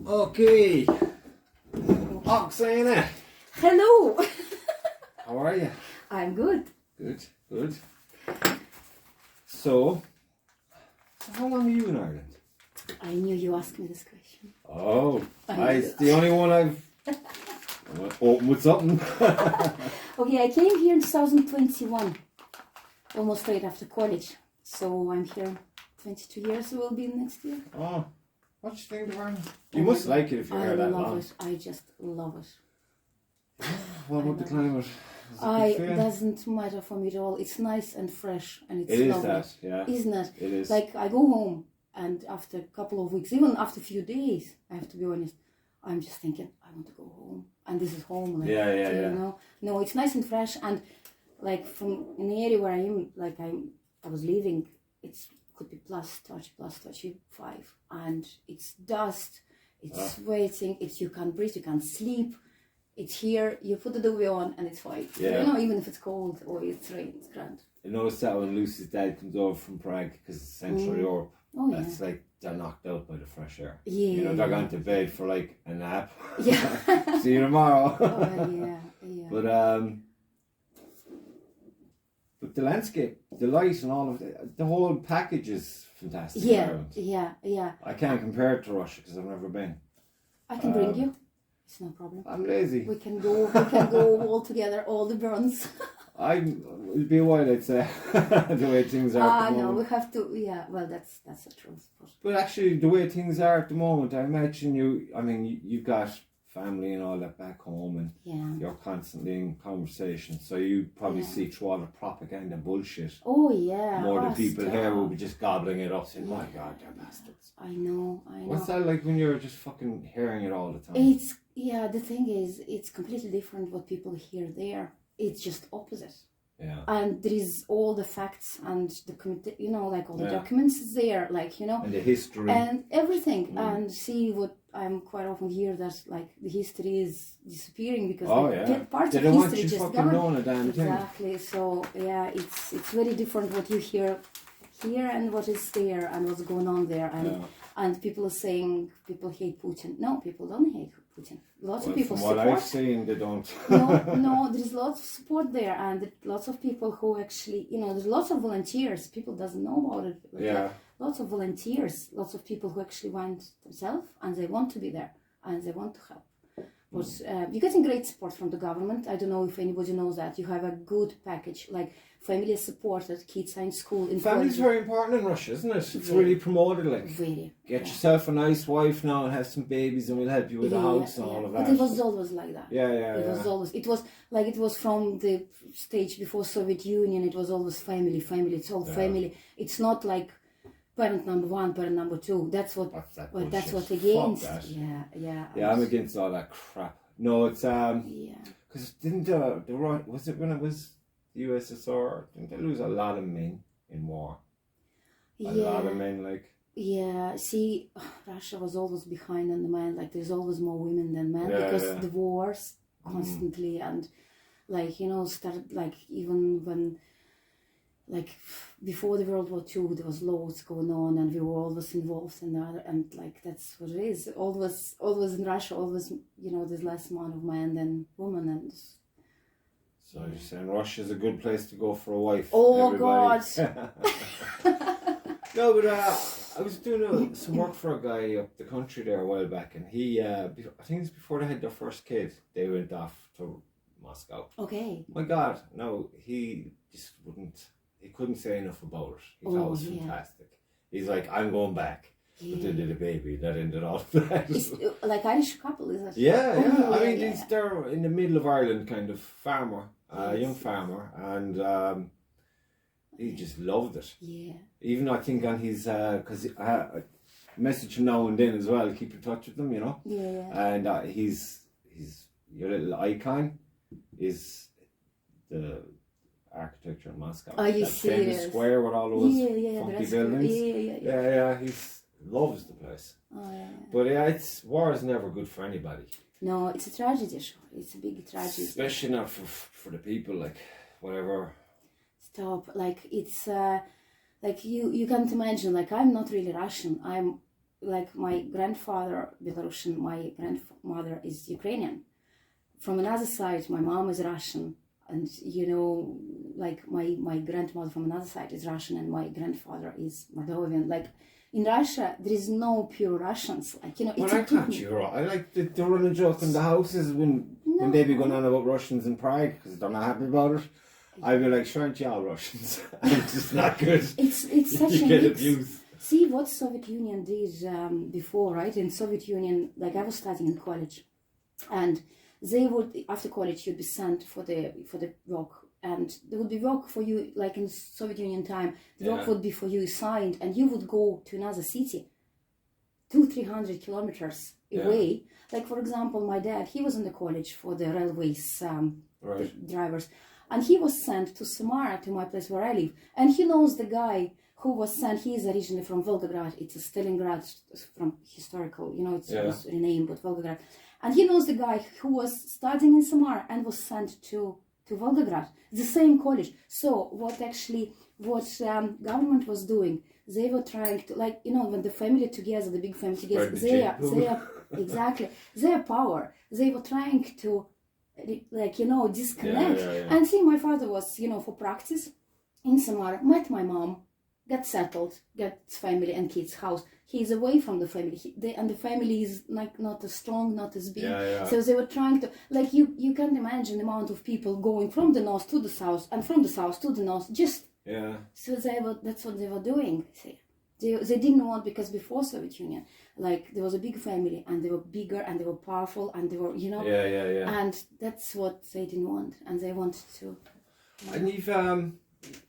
Okay. Oksana. Hello. How are you? I'm good. Good, good. So how long are you in Ireland? I knew you asked me this question. Oh, I it's the only one I've opened with something. Okay, I came here in 2021, almost right after college. So I'm here 22 years, will be next year. Oh, what do you think of Ireland? You must like it if you're here that long. I love it. I just love it. What about the climate? Doesn't matter for me at all. It's nice and fresh and it's It is lovely. that, yeah. Isn't it? It is. Like I go home and after a couple of weeks, even after a few days, I have to be honest, I'm just thinking, I want to go home. And this is home. Like, Yeah. You know? No, it's nice and fresh. And like from in the area where I am, like I was living, it's could be plus 30, plus 35. And it's dust, it's sweating, it's you can't breathe, you can't sleep. It's here, you put the duvet on and it's fine. Yeah. You know, even if it's cold or it's rain, it's grand. I noticed that when Lucy's dad comes over from Prague, because it's Central Europe, Oh, yeah. that's like they're knocked out by the fresh air. Yeah. You know, they're going to bed for like a nap. Yeah. See you tomorrow. Oh, yeah. But the landscape, the light and all of the whole package is fantastic. in Yeah, Ireland. yeah. I can't compare it to Russia because I've never been. I can bring you. It's no problem. I'm lazy. We can go all together, all the burns. It'll be a while, I'd say, the way things are at the No, moment. we have to, yeah, well, that's the truth. But actually, the way things are at the moment, I imagine you've got family and all that back home, and Yeah. you're constantly in conversation, so you probably see through all the propaganda bullshit. Oh, yeah. More than people stop. here will be just gobbling it up, saying, "My God, they're bastards." I know. What's that like when you're just fucking hearing it all the time? The thing is, it's completely different what people hear there. It's just opposite. Yeah. And there is all the facts and the like all the documents there, like, And the history. and everything. And see what I'm quite often hear that like the history is disappearing because parts They of don't want history you just fucking gone. knowing a damn thing. Exactly. So yeah, it's very different what you hear here and what is there and what's going on there. And people are saying people hate Putin. No, people don't hate Putin. Lots of people from what support. I've seen, they don't. No, there's lots of support there, and lots of people who actually, there's lots of volunteers. People doesn't know about it. But lots of volunteers, lots of people who actually went themselves, and they want to be there, and they want to help. But you're getting great support from the government. I don't know if anybody knows that. You have a good package, like family is supported, kids are in school. Family's very important in Russia, isn't it? It's really promoted, like. Very. Get yourself a nice wife now and have some babies and we'll help you with the house and all of that. But it was always like that. It was from the stage before Soviet Union, it was always family, it's all family. It's not like parent number one, parent number two. That's what against. Fuck that. Yeah. I'm against all that crap. No, it's because didn't was it when it was the USSR, didn't they lose a lot of men in war? A lot of men, like. Yeah, see, Russia was always behind on the men. Like, there's always more women than men because the wars constantly and, like, started, like, even when, like, before the World War II, there was loads going on and we were always involved in that. And, like, that's what it is. Always in Russia, always, there's less amount of men than women. And so you're saying Russia's a good place to go for a wife? Oh, everybody. God. No, but I was doing some work for a guy up the country there a while back, and he, I think it's before they had their first kid, they went off to Moscow. Okay. My God, no, he just he couldn't say enough about it. He thought it was fantastic. He's like, I'm going back. Yeah. But they did a baby, that ended all that. It's like Irish couple, is it? Yeah. I mean, they're in the middle of Ireland, kind of farmer, young farmer, and he just loved it. Yeah. Even I think on his, because I message him now and then as well, keep in touch with him, Yeah. And he's your little icon is the architecture in Moscow. Are you that serious? famous square with all those funky buildings. Yeah. He loves the place. Oh, yeah. But war is never good for anybody. No, it's a tragedy. It's a big tragedy. Especially not for the people, like, whatever. Stop. Like, it's, like, you can't imagine, like, I'm not really Russian. I'm like my grandfather Belarusian, my grandmother is Ukrainian. From another side, my mom is Russian, and like my grandmother from another side is Russian, and my grandfather is Moldovan. Like in Russia, there is no pure Russians. Like Well, I thought you were. I like the running joke in the houses when they be going on about Russians in Prague because they're not happy about it. I'd be like, sure, aren't you all Russians? It's just not good. It's such you a get mix. abused. See what Soviet Union did before, right? In Soviet Union, like I was studying in college, and they would, after college, you'd be sent for the work, and there would be work for you, like in Soviet Union time, the work would be for you assigned, and you would go to another city, 200-300 kilometers away. Like for example, my dad, he was in the college for the railways the drivers, and he was sent to Samara, to my place where I live, and he knows the guy who was sent. He is originally from Volgograd. It's a Stalingrad from historical, it was renamed, but Volgograd. And he knows the guy who was studying in Samara and was sent to Volgograd, the same college. So what government was doing, they were trying to, like, when the family together, the big family together, they are exactly, their power, they were trying to, like, disconnect. And see, my father was, for practice in Samara, met my mom, got settled, got family and kids' house. He's away from the family, and the family is like not as strong, not as big. So they were trying to, like, you can't imagine the amount of people going from the north to the south and from the south to the north. So that's what they were doing. See, they didn't want, because before Soviet Union, like, there was a big family and they were bigger and they were powerful and they were, and that's what they didn't want, and they wanted to. And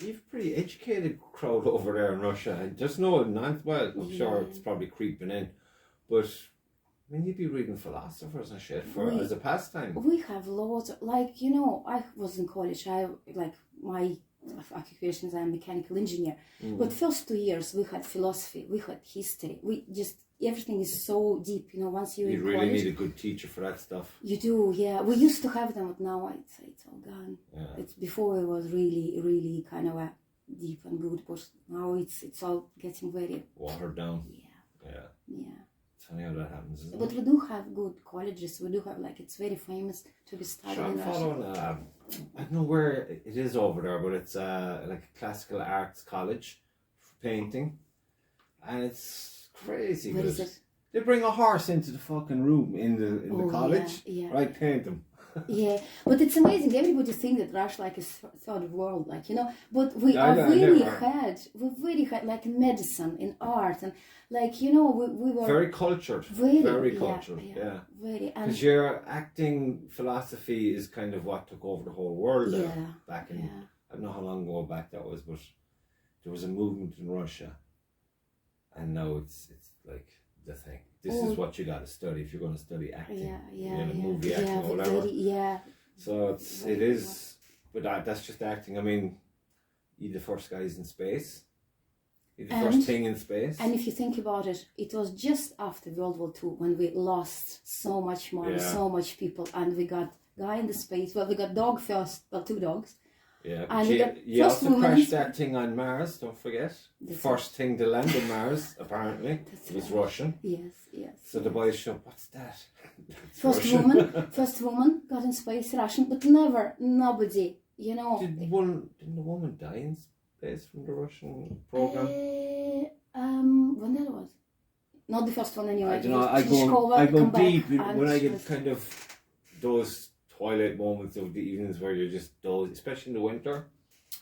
you've pretty educated crowd over there in Russia. I just know not well. I'm sure it's probably creeping in, but I mean, you'd be reading philosophers and shit as a pastime. We have loads. Like, I was in college. My occupation is I'm a mechanical engineer. But first 2 years we had philosophy, we had history. We just, everything is so deep. Once you're in college, you really need a good teacher for that stuff. You do, yeah. We used to have them, but now it's all gone. It's before it was really, really kind of deep and good, but now it's all getting very watered down. Yeah. It's funny how that happens, isn't but it? we do have good colleges. We do have, like, it's very famous to be studying in Russia. I don't know where it is over there, but it's like a classical arts college for painting, and it's crazy. Where is it? They bring a horse into the fucking room in the college, right? Paint them. Yeah, but it's amazing. Everybody thinks that Russia, like, is third world, like, but we really had, like, in medicine, in art, and, like, we were very cultured, very cultured, very. Because your acting philosophy is kind of what took over the whole world back in, I don't know how long ago back that was, but there was a movement in Russia, and now it's like the thing. This is what you got to study if you're going to study acting, movie acting or whatever. So it is, but that's just acting. I mean, you're the first guys in space. You're the first thing in space. And if you think about it, it was just after World War II when we lost so much money, so much people, and we got guy in the space. Well, we got dog first, well, 2 dogs. Yeah, but you also crashed that thing on Mars, don't forget. The first thing to land on Mars, apparently, was Russian. Yes. So the boys show, what's that? First woman got in space, Russian, but nobody, Didn't the woman die in space from the Russian program? When that was? Not the first one anyway. I don't know, I go deep when I get kind of those twilight moments of the evenings where you're just dozing, especially in the winter,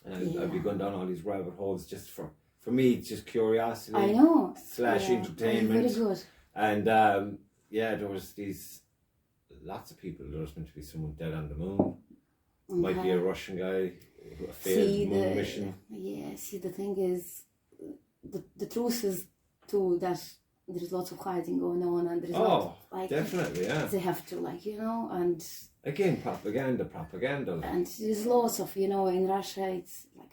and I'd be going down all these rabbit holes just for me, it's just curiosity. I know. / entertainment. Very good. And there was lots of people. There was meant to be someone dead on the moon. Might be a Russian guy, a failed moon mission. See, the thing is, the truth is too that there's lots of hiding going on, and there's definitely, they have to, like, and again, propaganda. And there's lots of, in Russia, it's like,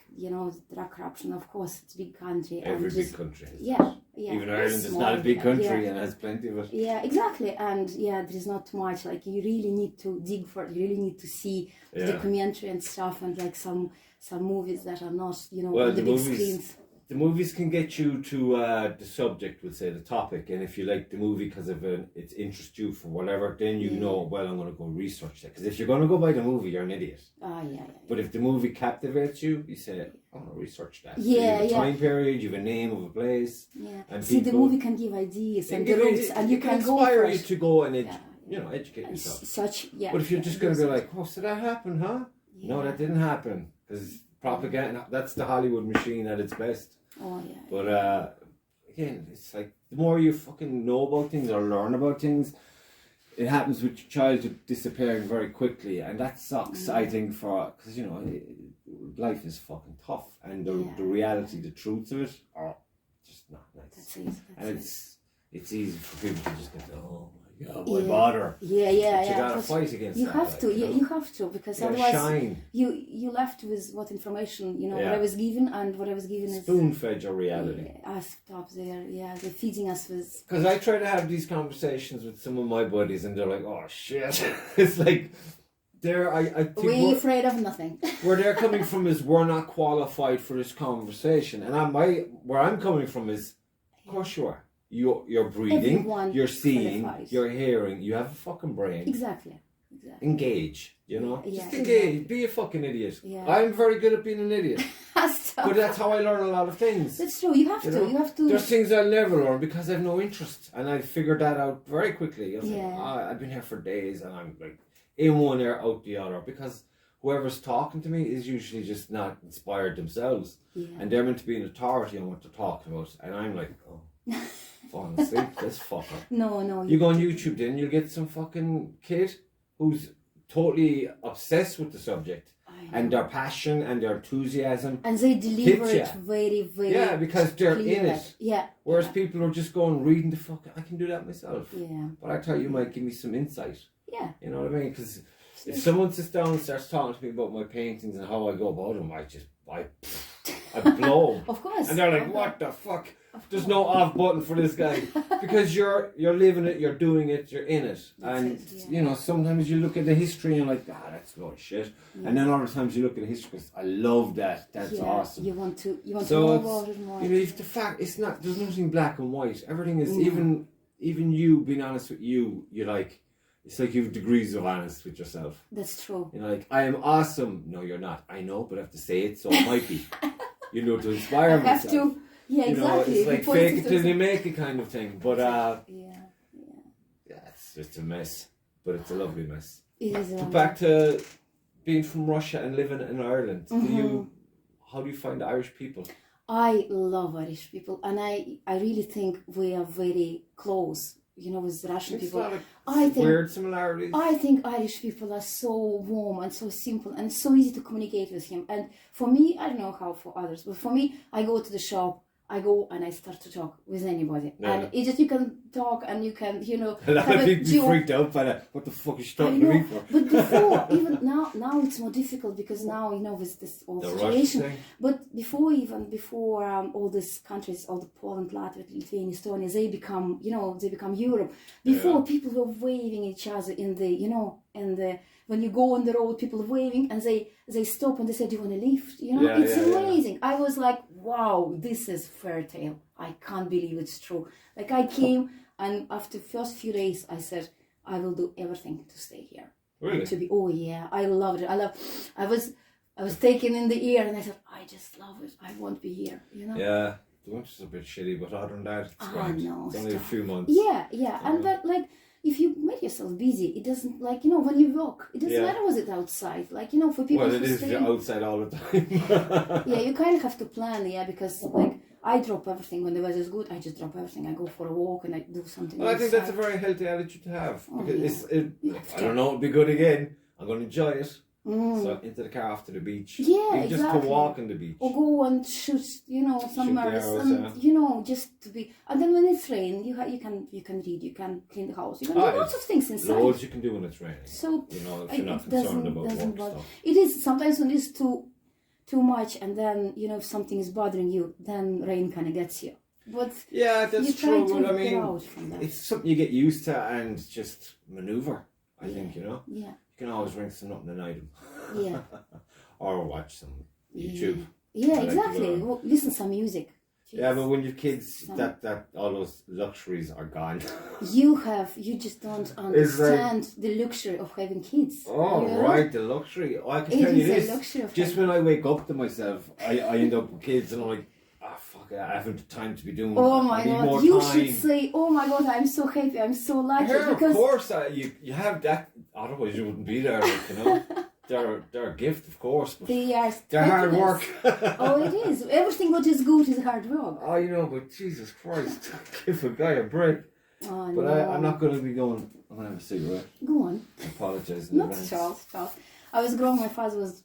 drug corruption, of course, it's a big country. Every big country. Yeah. Even Ireland is not a big country and has plenty of it. Yeah, exactly. And there's not too much. Like, you really need to dig for it. You really need to see the documentary and stuff, and like some movies that are not, on the big screens. the movies can get you to the subject, we'll say, the topic, and if you like the movie because of it interests you for whatever, then you know, well, I'm going to go research that. Because if you're going to go by the movie, you're an idiot. But if the movie captivates you, you say, I want to research that. So you have a time period, you have a name of a place. And see, the movie can give ideas and the routes, and you can go inspire you to go and educate yourself. But if you're just going to be like, oh, so that happened, huh? No, that didn't happen. Because propaganda, that's the Hollywood machine at its best. But again, it's like the more you fucking know about things or learn about things, it happens with your childhood disappearing very quickly, and that sucks. I think because life is fucking tough, and the reality, the truths of it are just not nice. And it's easy for people to just go, oh my god, why bother? But you gotta fight against you that. Have to, you have to, because otherwise you left with what information, what I was given, and what I was given is spoon-fed your reality. Stop there, they're feeding us with. Because I try to have these conversations with some of my buddies, and they're like, oh shit. It's like, I think we're afraid of nothing. Where they're coming from is, we're not qualified for this conversation. And where I'm coming from is, of course you are. You're breathing, you're seeing, you're hearing, you have a fucking brain. Exactly. Engage, just engage. Be a fucking idiot. I'm very good at being an idiot. But that's how I learn a lot of things. That's true. You have to. There's things I'll never learn because I have no interest, and I figured that out very quickly. I've been here for days, and I'm like in one ear, out the other, because whoever's talking to me is usually just not inspired themselves, and they're meant to be an authority on what they're talking about, and I'm like, oh. Falling asleep, this fucker. No. You go on YouTube, then you'll get some fucking kid who's totally obsessed with the subject, and their passion and their enthusiasm, and they deliver it very, very. Because they're in it. Whereas Yeah. people are just going reading the fuck. I can do that myself. Yeah. But I thought you might give me some insight. Yeah. You know what I mean? Because if someone sits down and starts talking to me about my paintings and how I go about them, I blow them. Of course. And they're like, what the fuck? There's no off button for this guy, because you're living it, you're doing it, you're in it. And sometimes you look at the history and you're like, that's a lot of shit. And then other times you look at the history because I love that. That's awesome. You want to know about it more. If the fact, it's not, there's nothing black and white. Everything is even you being honest with you. You're like, it's like you have degrees of honest with yourself. That's true. You're like, I am awesome. No, you're not. I know, but I have to say it, so it might be. To inspire myself. Have to. Yeah, exactly. It's like fake it till you make it kind of thing. But it's a mess, but it's a lovely mess. It is. But back to being from Russia and living in Ireland. How do you find the Irish people? I love Irish people, and I really think we are very close. With Russian people, I think weird similarities. I think Irish people are so warm and so simple and so easy to communicate with him. And for me, I don't know how for others, but for me, I go to the shop. I go and I start to talk with anybody, and it's just you can talk and you can, A lot of people be freaked out by that. What the fuck is she talking to me for? But before, even now it's more difficult because now with this whole situation. But before all these countries, all the Poland, Latvia, Lithuania, Estonia, they become Europe. Before people were waving each other in the when you go on the road, people are waving and they stop and they say, "Do you want to lift?" It's amazing. I was like, wow, this is fairy tale. I can't believe it's true. Like I came and after first few days, I said, I will do everything to stay here. Really? To be, I loved it. I was taken in the air and I said, I just love it. I won't be here. Yeah, the winter's a bit shitty, but other than that, it's great. No, it's only a few months. Yeah, and that if you make yourself busy, it doesn't when you walk, it doesn't matter was it outside. For people. Well, it is outside all the time. You kind of have to plan, because I drop everything when the weather is good. I just drop everything. I go for a walk and I do something. Well, I think that's a very healthy attitude to have. Because I don't know, it'll be good again. I'm going to enjoy it. So into the car off to the beach. Yeah, just to walk on the beach. Or go and shoot, somewhere, just to be. And then when it's rain, you can read, you can clean the house, you can do lots of things inside. Loads you can do when it's raining. So if you're not concerned about work stuff. It is sometimes when it's too much, and then if something is bothering you, then rain kind of gets you. But that's true. But I mean, it's something you get used to and just maneuver. I think Yeah. You can always ring some up in the night. Yeah. Or watch some YouTube. Yeah, exactly. Listen to some music. Yeah, but when you're kids, that all those luxuries are gone. You just don't understand the luxury of having kids. Oh, right, the luxury. Oh, I can tell you this. Just when I wake up to myself, I end up with kids and I'm like, fuck it, I haven't the time to be doing. Oh my God, you should say, oh my God, I'm so happy, I'm so lucky. Because of course, you have that, otherwise you wouldn't be there, like, you know. They're a gift, of course, but they're hard work. Oh, it is. Everything what is good is hard work. Oh, you know, but Jesus Christ, give a guy a break. Oh, but no. I'm not going to be going, I'm going to have a cigarette. Go on. I apologise. Not Charles. I was growing, my father was,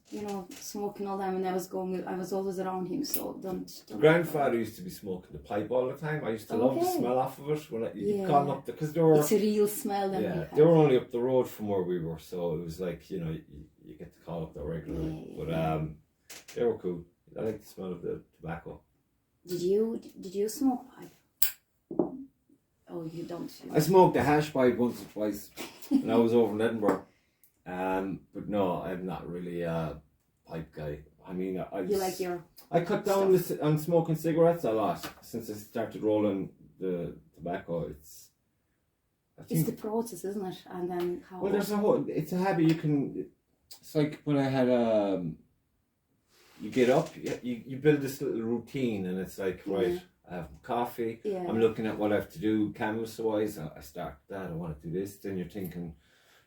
smoking all the time, and I was always around him, so don't. Grandfather used to be smoking the pipe all the time. I used to love the smell off of it when you'd gone up there, because they were. It's a real smell. They were only up the road from where we were, so it was like, you get to call up there regularly. They were cool. I like the smell of the tobacco. Did you smoke pipe? Oh, you don't. I smoked a hash pipe once or twice when I was over in Edinburgh. But no, I'm not really a pipe guy. I mean, I cut down on smoking cigarettes a lot since I started rolling the tobacco. It's the process, isn't it? And then how? Well, it's a habit. It's like when I had you get up, you build this little routine, and it's like, right, I have coffee. Yeah. I'm looking at what I have to do canvas-wise. I start that. I want to do this. Then you're thinking,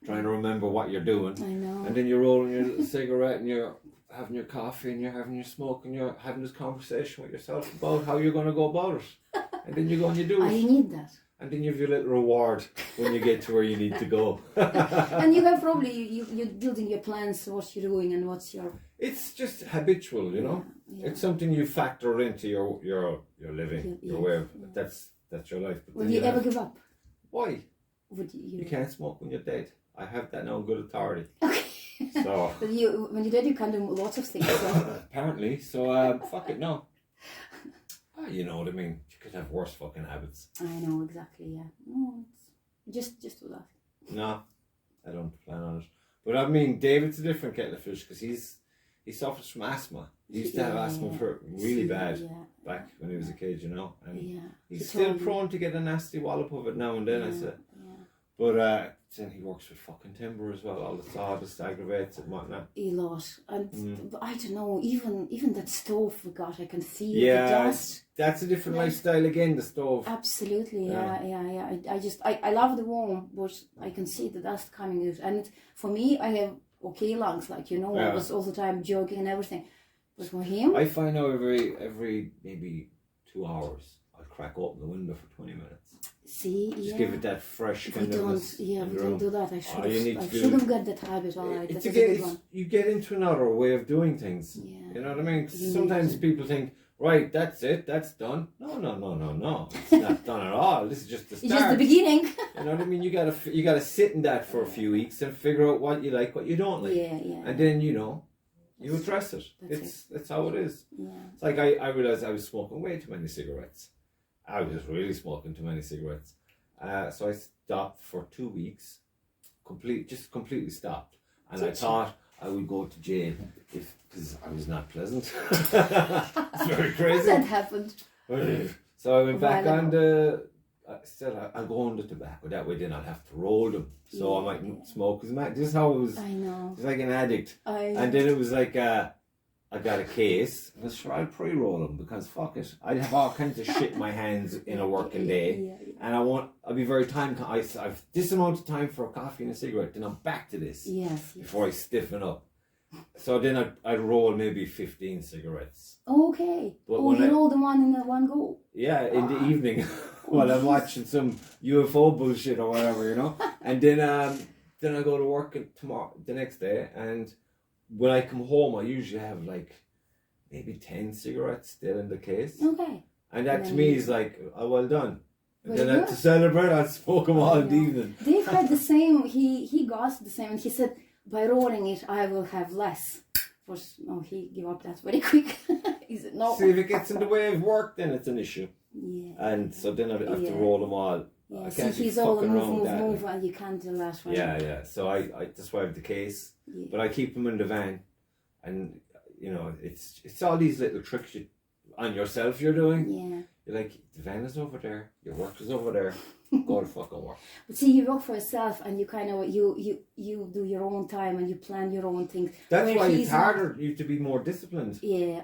trying to remember what you're doing. I know. And then you're rolling your little cigarette, and you're having your coffee, and you're having your smoke, and you're having this conversation with yourself about how you're going to go about it. And then you go and you do it. I need that. And then you have your little reward when you get to where you need to go. And you have probably, you're building your plans, what you're doing and what's your... It's just habitual, you know. Yeah. It's something you factor into your living, your way of... That's your life. But Will you ever give up? Why? Would you... You can't smoke when you're dead. I have that now on good authority. Okay. So... But when you're dead, you can do lots of things. So. Apparently. So, fuck it, no. You know what I mean. You could have worse fucking habits. I know, exactly, yeah. No, just do that. No, I don't plan on it. But I mean, David's a different kettle of fish because he suffers from asthma. He used to have asthma really bad back when he was a kid, you know. And he's still prone to get a nasty wallop of it now and then, I said. But then he works with fucking timber as well. All the sawdust aggravates it and whatnot. A lot. And I don't know, even that stove we got, I can feel the dust. That's a different lifestyle again, the stove. Absolutely, yeah. I love the warm, but I can see the dust coming out. And for me, I have okay lungs, like, I was all the time jogging and everything. But for him... I find out every maybe 2 hours, I'll crack open the window for 20 minutes. See, just give it that fresh kind of... we don't do that. I should have got that habit. All right, that's a good one. You get into another way of doing things. Yeah. You know what I mean? Sometimes people think, right, that's it, that's done. No. It's not done at all. This is just the start. It's just the beginning. You know what I mean? You gotta sit in that for a few weeks and figure out what you like, what you don't like. Yeah. And then, you address it. That's how it is. Yeah. It's like I realised I was smoking way too many cigarettes. I was really smoking too many cigarettes. So I stopped for 2 weeks. Completely stopped. And I thought I would go to jail because I was not pleasant. It's very crazy. That happened. So I went back on the... I said I'll go on the tobacco. That way then I'll have to roll them. So I might smoke. This is how it was. I know. It's like an addict. And then it was like... I got a case. I was sure I'd pre-roll them because fuck it. I'd have all kinds of shit in my hands in a working day. And I'll be very I've this amount of time for a coffee and a cigarette, then I'm back to this. Yes. Before I stiffen up. So then I'd roll maybe 15 cigarettes. Okay. But you roll them in one go? Yeah, in the evening while I'm watching some UFO bullshit or whatever, And then I go to work the next day, and when I come home, I usually have like maybe 10 cigarettes still in the case. Okay. And that to me is like, well done. And then to celebrate, I smoke them all in the evening. Dave had the same, he got the same, and he said, by rolling it, I will have less. But no, he gave up that very quick. He said, no. See, if it gets in the way of work, then it's an issue. Yeah. And so then I have to roll them all. Yeah, see, he's all move, and you can't do that. Right? Yeah. So I that's why I have the case. Yeah. But I keep them in the van, and it's all these little tricks on yourself you're doing. Yeah. You're like, the van is over there, your work is over there, go to fucking work. But see, you work for yourself and you kind of, you do your own time and you plan your own things. That's why it's harder you to be more disciplined. Yeah,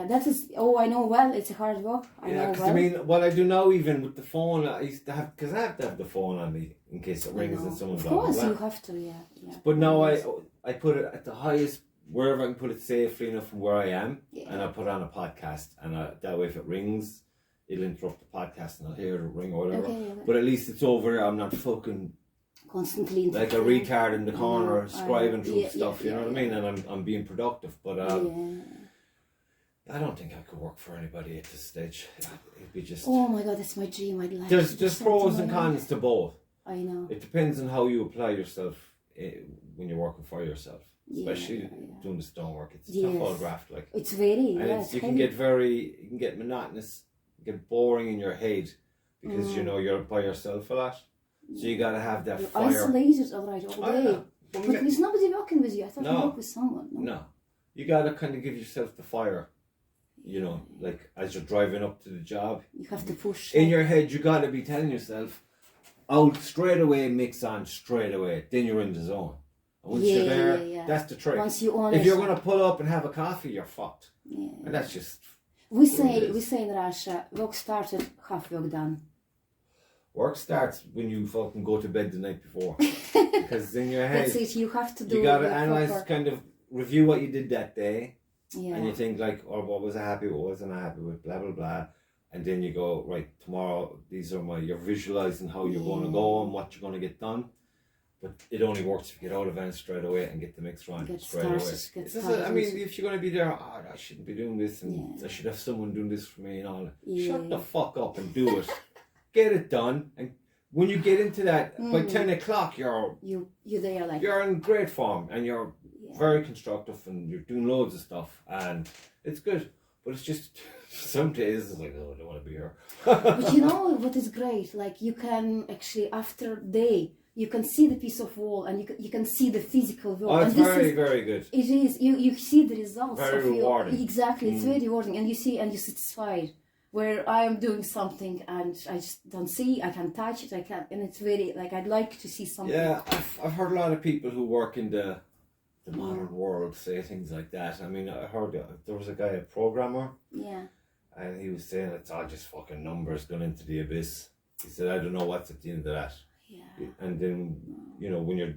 that is, I know well, it's a hard work. I know well. I mean, what I do now, even with the phone, I used to have, because I have to have the phone on me in case it rings and someone's on. Of course, you have to, yeah. But now I put it at the highest, wherever I can put it safely enough from where I am, and I put on a podcast, and that way if it rings, it'll interrupt the podcast and I'll hear it ring or whatever. Okay. But at least it's over there. I'm not fucking constantly like a retard in the corner scribing through stuff. You know what I mean? And I'm being productive. But I don't think I could work for anybody at this stage. It'd be just. Oh my god, that's my dream. I'd like. There's pros and cons to both. I know. It depends on how you apply yourself when you're working for yourself. Especially doing the stonework. It's a tough old graft. Like it's very. And you can get monotonous. Get boring in your head because you know you're by yourself a lot, so you gotta have that fire. Isolated, all day. But there's nobody working with you. I thought you work with someone. No, you gotta kind of give yourself the fire. You know, like as you're driving up to the job, you have to push. In your head, you gotta be telling yourself, "Out straight away, mix on straight away." Then you're in the zone. And once you're there, that's the trick. Once you own if you're gonna pull up and have a coffee, you're fucked. Yeah. And that's just. We say in Russia, work started, half work done. Work starts when you fucking go to bed the night before. Because in your head, that's it. You have to do. You gotta analyze, kind of review what you did that day, yeah. And you think like, what was I happy with, what wasn't I happy with, blah blah blah, and then you go right tomorrow. These are you're visualizing how you're going to go and what you're going to get done. But it only works if you get out of van straight away and get the mix run straight away. I mean, if you're going to be there, I shouldn't be doing this and I should have someone doing this for me and all. Shut the fuck up and do it. Get it done. And when you get into that, by 10 o'clock, you're there, like you're in great form and you're very constructive and you're doing loads of stuff and it's good. But it's just some days it's like, oh, I don't want to be here. But you know what is great? Like you can actually after day. You can see the piece of wall and you can see the physical work. Oh, it's very good. It is. You see the results. Very rewarding. Exactly. It's very rewarding. And you see and you're satisfied. Where I am doing something and I just don't see, I can't touch it, I can't. And it's very, like, I'd like to see something. Yeah, I've heard a lot of people who work in the modern world say things like that. I mean, I heard there was a guy, a programmer. Yeah. And he was saying it's all just fucking numbers going into the abyss. He said, I don't know what's at the end of that. Yeah. And then, you know, when you're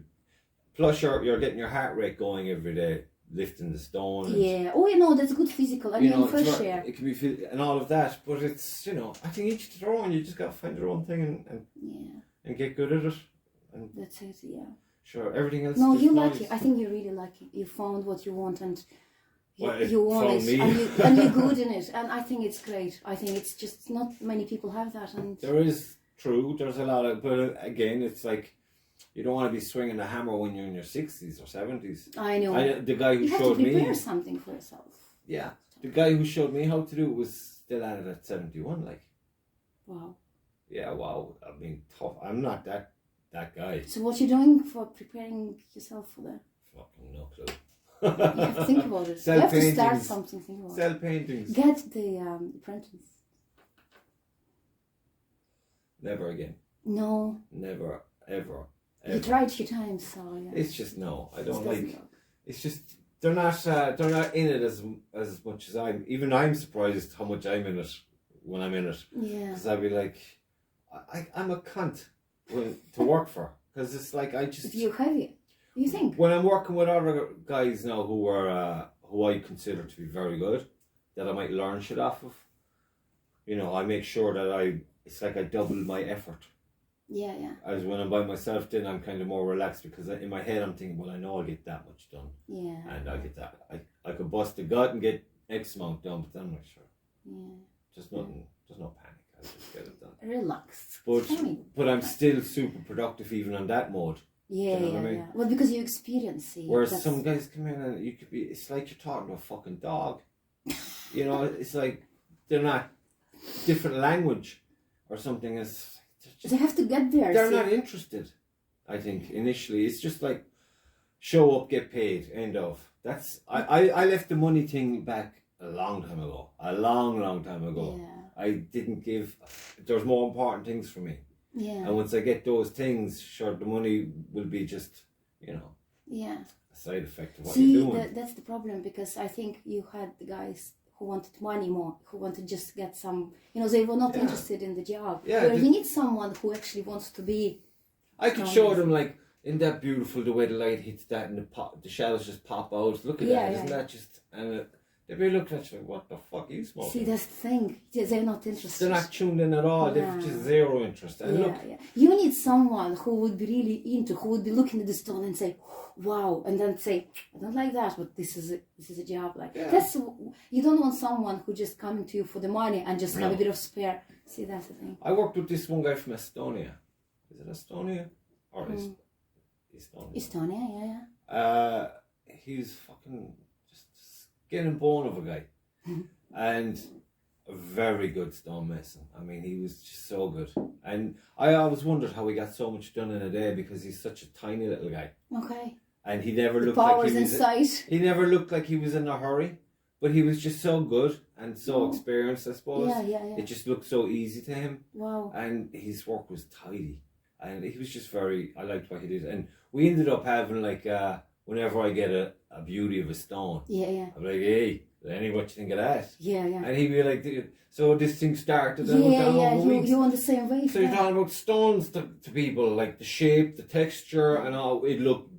getting your heart rate going every day, lifting the stone. And, oh, you know, that's good physical. I mean, fresh air. It can be, and all of that, but it's, you know, I think each to their own. You just got to find your own thing and get good at it. And that's it, yeah. Sure, everything else. No, you like it. I think you really like it. You found what you want and you want it. And you're good in it. And I think it's great. I think it's just not many people have that. And there is. True, there's a lot of, but again, it's like you don't want to be swinging a hammer when you're in your 60s or 70s. I know. The guy who you showed me. You have to prepare something for yourself. Yeah, the guy who showed me how to do it was still at it at 71. Like, wow. Yeah, wow. I mean, tough. I'm not that guy. So, what you doing for preparing yourself for that? Fucking no clue. You have to think about it. Sell you have paintings. to start something. Think about Sell paintings. Get the apprentice. Never again. No. Never, ever. You tried a few times, so yeah. It's just no. I don't like. It's just they're not in it as much as I'm. Even I'm surprised how much I'm in it when I'm in it. Yeah. Because I'd be like, I'm a cunt to work for because it's like I just. You heavy. You think? When I'm working with other guys now who I consider to be very good, that I might learn shit off of. You know, I make sure that it's like I double my effort. Yeah, yeah. As when I'm by myself, then I'm kind of more relaxed because in my head I'm thinking, well, I know I'll get that much done. Yeah. And I'll get that. I could bust a gut and get X amount done, but then I'm not sure. Yeah. Just nothing. There's no panic. I'll just get it done. Relaxed. But I'm still super productive even on that mode. Yeah, you know what I mean? Yeah. Well, because you experience it. Whereas some guys come in and it's like you're talking to a fucking dog. You know, it's like they're not different language or something. They have to get there. They're not interested, I think, initially. It's just like, show up, get paid, end of. I left the money thing back a long time ago. A long time ago. Yeah. I didn't give... There's more important things for me. Yeah. And once I get those things, sure, the money will be just, you know, yeah. a side effect of what you're doing. See, that's the problem, because I think you had the guys who wanted money more, who wanted just get some, you know, they were not interested in the job. Yeah. Where you need someone who actually wants to be... I could show them, like, isn't that beautiful, the way the light hits that and the shells just pop out? Look at that, isn't that just... And they'd be looking at you like, what the fuck are you smoking? See, that's the thing. They're not interested. They're not tuned in at all. They've just zero interest. And look, you need someone who would be really into, who would be looking at the stone and say, wow, and then say, I don't like that, but this is a job. Like that's, you don't want someone who just coming to you for the money and just have a bit of spare. See, that's the thing. I worked with this one guy from Estonia. Is it Estonia? Or Estonia? Estonia, yeah. He's fucking just skin and bone of a guy. And a very good stonemason. I mean, he was just so good. And I always wondered how he got so much done in a day, because he's such a tiny little guy. Okay. And he never looked like he was... He never looked like he was in a hurry. But he was just so good and so experienced, I suppose. Yeah. It just looked so easy to him. Wow. And his work was tidy. And he was just very... I liked what he did. And we ended up having, like, whenever I get a beauty of a stone, I'm like, hey, Lenny, what you think of that? Yeah. And he'd be like, so this thing started and went down over weeks. You're on the same wave. So you're talking about stones to people, like the shape, the texture, and all. It'll look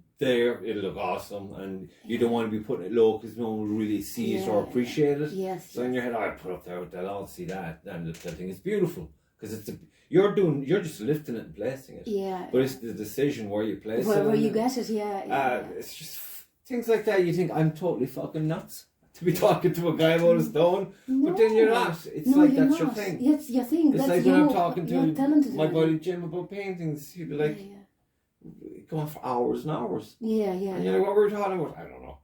awesome, and you don't want to be putting it low because no one will really see it or appreciate it. Yes. So in your head, I put up there, they'll all see that, and the thing is beautiful, because you're just lifting it and placing it. Yeah. But it's the decision where you place it. Where you get it, It's just things like that. You think I'm totally fucking nuts to be talking to a guy about a stone, but then you're not. It's like that's your thing. It's your thing. It's that's like when I'm talking to my buddy Jim about paintings, he'd be like, go on for hours and hours. Yeah. And you're like, what were we talking about? I don't know.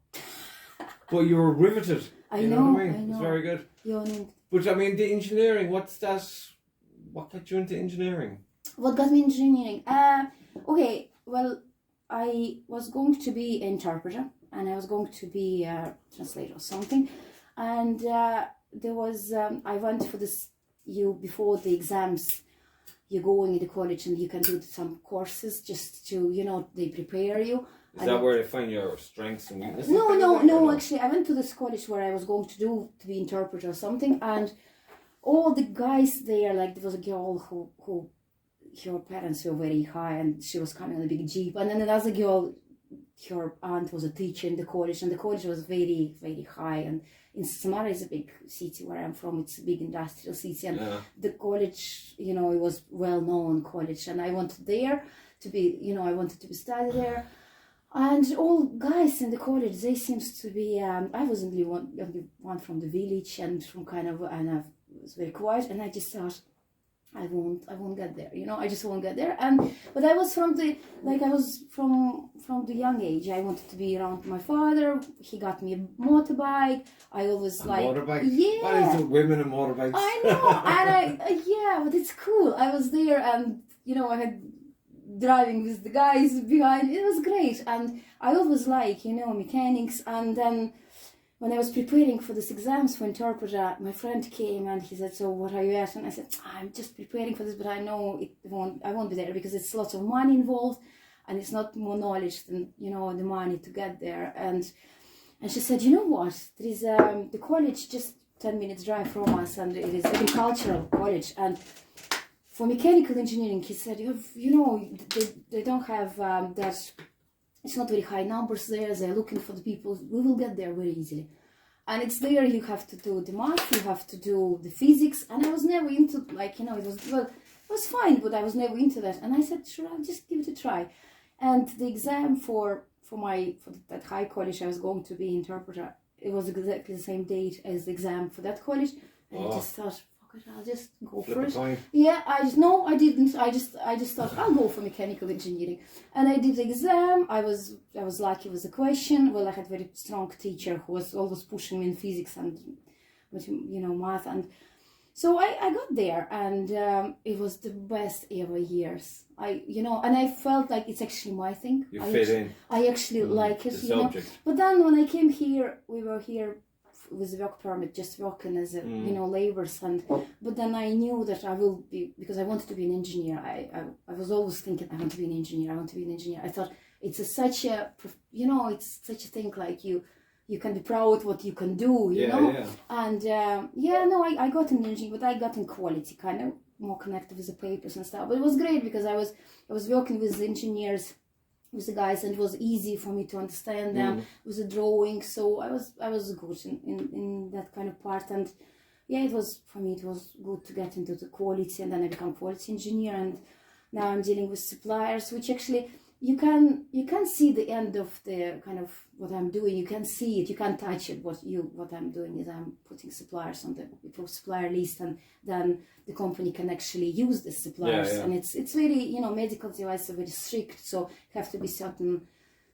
But you were riveted. I know what I mean? It's very good. But I mean, the engineering, what's that? What got you into engineering? What got me into engineering? Okay, well, I was going to be an interpreter, and I was going to be a translator or something. And there was, I went for this, before the exams, you go in the college and you can do some courses just to, they prepare you. Is that where they find your strengths and weaknesses? No, actually, I went to this college where I was going to be interpreter or something, and all the guys there, like, there was a girl who her parents were very high, and she was coming on a big jeep, and then another girl, her aunt was a teacher in the college, and the college was very, very high. And in Samara is a big city where I'm from. It's a big industrial city, and the college, it was well-known college, and I wanted there to be, I wanted to be study there. And all guys in the college, they seems to be, I was only one from the village and from and I was very quiet, and I just thought, I won't get there, I just won't get there. But I was from the young age. I wanted to be around my father. He got me a motorbike. I always motorbike? Yeah. What is it, women and motorbikes? I know, and but it's cool. I was there, and I had driving with the guys behind. It was great, and I always mechanics. And then when I was preparing for these exams for interpreter, my friend came and he said, so what are you at? And I said, I'm just preparing for this, but I know I won't be there because it's lots of money involved, and it's not more knowledge than, the money to get there. And she said, you know what, there is the college just 10 minutes drive from us, and it is agricultural college. And for mechanical engineering, he said, they don't have that. It's not very high numbers there. They're looking for the people. We will get there very easily. And it's there you have to do the math, you have to do the physics. And I was never into, it was fine, but I was never into that. And I said, sure, I'll just give it a try. And the exam for that high college I was going to be interpreter, it was exactly the same date as the exam for that college. And I just thought, I'll just go for it. Yeah, I didn't. I just thought I'll go for mechanical engineering, and I did the exam. I was lucky with the question. Well, I had a very strong teacher who was always pushing me in physics and math, and so I got there, and it was the best ever years. And I felt like it's actually my thing. You fit in. I actually like it. The subject. But then when I came here, we were here with the work permit, just working as a laborers, but then I knew that I will be, because I wanted to be an engineer. I was always thinking I want to be an engineer. I thought it's such a thing, like you can be proud what you can do, you know. Yeah. And I got in engineering, but I got in quality, kind of more connected with the papers and stuff. But it was great because I was working with the engineers, with the guys, and it was easy for me to understand them with the drawing. So I was good in that kind of part. And yeah, it was good to get into the quality, and then I become quality engineer, and now I'm dealing with suppliers, which actually you can see the end of the kind of what I'm doing. You can see it, you can touch it. What I'm doing is I'm putting suppliers on the supplier list, and then the company can actually use the suppliers. And it's very, medical devices are very strict, so have to be certain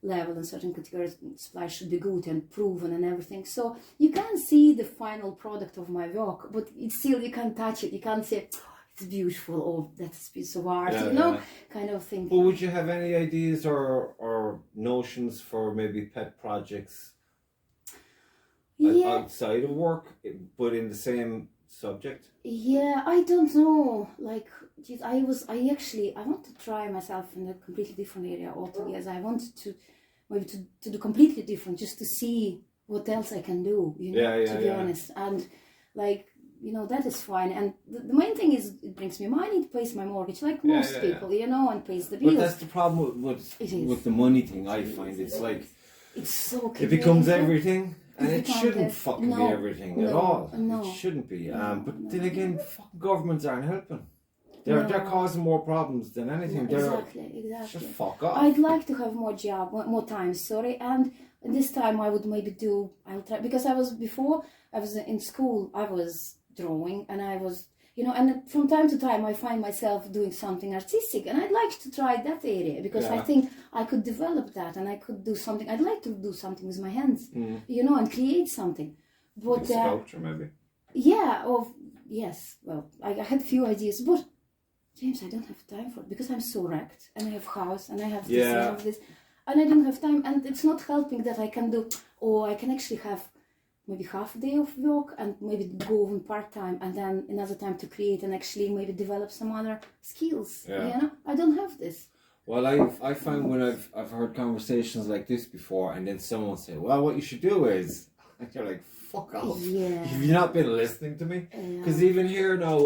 level and certain categories. Suppliers should be good and proven and everything. So you can see the final product of my work, but it's still, you can't touch it. You can't say, it's beautiful, or that's a piece of art, kind of thing. Well, would you have any ideas or notions for maybe pet projects outside of work, but in the same subject? Yeah, I don't know. Like, I want to try myself in a completely different area altogether. I wanted to maybe to do completely different, just to see what else I can do, to be honest. And like, that is fine. And the main thing is it brings me money, it pays my mortgage, like most people, and pays the bills. But that's the problem with the money thing, I find. It's like, it's so it becomes everything. And it shouldn't fucking be everything at all. No. It shouldn't be. But then again, fucking governments aren't helping. They're causing more problems than anything. Exactly. Just fuck off. I'd like to have more time, and this time I'll try, because I was in school, I was drawing, and I was, and from time to time I find myself doing something artistic, and I'd like to try that area, because I think I could develop that, and I could do something. I'd like to do something with my hands, and create something. But sculpture, maybe. Yeah, yes. Well, I had a few ideas, but James, I don't have time for it, because I'm so wrecked, and I have house, and I have this, and I have this, and I don't have time, and it's not helping that I can do, or I can actually have maybe half a day of work and maybe go on part-time, and then another time to create and actually maybe develop some other skills. I don't have this. Well, I find when I've heard conversations like this before, and then someone say, well, what you should do is, and you're like, fuck off. Have you not been listening to me? Because even here now,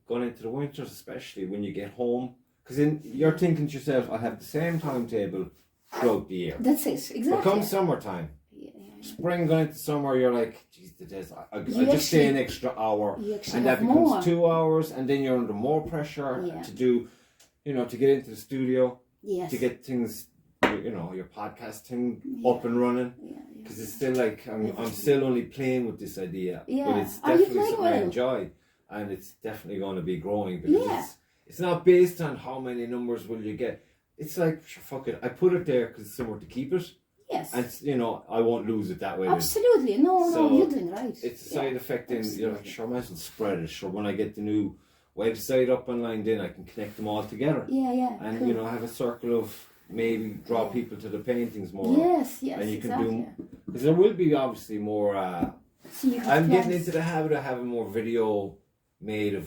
going into the winters, especially when you get home, because then you're thinking to yourself, I have the same timetable throughout the year. That's it, exactly. But come summertime, spring going into summer, you're like, geez, I just stay an extra hour, and that becomes 2 hours, and then you're under more pressure to do, to get into the studio, to get things, your podcast thing up and running, because it's still like, I'm still only playing with this idea, but it's definitely something I enjoy, and it's definitely going to be growing, because it's not based on how many numbers will you get. It's like, fuck it, I put it there because it's somewhere to keep it. Yes. And, I won't lose it that way. Absolutely. No, you're doing right. It's a side effect, and you're like, sure, I might as well spread it. Sure, when I get the new website up online, then I can connect them all together. Yeah. And, cool. Have a circle of maybe draw people to the paintings more. Yes, and you can do, because there will be obviously more, I'm getting into the habit of having more video made of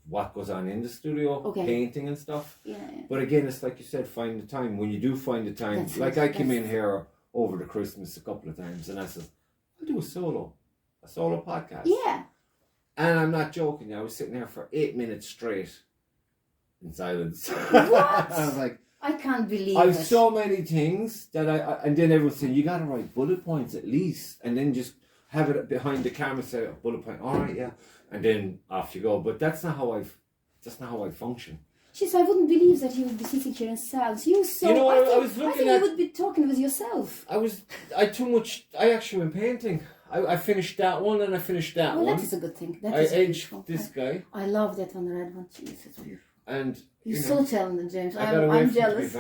what goes on in the studio, painting and stuff. But again, it's like you said, find the time. When you do find the time, I came in here over the Christmas a couple of times, and I said, I'll do a solo podcast. Yeah. And I'm not joking. I was sitting there for 8 minutes straight in silence. What? I was like, I can't believe I've so many things that and then everyone said, you got to write bullet points at least, and then just have it behind the camera, say a bullet point. All right, yeah. And then off you go. But that's not how I function. Jeez, I wouldn't believe that you would be sitting here in silence. I think you would be talking with yourself. I actually went painting. I finished that one, and I finished that one. That is a good thing. I edged this guy. I love that on the red one. Jeez, it's beautiful. And you're so talented, James. I'm jealous.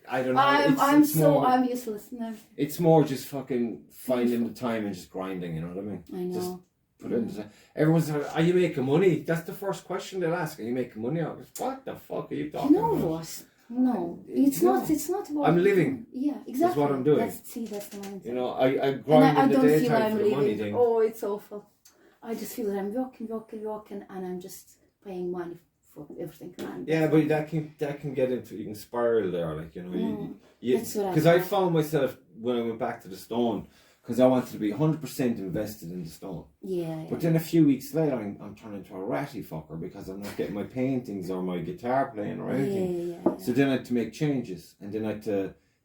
I don't know. I'm useless. No. It's more just fucking finding the time and just grinding. You know what I mean? I know. Just put it. Everyone's like, are you making money? That's the first question they'll ask. Are you making money? What the fuck are you talking about? What? No, it's not. It's not about. I'm living. Yeah, exactly. That's what I'm doing. That's the mindset. You know, I grind in the don't feel daytime I'm for the money living. thing. Oh, it's awful. I just feel that I'm working, and I'm just paying money for everything. Yeah, but that can get into, you can spiral there, like, you know. Because I found myself when I went back to the stone, because I wanted to be 100% invested in the stone. Yeah. But then a few weeks later, I'm turning into a ratty fucker because I'm not getting my paintings or my guitar playing or anything. Yeah. So then I had to make changes, and then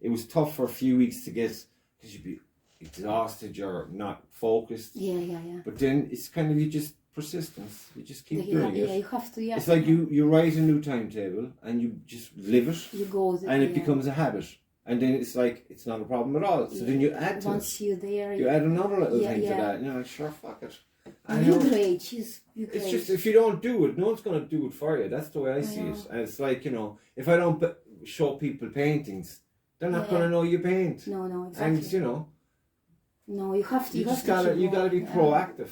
it was tough for a few weeks to get, because you'd be exhausted, you're not focused. Yeah. But then it's kind of, you just persistence. You just keep doing it. Yeah, you have to. Yeah. It's like you write a new timetable and you just live it. You go with it, and it becomes a habit. And then it's like, it's not a problem at all. So then you add to Once you're there, you add another little thing to that. And you're like, sure, fuck it. And you're great. You're great. It's just, if you don't do it, no one's going to do it for you. That's the way I see it. And it's like, you know, if I don't show people paintings, they're not going to know you paint. No, exactly. And, you know. No, you have to. You gotta be proactive.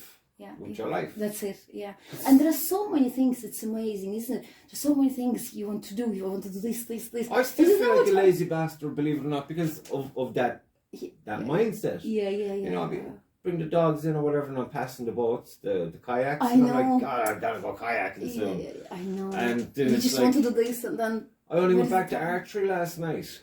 With your life. That's it, yeah. And there are so many things, it's amazing, isn't it? There's so many things you want to do. You want to do this. I still feel like a lazy bastard, believe it or not, because of that mindset. Yeah. You know, bring the dogs in or whatever, and I'm passing the boats, the kayaks. I know. I'm like, God, I gotta go kayaking soon. Yeah, I know. And then you just want to do this, and then... I only went back to archery last night.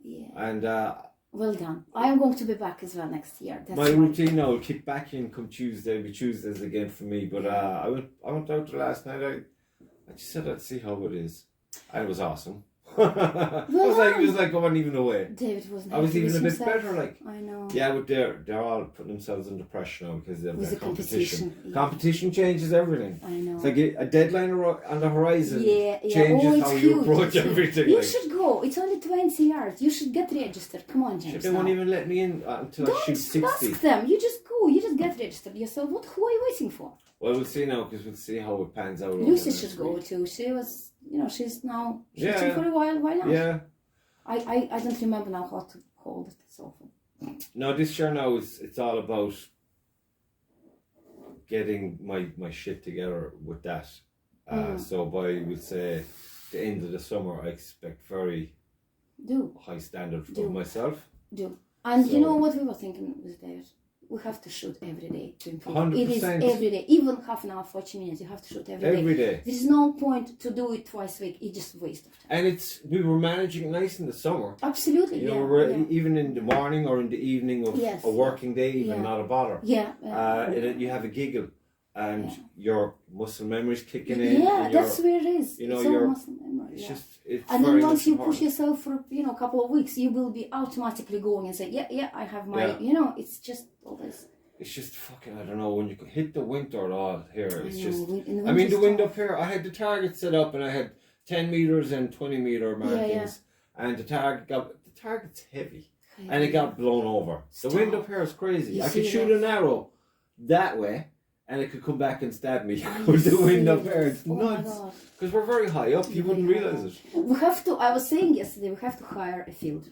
Yeah. And... well done. I am going to be back as well next year. That's my routine now will kick back in come Tuesday. It'll be Tuesdays again for me. But I went out there last night. I just said I'd see how it is. And it was awesome. It was like I wasn't even away. David wasn't. I was even a bit himself. better. Like, I know. Yeah, but they're all putting themselves under pressure now because of the competition. Yeah. Competition changes everything. I know. It's like a deadline on the horizon. Changes how huge. you approach everything. You should go. It's only 20 yards. You should get registered. Come on, James. They won't even let me in until I shoot 60. Don't ask them. You just go. You just get registered yourself. Who are you waiting for? Well, we'll see now because we'll see how it pans out. Lucy should go too. She was, she's now shooting for a while. Why not? Yeah. I don't remember now how to hold it. It's awful. No, this year now it's all about getting my shit together with that. So by, we'll say, the end of the summer, I expect very high standard for myself. And you know what we were thinking with David? We have to shoot every day to improve. 100%. It is every day. Even half an hour, 40 minutes, you have to shoot every day. There's no point to do it twice a week. It's just a waste of time. And we were managing it nice in the summer. Absolutely, even in the morning or in the evening of a working day, even not a bother. You have a giggle. And your muscle memory's kicking in. Yeah, that's where it is. It's all muscle memory. It's just, it's and then once you push yourself for a couple of weeks, you will be automatically going and say, I have my, it's just all this. It's just fucking, I don't know, when you hit the winter at all here, it's just, the wind up here, I had the target set up and I had 10 metres and 20 metre markings. And the target's heavy. And it got blown over. The wind up here is crazy. I could shoot an arrow that way. And it could come back and stab me with the wind up here. It's nuts. Because we're very high up, you wouldn't realise it. We have to, I was saying yesterday, we have to hire a field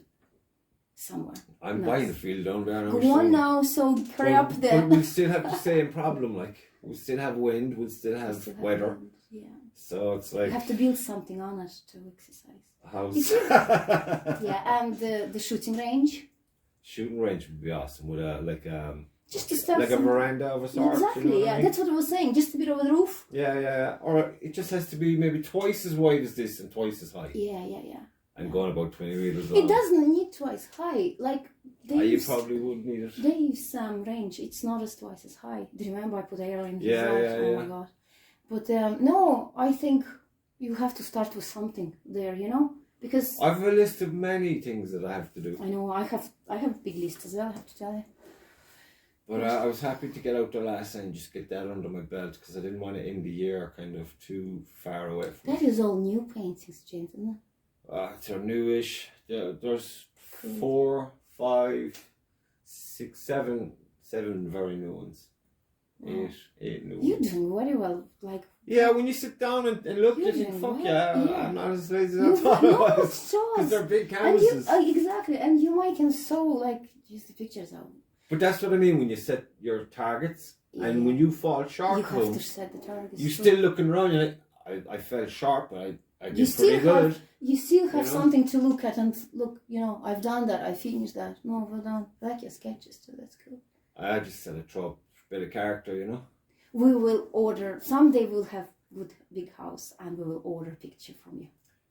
somewhere. I'm buying a field down there. Go on now, so hurry up there. But we'll still have the same problem, like, we'll still have wind, we'll still have weather. So it's like... You have to build something on it to exercise. House. And the shooting range. Shooting range would be awesome with just to start like a veranda of a sort. Exactly, that's what I was saying. Just a bit over the roof. Yeah. Or it just has to be maybe twice as wide as this and twice as high. Yeah. And going about 20 metres long. It doesn't need twice high. Like you probably would need it. Dave's range, it's not as twice as high. Do you remember I put air in his Oh my god. But no, I think you have to start with something there, because I've a list of many things that I have to do. I know, I have a big list as well, I have to tell you. But I was happy to get out there last night and just get that under my belt because I didn't want to end the year kind of too far away from That is all new paintings, James, isn't it? They're newish. There's 4, 5, 6, 7 very new ones. 8 new ones. You're doing very well, like... Yeah, when you sit down and look, you think, fuck I'm not as lazy as I thought I was. Because they're big canvases. Exactly, and you might can use the pictures out. But that's what I mean when you set your targets and when you fall short you have to set the targets. you're still looking around, you're like, I fell short, but I did pretty good. You still have something to look at and look, I've done that, I finished that. No, well done. I like your sketches too, that's cool. I just said a bit of character, We will order, someday we'll have good big house and we will order a picture from you.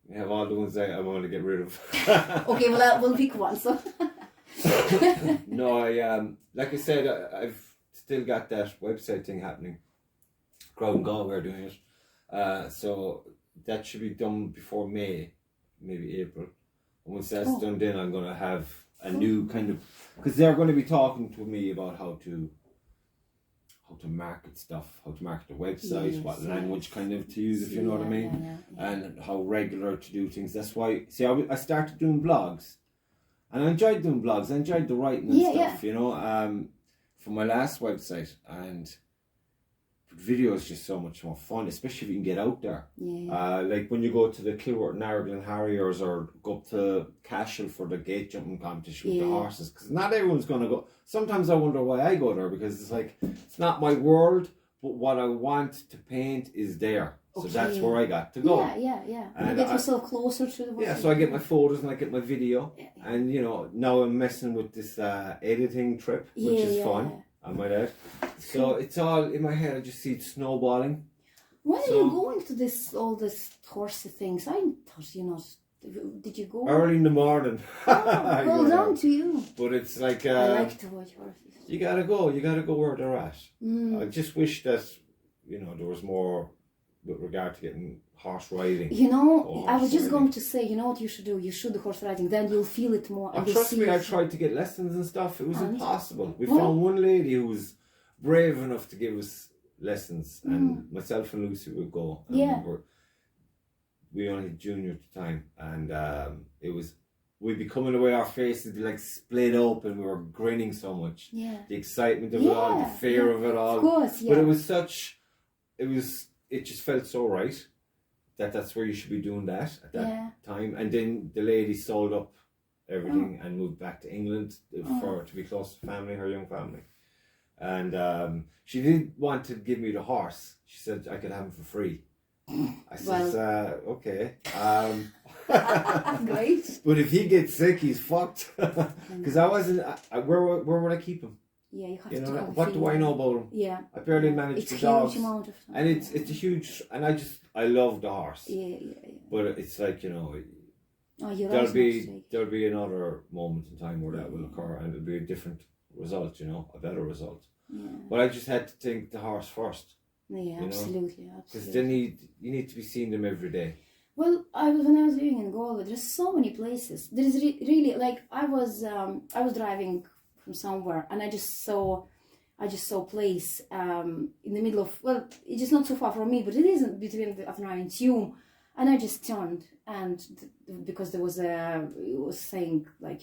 We have all the ones that I want to get rid of. Okay, well, we'll pick one, so. No, like I said, I've still got that website thing happening. Crowd and Gall, we're doing it. So that should be done before May, maybe April. And once that's done, then I'm going to have a new kind of, because they're going to be talking to me about how to market stuff, how to market the website, what language kind of to use, if you know what I mean, and how regular to do things. That's why, see, I started doing blogs, and I enjoyed doing blogs. I enjoyed the writing and stuff, for my last website, and video is just so much more fun, especially if you can get out there. Like when you go to the Kilworth and Aragon Harriers or go up to Cashel for the gate jumping competition with the horses, because not everyone's going to go. Sometimes I wonder why I go there, because it's like, it's not my world, but what I want to paint is there. So that's where I got to go. And you get yourself closer to the world. Yeah, so I get my photos and I get my video. And, now I'm messing with this editing trip, which is fun. I might add. So it's all in my head. I just see it snowballing. When are you going to all this horsey things? I thought, did you go? Early in the morning. Well done to you. But it's like... I like to watch horses. You gotta go where they're at. I just wish that, there was more with regard to getting horse riding. I was just going to say, you know what you should do? You should do horse riding, then you'll feel it more. And trust me, I tried to get lessons and stuff. It was impossible. We found one lady who was brave enough to give us lessons, and myself and Lucy would go. And we only had junior at the time, and we'd be coming away, our faces would be like split open. We were grinning so much. The excitement of it all, the fear of it all. Of course, But it was it just felt so right that's where you should be doing that at that time. And then the lady sold up everything and moved back to England to be close to family, her young family. And she did want to give me the horse. She said I could have him for free. I said, okay. Great. But if he gets sick, he's fucked. Because I wasn't. Where would I keep him? Yeah, you have to. What do I know about him? Yeah. I barely manage the dogs. It's a huge amount of time. And it's a huge. And I love the horse. Yeah. But it's like there'll be another moment in time where that will occur, and it'll be a different result. A better result. Yeah. But I just had to think the horse first. Yeah, absolutely. Because then you need to be seeing them every day. Well, when I was living in Galway, there's so many places. There is really, like, I was driving from somewhere, and I just saw a place in the middle of, well, it's just not so far from me, but it isn't, between the Athenry and Tuam, and I just turned, and because there was it was saying, like,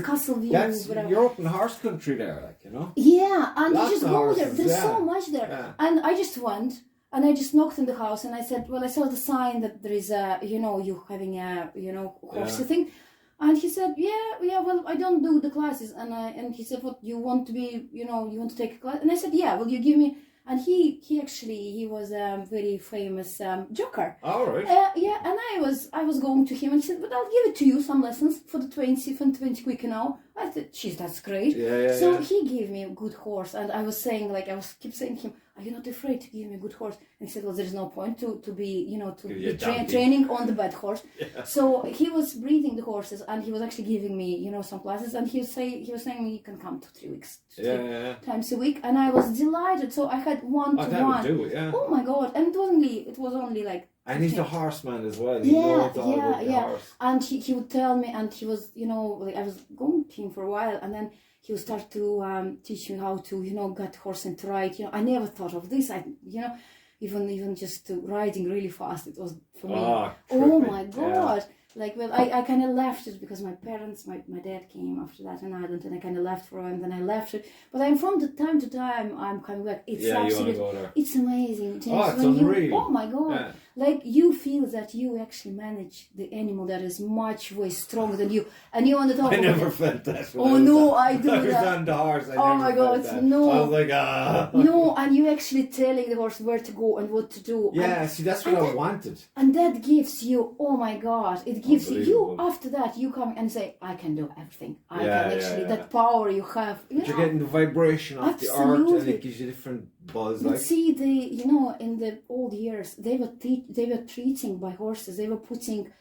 Castle View. You're up in horse country there, Yeah, and lots you just go there. There's so much there. Yeah. And I just went, and I just knocked on the house, and I said, well, I saw the sign that there is you having a, horsey thing. And he said, yeah, well, I don't do the classes. And he said, what, you want to be, you want to take a class? And I said, yeah, will you give me... And he was a very famous joker. All right. And I was going to him, and he said, but I'll give it to you, some lessons for the 20 quick now. I said, geez, that's great. So he gave me a good horse, and I was saying, like, keep saying to him, are you not afraid to give me a good horse? And he said, well, there's no point to be training on the bad horse. Yeah. So he was breeding the horses, and he was actually giving me, some classes, and he was saying you can come to 3 weeks, times a week, and I was delighted. So I had one-to-one. That would do it, yeah. Oh my God! And it was only like. And he's a horseman as well. Horse. And he would tell me, and he was, like, I was going to him for a while, and then he would start to teach me how to, get horse and to ride. I never thought of this. Even just riding really fast. It was for me. Oh my God! Like, well, I kind of left it because my parents, my dad came after that in Ireland, and I kind of left for a while, and then I left it. But I'm from the time to time, I'm coming back. It's absolutely, it's amazing. James, oh, it's unreal. Oh my God. Like, you feel that you actually manage the animal that is much way stronger than you, and you on the top. I never felt that. Oh no, I do that. I was that. on the horse. Oh my God, no. I was like, ah. No, and you actually telling the horse where to go and what to do. Yeah, and, see, that's what I wanted. And that gives you, oh my God, it gives you, after that, you come and say, I can do everything. I can actually, that power you have. You're getting the vibration of the earth, and it gives you different buzz. But see, in the old years, they were treating by horses. They were putting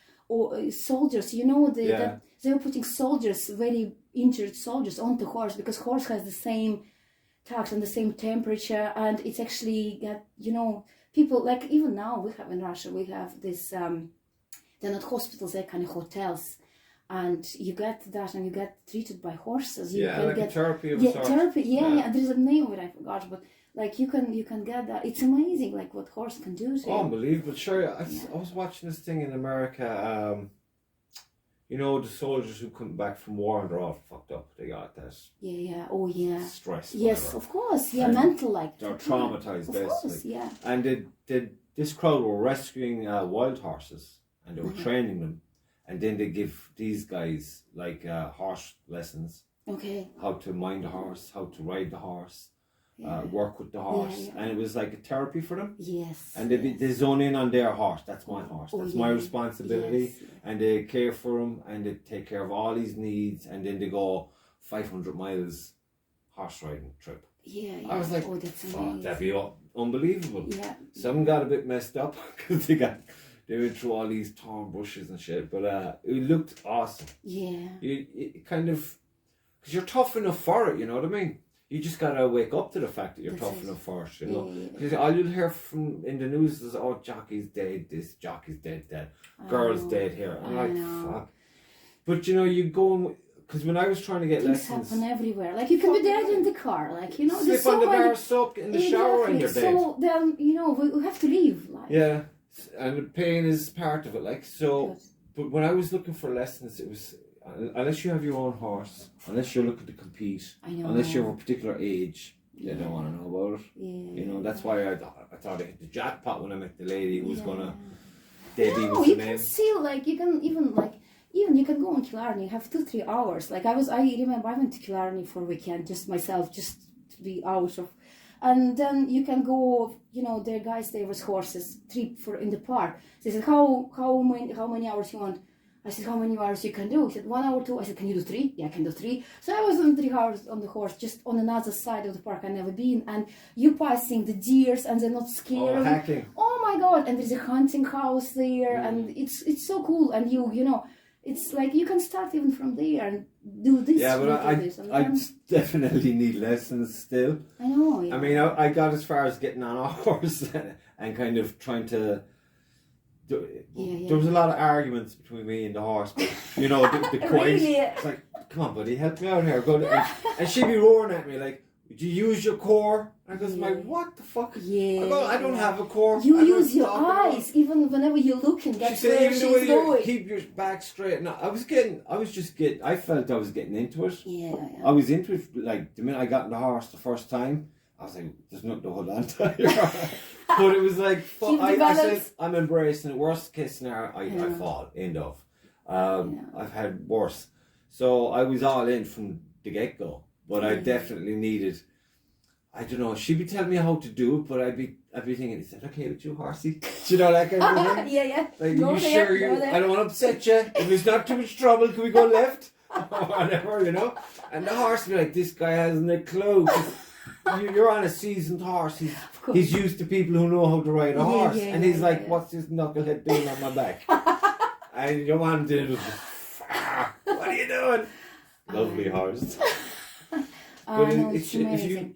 soldiers. They were putting soldiers, very injured soldiers, onto horse, because horse has the same tax and the same temperature, and it's actually got people, like, even now we have in Russia, we have this. They're not hospitals; they're kind of hotels. And you get that, and you get treated by horses. You can like get a therapy of a sort. Therapy. Yeah. There's a name that I forgot, but like you can get that. It's amazing, like what horse can do to you. Unbelievable. Sure, I was watching this thing in America. The soldiers who come back from war and they're all fucked up. They got that. Yeah. Oh yeah. Stress. Yes, whatever. Of course. Yeah, and mental, like. They're traumatized, basically. Of course, yeah. And this crowd were rescuing wild horses, and they were training them. And then they give these guys like horse lessons. Okay. How to mind the horse, how to ride the horse, work with the horse, and it was like a therapy for them. Yes. And they zone in on their horse. That's my horse. That's my responsibility. Yes. And they care for him, and they take care of all his needs. And then they go 500 miles horse riding trip. Yeah. I was like, that's amazing. That'd be unbelievable. Yeah. Some got a bit messed up because they went through all these torn bushes and shit, but it looked awesome. Yeah. You kind of, because you're tough enough for it, you know what I mean? You just gotta wake up to the fact that you're tough enough for it, you know? Because all you'll hear in the news is, oh, jockey's dead, this, jockey's dead, girl's dead here. I'm like, fuck. But you go, because when I was trying to get things lessons... happen everywhere. Like, you can be dead in the car, like, slip on the bar soap, get in the shower and you're dead. So then, we have to leave, like. Yeah. And the pain is part of it, like, so. Good. But when I was looking for lessons, it was, unless you have your own horse, unless you're looking to compete, unless you're of a particular age, they don't want to know about it. Yeah. That's why I thought I hit the jackpot when I met the lady who was gonna debut with you the name. can still, like, you can even you can go on Killarney, you have 2-3 hours. Like, I remember I went to Killarney for a weekend, just myself, just to be out of. And then you can go, there are guys there with horses, in the park. They said, how many hours you want? I said, how many hours you can do? He said, 1 hour, 2. I said, can you do 3? Yeah, I can do 3. So I was on 3 hours on the horse, just on another side of the park I've never been. And you passing the deers, and they're not scared. Oh, hacking. Oh my God! And there's a hunting house there, and it's so cool. And it's like you can start even from there and do this. Yeah, but I definitely need lessons still. I know. Yeah. I mean, I got as far as getting on a horse and kind of trying to. There was a lot of arguments between me and the horse, but the quiet. Really? It's like, come on, buddy, help me out here. And she'd be roaring at me like, "Would you use your core?" And I goes, "My what the fuck?" Yeah. I don't have a core. You use your eyes, even whenever you're looking. That's where she's going. Keep your back straight. No, I felt I was getting into it. Yeah. I was into it, like, the minute I got on the horse the first time, I was like, there's nothing to hold on to here. But it was like, I said, I'm embracing it. Worst case scenario, I fall. End of. I've had worse. So I was all in from the get-go. But I definitely needed, I don't know, she'd be telling me how to do it, but I'd be thinking, is that okay with you, horsey? Do you know, that kind of thing? Yeah. Like, go there, sure I don't want to upset you. If it's not too much trouble, can we go left? Or whatever, And the horse would be like, this guy hasn't a clue. You're on a seasoned horse. He's used to people who know how to ride a horse. And he's like, what's this knucklehead doing on my back? And you want him to just, what are you doing? Lovely horse. But if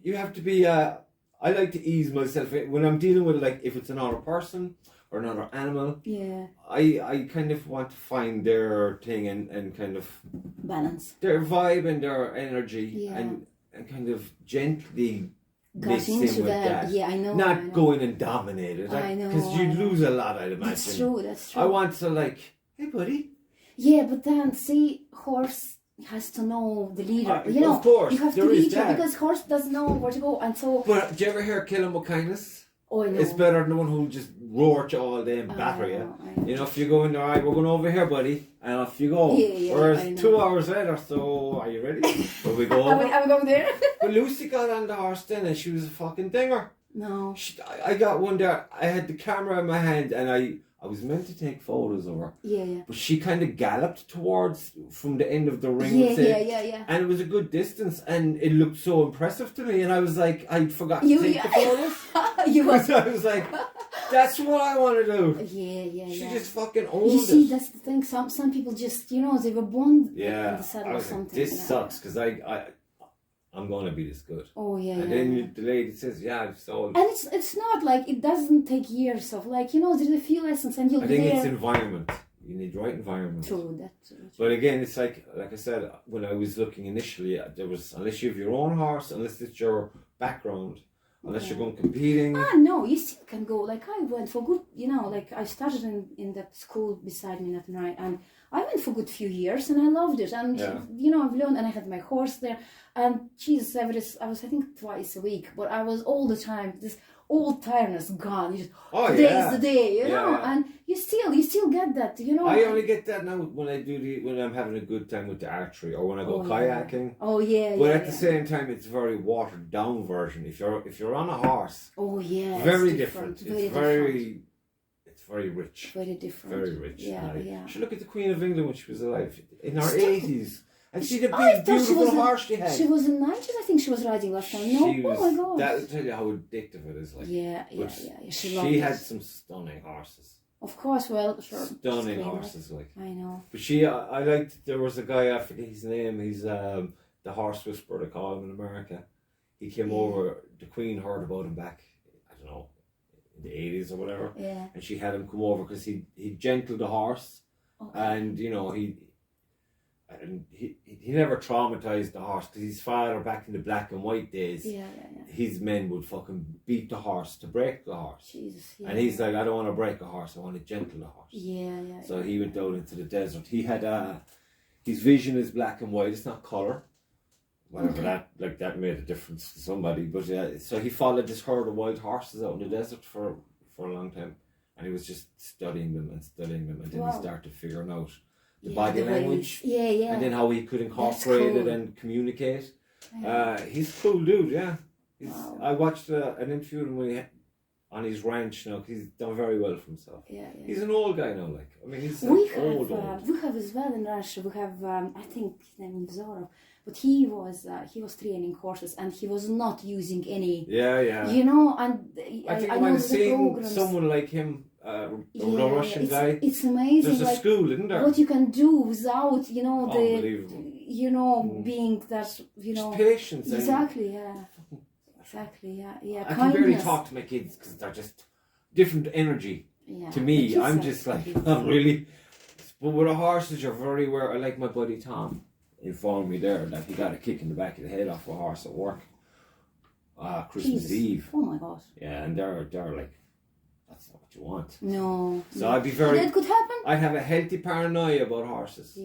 you have to be, I like to ease myself when I'm dealing with, like, if it's another person or another animal. Yeah. I kind of want to find their thing and kind of balance their vibe and their energy and kind of gently mix in with that. Yeah, I know. Not go in and dominate it. I know. Because you'd lose a lot, I'd imagine. That's true. I want to, like, hey buddy, Yeah, but then see, horse has to know the leader. You know, of course, you have to lead her because horse doesn't know where to go, and so. But do you ever hear "kill him with kindness"? Oh, I know. It's better than the one who just roar at you all day and batter you. You know, if you go in there, alright, we're going over here, buddy, and off you go. Whereas 2 hours later, so are you ready? Will we go over? Are we going there? But Lucy got on the horse then, and she was a fucking dinger. No. I got one there. I had the camera in my hand, and I was meant to take photos of her. Yeah. But she kind of galloped towards from the end of the ring. Yeah. And it was a good distance, and it looked so impressive to me. And I was like, I'd forgotten to take the photos. So I was like, that's what I want to do. Yeah. She just fucking owned it. You see, that's the thing. Some people just, you know, they were born in the saddle or something. This sucks because I'm going to be this good. Oh, yeah. And then the lady says, yeah, I've sold. And it's not like, it doesn't take years of like, you know, there's a few lessons and you'll be there. I think it's environment. You need the right environment. True, that's true. But again, it's like I said, when I was looking initially, there was, unless you have your own horse, unless it's your background, unless you're going competing. No, you still can go. Like I went for good, you know, like I started in that school beside me, and I went for a good few years and I loved it. And, you know, I've learned, and I had my horse there. And, Jesus, I was, I think, twice a week. But I was all the time, this old tiredness gone. You just, today is the day, you know. And you still get that, you know. I only get that now when when I'm having a good time with the archery or when I go kayaking. Oh, yeah, But at the same time, it's a very watered down version. If you're on a horse. Oh, yeah. Very different. It's very rich. Very different. Very rich. Yeah. You should look at the Queen of England when she was alive, in her 80s. And see the big, beautiful horse she had. She was in 90s, I think she was riding last time. No? Oh my God. That'll tell you how addictive it is. Like. Yeah. She had some stunning horses. Of course, well, sure. Stunning horses, like. I know. But I liked, there was a guy, I forget his name, he's the horse whisperer, they call him in America. He came over, the Queen heard about him back, I don't know, in the 80s or whatever. Yeah. And she had him come over because he gentled the horse. Okay. And, you know, he never traumatized the horse because his father back in the black and white days, his men would fucking beat the horse to break the horse. Jesus, And he's like, I don't want to break a horse, I want to gentle the horse. So he went down into the desert. He had his vision is black and white, it's not colour. Whatever that made a difference to somebody. But so he followed this herd of wild horses out in the desert for a long time. And he was just studying them. And then he started figuring out the body language, and then how he could incorporate it and communicate. He's a cool dude, I watched an interview with him on his ranch now, because he's done very well for himself. He's an old guy now, like, I mean, he's old. We have as well in Russia, we have, I think his name is Zorov, but he was training horses, and he was not using any, you know, and I think I'm seeing someone like him, a Russian guy. It's amazing. There's a school, isn't there? What you can do without, you know, being that, you know. Just patience. Exactly, I can barely talk to my kids because they're just different energy. To me, I'm just like, not really. But with the horses, you're very aware. I like my buddy Tom informed me there that he got a kick in the back of the head off a horse at work. Christmas Eve. Oh my God. Yeah, and they're like, that's not what you want. No. So I'd be very. That could happen. I'd have a healthy paranoia about horses.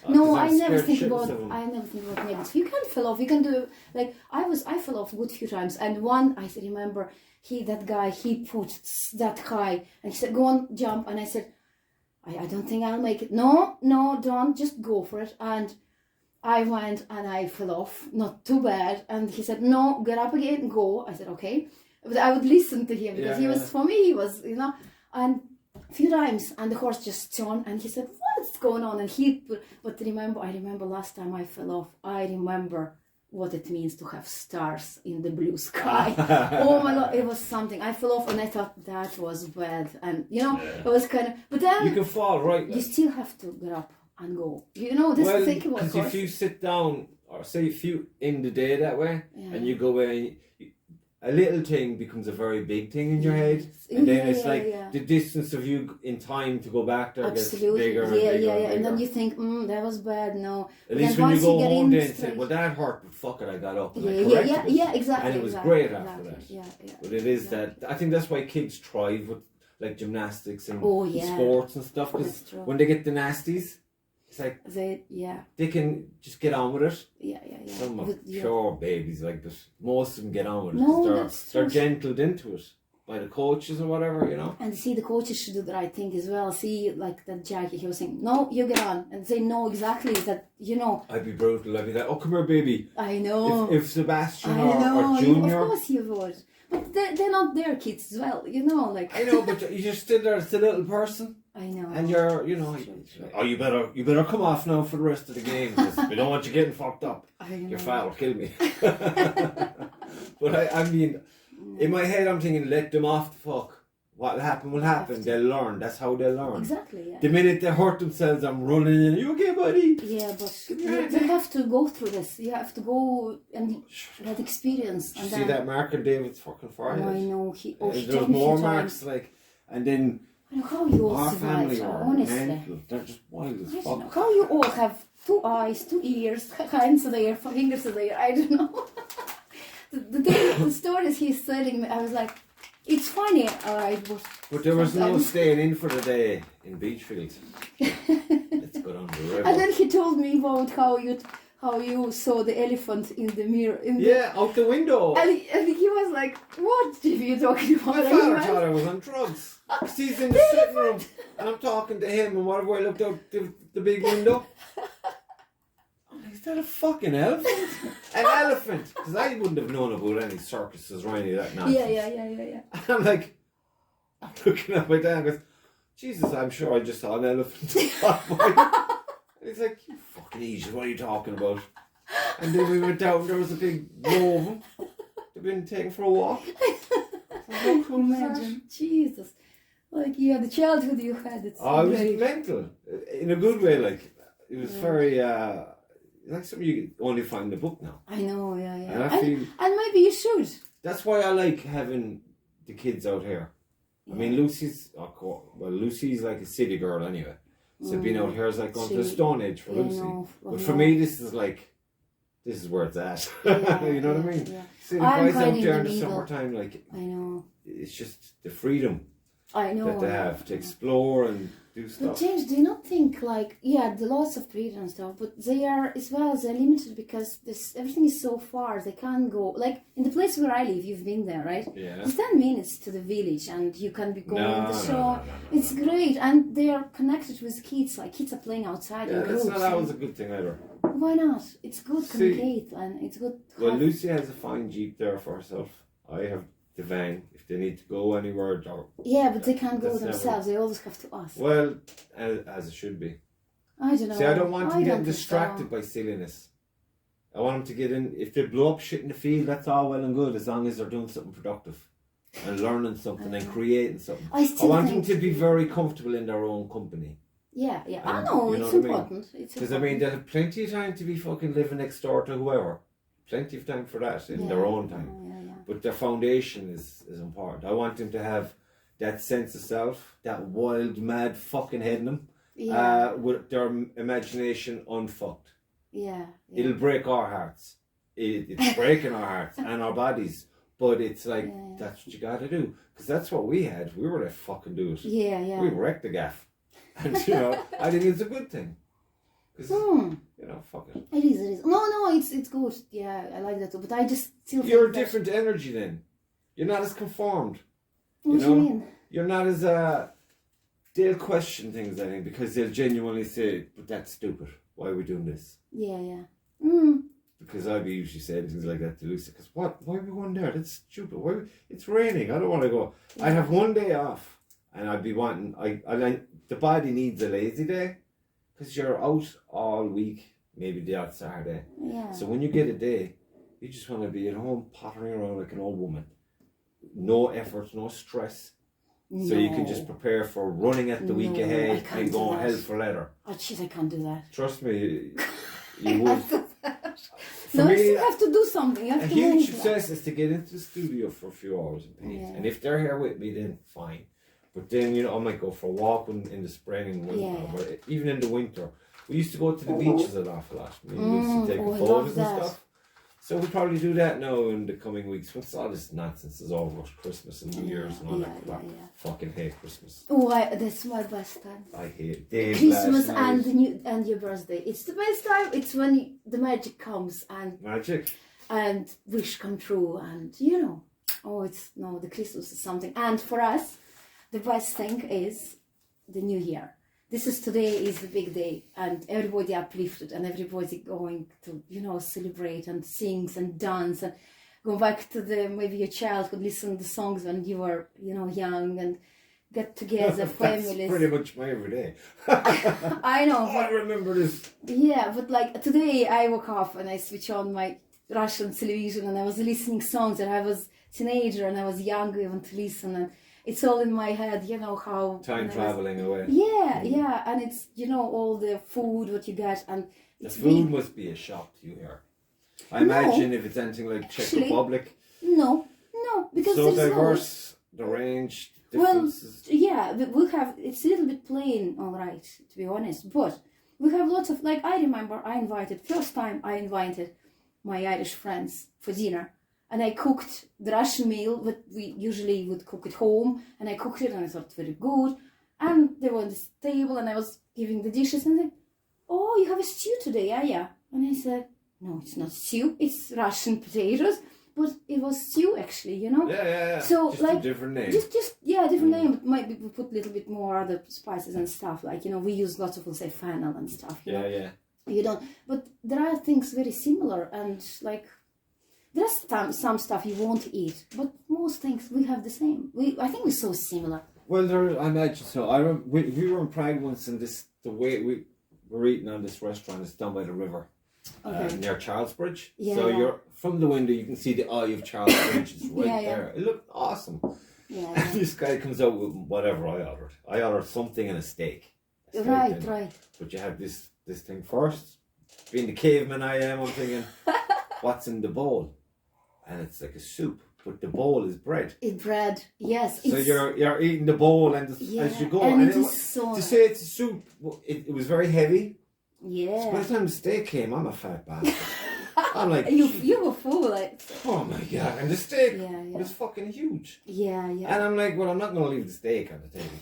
No, I never think about negative. You can fall off. You can do like I fell off a good few times, and one I remember that guy he put that high, and he said, "Go on, jump," and I said, "I don't think I'll make it." No, don't, just go for it. And I went and I fell off, not too bad. And he said, "No, get up again, go." I said, "Okay." But I would listen to him because he was, for me, he was, you know, and a few times, and the horse just turned, and he said, "What's going on?" And I remember last time I fell off, I remember what it means to have stars in the blue sky. Oh my God, it was something. I fell off and I thought that was bad, and you know, it was kind of, but then you can fall, right? You still have to get up and go. You know, this is the thing about horse. Because if you sit down, or say if you end the day that way, and you go away, a little thing becomes a very big thing in your head, and then it's like the distance of you in time to go back there gets bigger and bigger. And then you think, that was bad. No, at least when you go home then and say, well, that hurt, but fuck it, I got up and I corrected it. Exactly. And it was great after that. But it is that, I think that's why kids thrive with like gymnastics and sports and stuff, because when they get the nasties, It's like they can just get on with it. Yeah. Some of pure babies like this. Most of them get on with it. No, they're gentled into it by the coaches or whatever, you know. And see, the coaches should do the right thing as well. See, like that Jackie, he was saying, no, you get on, and say no exactly that, you know. I'd be brutal. I'd be like, oh, come here, baby. I know. If Sebastian or Junior, of course you would. But they're not their kids as well, you know. Like I know, but you're still there as a little person. I know. And you're, you know, oh, you better come off now for the rest of the game because we don't want you getting fucked up. I know. Your fat will kill me. But I mean, in my head, I'm thinking, let them off the fuck. What'll happen will happen. They'll learn. That's how they'll learn. Exactly, yeah. The minute they hurt themselves, I'm running in. You okay, buddy? Yeah, but they have to go through this. You have to go and that experience. Did you see that mark on David's fucking forehead? I know. There's more marks, like, and then I know how you all survive, honestly. Mental. They're just wild as fuck. How you all have 2 eyes, 2 ears, hands there, fingers there. I don't know. the stories he's telling me, I was like, it's funny, alright, but there was no staying in for the day in Beachfield. Let's go down the river. And then he told me about how you saw the elephant in the mirror. Out the window. And he was like, what are you talking about? My father thought I was on drugs. Because he's in the sitting room and I'm talking to him, and whatever, I looked out the big window. Is that a fucking elephant? An elephant! Because I wouldn't have known about any circuses or any of that nonsense. Yeah. And I'm looking at my dad and goes, Jesus, I'm sure I just saw an elephant. And he's like, you fucking idiot, what are you talking about? And then we went down, there was a big row of them. They've been taken for a walk. How cool imagine, Jesus. Like, the childhood you had, it's it was mental. In a good way, like, it was very... like something you only find in the book now. I know, yeah. And I feel and maybe you should. That's why I like having the kids out here. Yeah. I mean, Lucy's like a city girl anyway. So being out here is like going to the Stone Age for Lucy. But for me, this is where it's at. You know what I mean? Yeah. See the boys out there in the summertime, like, I know. It's just the freedom that they have to explore and do stuff. But James, do you not think like the lots of freedom and stuff, but they are as well, they're limited because everything is so far. They can't go like in the place where I live. You've been there, right? Yeah. It's 10 minutes to the village, and you can be going to the shop. No. It's great, and they are connected with kids. Like kids are playing outside in groups. That's not always a good thing either. Why not? It's good to communicate, and it's good. Well, Lucy has a fine Jeep there for herself. I have the van if they need to go anywhere. But they can't go themselves. They always have to ask. Well, as it should be. I don't know. See, I don't want them getting distracted by silliness. I want them to get in. If they blow up shit in the field, that's all well and good as long as they're doing something productive and learning something and creating something. I want them to be very comfortable in their own company. Yeah. I know, it's important. Because I mean, they'll have plenty of time to be fucking living next door to whoever. Plenty of time for that in their own time. But their foundation is important. I want them to have that sense of self, that wild, mad fucking head in them, with their imagination unfucked. Yeah. It'll break our hearts. It's breaking our hearts and our bodies. But it's like, that's what you gotta do. Because that's what we had. We were to fucking do it. Yeah. We wrecked the gaff. And, I think it's a good thing. Because, fuck it. It is. No, it's good. Yeah, I like that too. But I just still You're a different energy then. You're not as conformed. What do you mean? You're not as, they'll question things, I think, because they'll genuinely say, but that's stupid. Why are we doing this? Yeah. Because I'd be usually saying things like that to Lucy. Because why are we going there? That's stupid. It's raining. I don't want to go. Yeah. I'd have one day off. And I'd be wanting, the body needs a lazy day. Because you're out all week, maybe the odd Saturday. Yeah. So when you get a day, you just want to be at home pottering around like an old woman. No effort, no stress. No. So you can just prepare for running at the week ahead and going hell for leather. Oh, jeez, I can't do that. Trust me, you would. No, you still have to do something. A huge success is to get into the studio for a few hours and paint. Yeah. And if they're here with me, then fine. But then, I might go for a walk in the spring and even in the winter. We used to go to the beaches an awful lot. We used to take photos and stuff. So we'll probably do that now in the coming weeks once all this nonsense is over, Christmas and New Year's and all that crap. Fucking hate Christmas. Oh, that's my best time. I hate it. Christmas and your birthday. It's the best time. It's when the magic comes and wish come true, and the Christmas is something. And for us, the best thing is the New Year. Today is the big day, and everybody uplifted, and everybody going to, celebrate and sings and dance and go back to maybe your childhood, listen to the songs when you were, young, and get together, families. That's pretty much my everyday. I know. I remember this. Yeah, but like today I woke up and I switched on my Russian television and I was listening songs, and I was teenager and I was young even to listen, and it's all in my head, how... Time travelling away. Yeah, and it's, all the food, what you get, and... The food must be a shock to you here. I imagine if it's anything like Czech Republic. No, because so diverse, the range, differences. Well, yeah, we have, it's a little bit plain, all right, to be honest, but we have lots of, like, I remember first time I invited my Irish friends for dinner. And I cooked the Russian meal that we usually would cook at home. And I cooked it and I thought very good. And they were on this table and I was giving the dishes and they said, "Oh, you have a stew today, yeah." And I said, "No, it's not stew. It's Russian potatoes." But it was stew actually, Yeah. So just like a different name. Different name. But maybe we put a little bit more other spices and stuff. Like, we use lots of, we'll say, fennel and stuff. Yeah. You don't. But there are things very similar, and like... There's some stuff you won't eat, but most things we have the same. I think we're so similar. Well, I imagine so. We were in Prague once, and the way we were eating on this restaurant is down by the river, near Charles Bridge. Yeah, so you're from the window, you can see the eye of Charles Bridge is right there. It looked awesome. Yeah. And this guy comes out with whatever I ordered. I ordered something and a steak. Right. But you have this thing first. Being the caveman I am, I'm thinking, what's in the bowl? And it's like a soup, but the bowl is bread. It's bread, yes. So you're eating the bowl and as you go. And it is so... To say it's a soup, it was very heavy. Yeah. So by the time the steak came, I'm a fat bastard. I'm like... You were full, like... Oh my God. And the steak was fucking huge. Yeah. And I'm like, well, I'm not going to leave the steak on the table.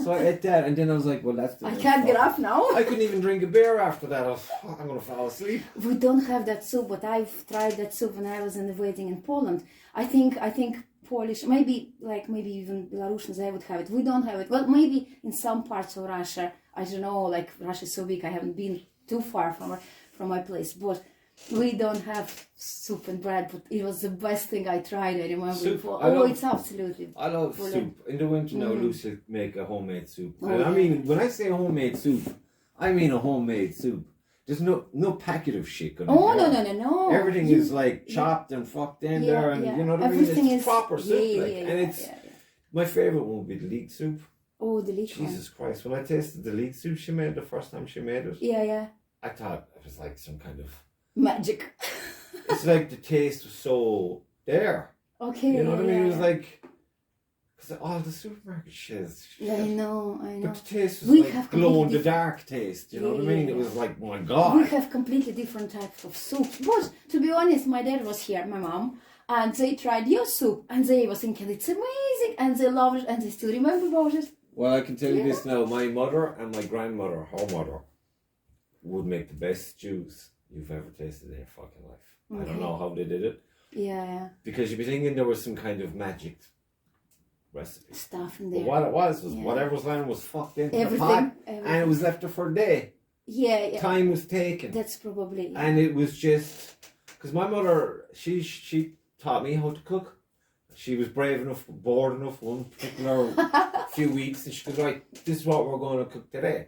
So I ate that, and then I was like, well, that's the... I can't get up now. I couldn't even drink a beer after that. I'm going to fall asleep. We don't have that soup, but I've tried that soup when I was in the wedding in Poland. I think Polish, maybe even Belarusians, they would have it. We don't have it. Well, maybe in some parts of Russia, I don't know, like Russia is so big, I haven't been too far from my place, but we don't have soup and bread, but it was the best thing I tried. I remember soup, before. It's absolutely I love brilliant. Soup. In the winter now, Lucy make a homemade soup. Oh, and I mean, when I say homemade soup, I mean a homemade soup. There's no packet of shit going on. No. Everything is like chopped and fucked in there, and you know what I mean? Everything it's is proper soup. And it's my favourite one would be the leek soup. Oh, the leek Jesus Christ. When I tasted the leek soup she made the first time she made it. Yeah. I thought it was like some kind of... magic. It's like the taste was so there. Okay. You know what I mean? It was like... Because all the supermarket shiz. Yeah, I know. But the taste was like glow-in-the-dark taste. You know what I mean? Yeah. It was like, oh my God. We have completely different types of soup. But to be honest, my dad was here, my mom, and they tried your soup, and they were thinking it's amazing, and they loved it, and they still remember about it. Well, I can tell you this now. My mother and my grandmother, her mother, would make the best stews you've ever tasted in your fucking life. Okay. I don't know how they did it. Yeah. Because you'd be thinking there was some kind of magic recipe. Stuff in there. But what it was whatever was lying was fucked into the pot, and it was left there for a day. Yeah. Time was taken. That's probably... Yeah. And it was just... Because my mother, she taught me how to cook. She was brave enough, bored enough one particular few weeks, and she goes, right, this is what we're going to cook today.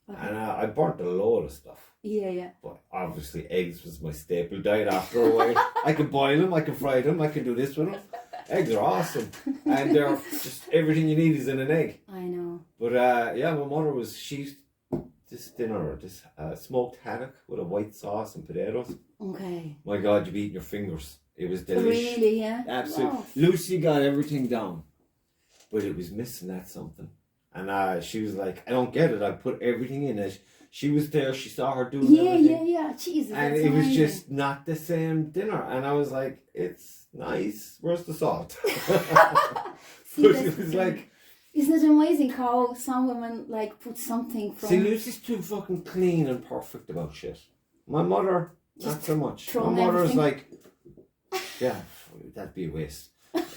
Okay. And I burnt a load of stuff. Yeah. But obviously eggs was my staple diet after a while. I could boil them, I could fry them, I could do this with them. Eggs are awesome. And they're just everything you need is in an egg. I know. But my mother was, this smoked haddock with a white sauce and potatoes. Okay. My God, you'd be eating your fingers. It was delicious. Really, yeah? Absolutely. Wow. Lucy got everything down. But it was missing that something. And she was like, I don't get it. I put everything in it. She was there. She saw her doing everything. Yeah. Jesus, and it was just not the same dinner. And I was like, it's nice. Where's the salt? See, but it was like, isn't it amazing how some women like put something from... See, Lucy's too fucking clean and perfect about shit. My mother, not so much. My mother's like, yeah, that'd be a waste.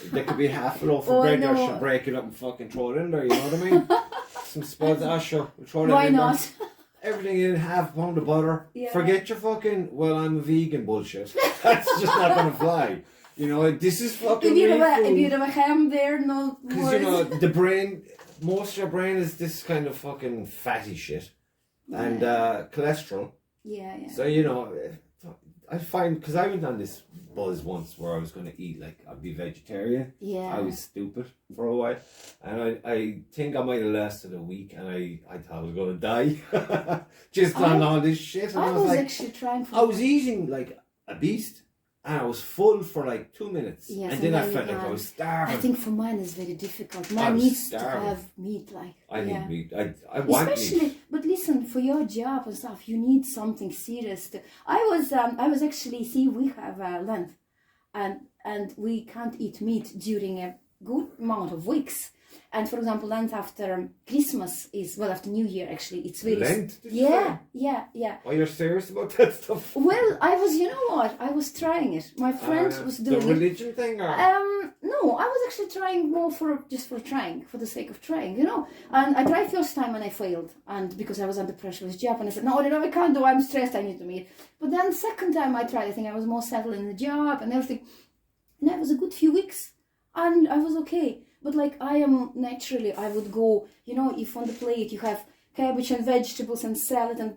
There could be half a loaf of bread there, she'll break it up and fucking throw it in there, you know what I mean? Some spuds, sure, we'll throw it Why in not? there. Everything in, half a pound of butter. Yeah. Forget your fucking, well, I'm a vegan bullshit. That's just not going to fly. You know, this is fucking If you have a ham there, no because, you know, the brain, most of your brain is this kind of fucking fatty shit. And cholesterol. Yeah. So, you know, I find, because I went on this buzz once where I was going to eat, like, I'd be vegetarian. Yeah. I was stupid for a while. And I think I might have lasted a week and I thought I was going to die. Just on all this shit. And I was like, actually trying for... I was eating like a beast. And I was full for like 2 minutes. Yes, and then I felt like I was starving. I think for mine is very difficult. Mine needs to have meat. Like I need meat. I want especially, meat. but listen, for your job and stuff, you need something serious. I was actually, see, we have Lent, and we can't eat meat during a good amount of weeks. And for example, Lent after Christmas is, well, after New Year actually, it's very... Lent? Yeah. Oh, you're serious about that stuff? Well, you know what? I was trying it. My friend was doing the religion thing? Or? No, I was actually trying more for trying, for the sake of trying, you know. And I tried first time and I failed. And because I was under pressure with job and I said, no, I can't do, I'm stressed, I need to meet. But then second time I tried, I think I was more settled in the job and everything. And that was a good few weeks. And I was okay. But like I am naturally, I would go, you know, if on the plate you have cabbage and vegetables and salad and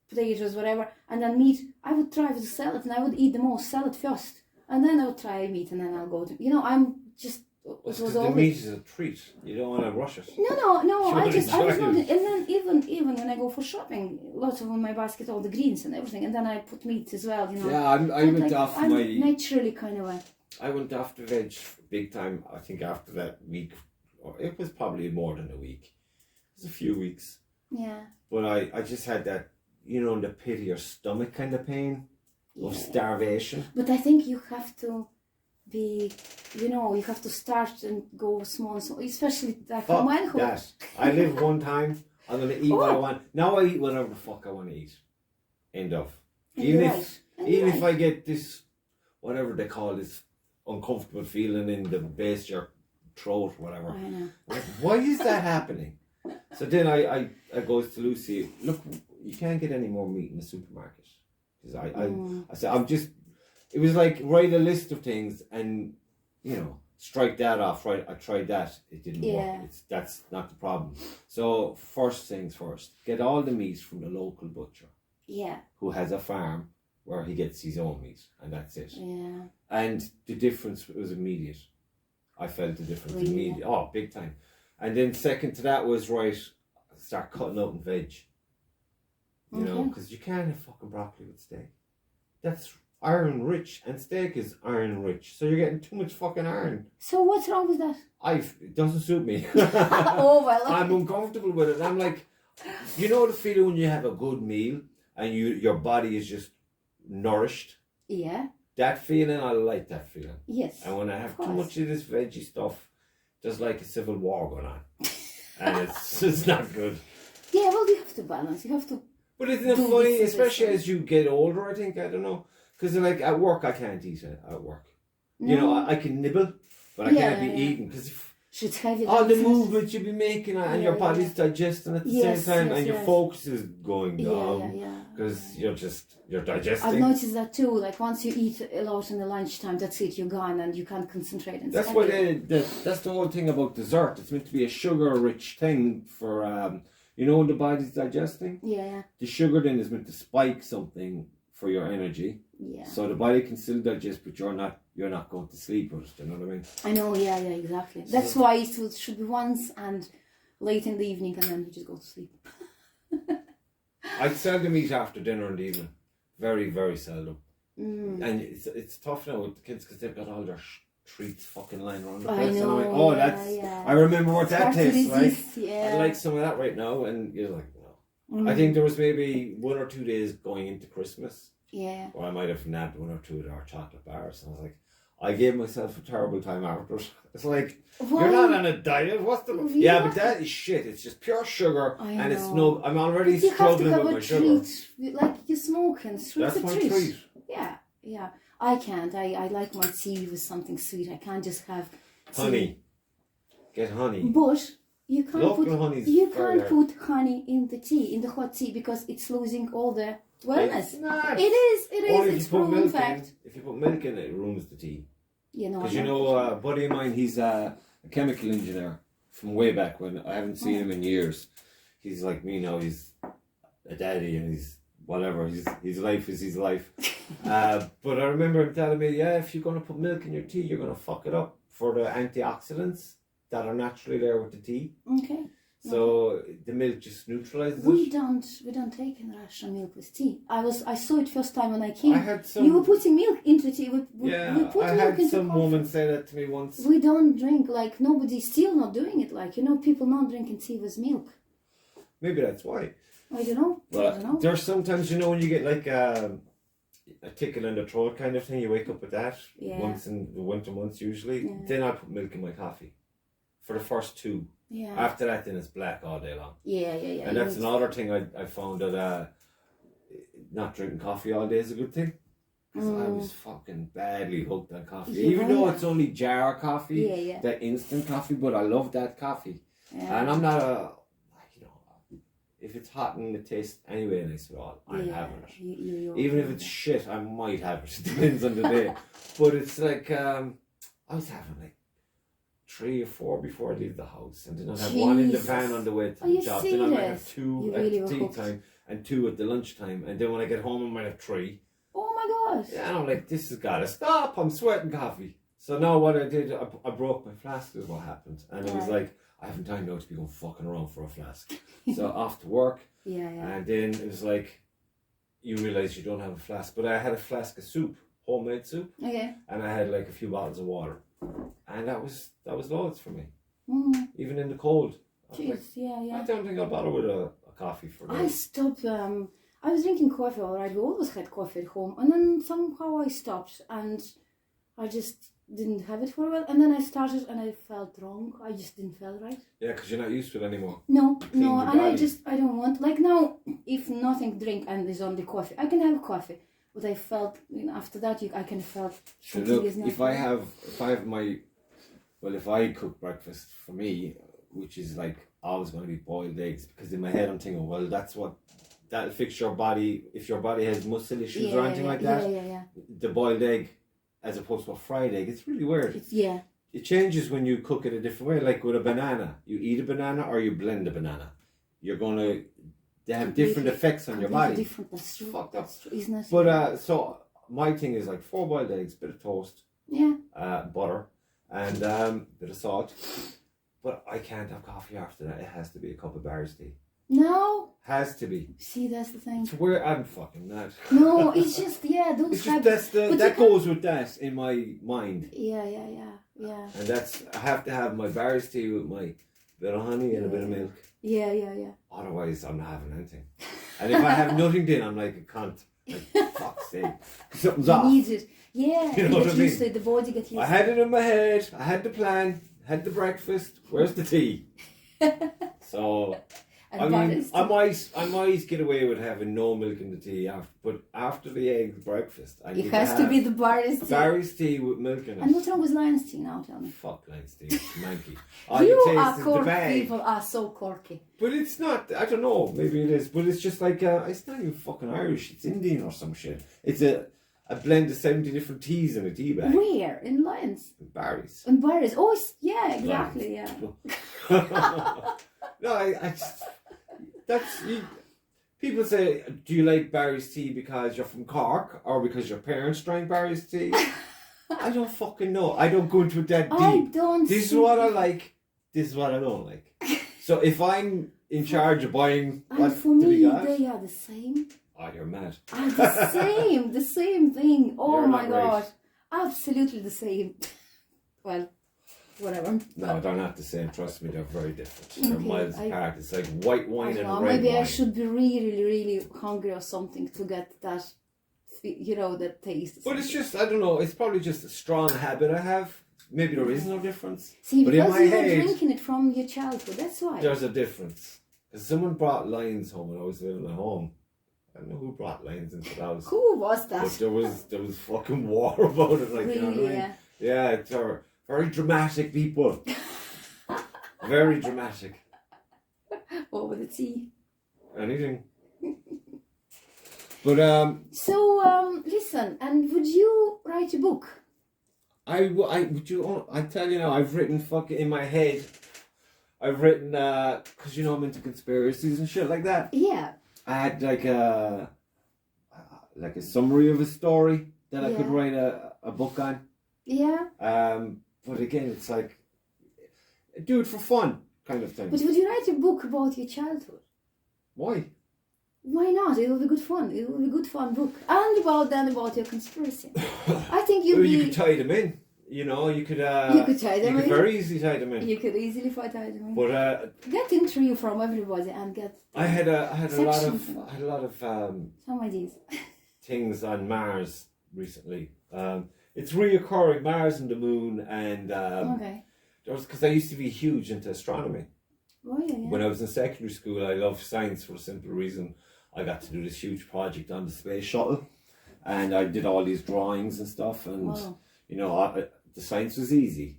potatoes, whatever, and then meat, I would try with the salad and I would eat the most salad first. And then I would try meat and then I'll go to, you know, I'm just... The meat is a treat. You don't want to rush it. No, I was not... And then even when I go for shopping, lots of in my basket, all the greens and everything, and then I put meat as well, you know. Yeah, I went off I'm my... naturally kind of a... I went off the veg big time, I think after that week, or it was probably more than a week. It was a few weeks. Yeah. But I just had that, you know, the pit of your stomach kind of pain, of starvation. But I think you have to be, you know, you have to start and go small, especially like mine. That. I live one time, I'm going to eat what I want. Now I eat whatever the fuck I want to eat. End of. Even if I get this, whatever they call this, uncomfortable feeling in the base of your throat, whatever. I know. Like, why is that happening? So then I goes to Lucy, look, you can't get any more meat in the supermarket. Because I said, I'm just, it was like write a list of things and, you know, strike that off, right? I tried that, it didn't work. That's not the problem. So first things first, get all the meat from the local butcher. Yeah. Who has a farm where he gets his own meat, and that's it. Yeah. And the difference was immediate. I felt the difference immediate. Oh, big time. And then second to that was, right, start cutting out in veg. You know, because you can't have fucking broccoli with steak. That's iron rich, and steak is iron rich. So you're getting too much fucking iron. So what's wrong with that? It doesn't suit me. Oh, well. I'm uncomfortable with it. I'm like, you know the feeling when you have a good meal and your body is just nourished? Yeah. That feeling, I like that feeling. Yes. And when I have too much of this veggie stuff, there's like a civil war going on. And it's not good. Yeah, well, you have to balance. You have to... But isn't it funny, especially as you get older, I think, I don't know. Because like at work, I can't eat at work. No. You know, I can nibble, but I can't be eating. Because all the movements you be making and your body's digesting at the same time and your focus is going down because you're digesting. I've noticed that too. Like once you eat a lot in the lunchtime, that's it, you're gone and you can't concentrate. That's why that's the whole thing about dessert. It's meant to be a sugar-rich thing for you know when the body's digesting. Yeah. The sugar then is meant to spike something for your energy. Yeah. So the body can still digest, but you're not going to sleep with it. You know what I mean? I know. Yeah. Exactly. That's why it should be once and late in the evening, and then you just go to sleep. I'd seldom eat after dinner in the evening. Very, very seldom. And it's tough now with the kids because they've got all their treats fucking lying around the I place. know, And I'm like, I remember what that tastes like. I'd like some of that right now. And you're like, no. I think there was maybe 1 or 2 days going into Christmas. Yeah. Or I might have nabbed 1 or 2 of our chocolate bars. And I was like, I gave myself a terrible time after it. It's like, you're not on a diet. What's the... Yeah, but that is shit. It's just pure sugar. And it's no... I'm already struggling with my sugar. Treat, like you're smoking. That's my treat. Yeah, yeah. I can't. I like my tea with something sweet. I can't just have tea. Honey. Get honey. But you can't Local put honey in the tea, in the hot tea, because it's losing all the wellness. It's not. It is. It's proven fact. If you put milk in it, it ruins the tea. You know. Because a buddy of mine, he's a chemical engineer from way back when. I haven't seen him in years. He's like me now. He's a daddy and he's whatever. His life is his life. But I remember him telling me, yeah, if you're going to put milk in your tea, you're going to fuck it up for the antioxidants that are naturally there with the tea. Okay. So the milk just neutralizes it. We don't take in Russia milk with tea. I saw it first time when I came. I had some. You were putting milk into tea. We put I milk had some woman say that to me once. We don't drink, like nobody's still not doing it. Like, people not drinking tea with milk. Maybe that's why. I don't know. Well, there's sometimes, when you get like a tickle in the throat kind of thing, you wake up with that once in the winter months usually. Yeah. Then I put milk in my coffee for the first 2. Yeah. After that, then it's black all day long. Yeah. And that's another thing I found, that not drinking coffee all day is a good thing. Because I was fucking badly hooked on coffee. Yeah, even though it's only jar coffee, that instant coffee, but I love that coffee. Yeah. And I'm not if it's hot and it tastes anyway nice at all, I'm having it. Even if it's shit, I might have it. It depends on the day. But it's like, I was having like 3 or 4 before I leave the house, and then I'll have 1 in the van on the way to the job. Then I might have 2 at the tea time and 2 at the lunchtime, and then when I get home I might have 3. Oh my gosh! Yeah, and I'm like, this has got to stop. I'm sweating coffee. So now what I did, I broke my flask is what happened, and it was like, I haven't time now to be going fucking around for a flask. So off to work, and then it was like, you realise you don't have a flask, but I had a flask of soup, homemade soup, and I had like a few bottles of water. And that was loads for me. Even in the cold. Jeez, I don't think I'll bother with a coffee for me. I stopped. I was drinking coffee alright. We always had coffee at home, and then somehow I stopped, and I just didn't have it for a while. And then I started, and I felt wrong. I just didn't feel right. Yeah, because you're not used to it anymore. No, and I don't want. Like now, if nothing to drink and there's only coffee, I can have coffee. But I felt, after that, I kind of felt something is not. If I cook breakfast for me, which is like always going to be boiled eggs, because in my head I'm thinking, well, that'll fix your body. If your body has muscle issues or anything like that, the boiled egg, as opposed to a fried egg, it's really weird. It changes when you cook it a different way. Like with a banana, you eat a banana or you blend a banana. They have different effects on your body. Different. That's true. Fucked up. Isn't it? But so my thing is like 4 boiled eggs, bit of toast, butter, and bit of salt. But I can't have coffee after that. It has to be a cup of Barry's tea. No. Has to be. See, that's the thing. It's where I'm fucking mad. No, it's just those. It's just that goes with that in my mind. Yeah. And I have to have my Barry's tea with my bit of honey and a bit of milk. Yeah. Otherwise, I'm not having anything. And if I have nothing, then I'm like a cunt. Like, fuck's sake. Something's off. You need it. Yeah. You know what I mean? The body gets used to it. I had it in my head. I had the plan. Had the breakfast. Where's the tea? So, I might get away with having no milk in the tea, but after the egg breakfast, it has to be the Barry's tea. Barry's tea with milk in it. And what's wrong with Lion's tea now? Tell me. Fuck Lion's tea. It's manky. Cork people are so corky. But it's not. I don't know. Maybe it is. But it's just like it's not even fucking Irish. It's Indian or some shit. It's a blend of 70 different teas in a tea bag. Where? In Lions? In Barry's. In Barry's. Oh, yeah, exactly. Lions. Yeah. No, I just. People say, do you like Barry's tea because you're from Cork or because your parents drank Barry's tea? I don't fucking know. I don't go into it that deep. This is what I like. This is what I don't like. So if I'm in charge of buying what for me, they are the same. Oh, you're mad. The same thing. Oh my god. Absolutely the same. well, whatever. No, they're not the same. Trust me, they're very different. They're miles apart. It's like white wine and red maybe wine. I should be really, really hungry or something to get that, that taste. But it's just, I don't know, it's probably just a strong habit I have. Maybe there is no difference. See, but because you were head, drinking it from your childhood, that's why. There's a difference. Because someone brought lions home when I was living at home. I don't know who brought lions into the house. Who was that? But there was fucking war about it. Like, really, you know what I mean? Yeah, they're very dramatic people. Very dramatic. What would it see? Anything. But So listen, and would you write a book? I tell you now, I've written fucking in my head. I've written because I'm into conspiracies and shit like that. Yeah. I had like a summary of a story that I could write a book on. Yeah. But again, it's like do it for fun kind of thing. But would you write a book about your childhood? Why? Why not? It will be good fun. It will be a good fun book. And about your conspiracy. I think you could tie them in. You could tie them in. You could very easily tie them in. You could easily tie them in. But get interview from everybody and get. I had a lot of some ideas. things on Mars recently. It's reoccurring, Mars and the Moon, and okay. Because I used to be huge into astronomy. Oh, yeah. When I was in secondary school, I loved science for a simple reason. I got to do this huge project on the space shuttle, and I did all these drawings and stuff. And the science was easy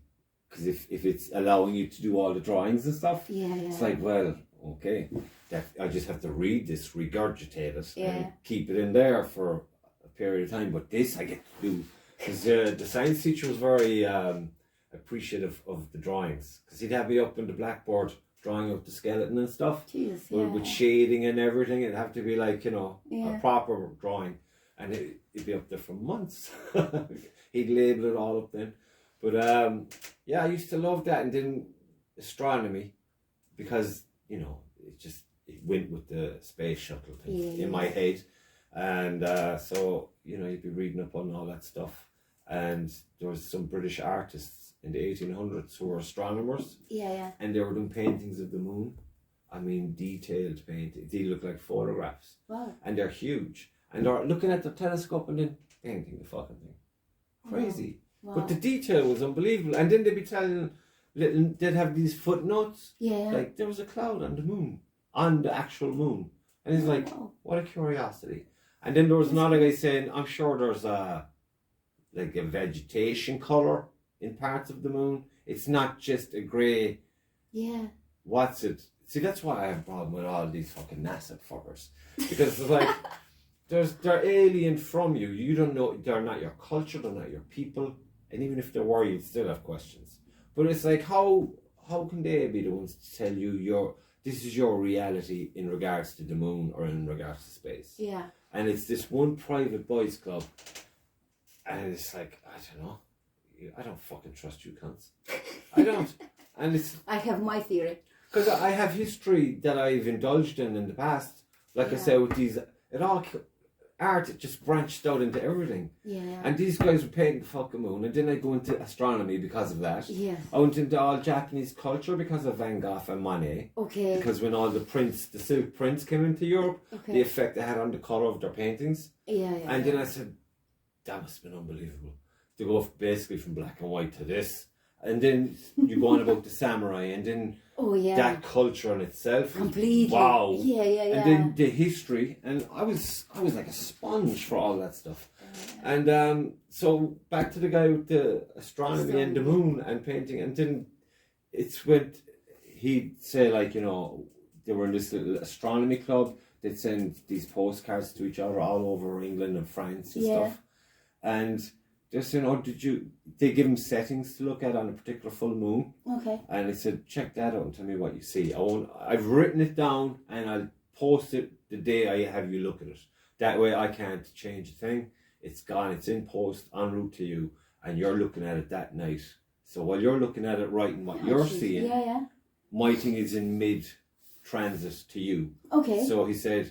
because if it's allowing you to do all the drawings and stuff, it's like, well, okay, I just have to read this, regurgitate it, and keep it in there for a period of time. But this I get to do because the science teacher was very appreciative of the drawings because he'd have me up on the blackboard drawing up the skeleton and stuff. Jeez, with shading and everything. It'd have to be like a proper drawing, and it'd be up there for months. He'd label it all up then. But I used to love that, and then astronomy because it went with the space shuttle thing in my head, and so you'd be reading up on all that stuff. And there was some British artists in the 1800s who were astronomers. And they were doing paintings of the moon. I mean, detailed paintings. They look like photographs. Wow. And they're huge. And they're looking at the telescope and then painting the fucking thing. Crazy. Wow. But the detail was unbelievable. And then they'd be telling they'd have these footnotes. Like, there was a cloud on the moon. On the actual moon. And it's like, what a curiosity. And then there was another guy saying, I'm sure there's a vegetation colour in parts of the moon. It's not just a grey. Yeah. What's it? See, that's why I have a problem with all these fucking NASA fuckers. Because it's like, they're alien from you. You don't know, they're not your culture, they're not your people. And even if they were, you'd still have questions. But it's like, how can they be the ones to tell you this is your reality in regards to the moon or in regards to space? Yeah. And it's this one private boys club. And it's like, I don't know. I don't fucking trust you cunts. I don't. And I have my theory. Because I have history that I've indulged in the past. Like I said, with these, art just branched out into everything. Yeah. And these guys were painting the fucking moon. And then I go into astronomy because of that. Yeah. I went into all Japanese culture because of Van Gogh and Monet. Okay. Because when all the silk prints came into Europe, the effect they had on the colour of their paintings. Yeah. And then I said, that must have been unbelievable to go basically from black and white to this, and then you go on about the samurai, and then that culture in itself, completely, wow, and then the history, and I was like a sponge for all that stuff, and so back to the guy with the astronomy and the moon and painting, and then he'd say they were in this little astronomy club. They'd send these postcards to each other all over England and France and stuff. And they're saying, they give them settings to look at on a particular full moon. Okay. And I said, check that out and tell me what you see. I've written it down and I'll post it the day I have you look at it. That way I can't change a thing. It's gone, it's in post, en route to you, and you're looking at it that night. So while you're looking at it, writing what you're seeing, my thing is in mid-transit to you. Okay. So he said,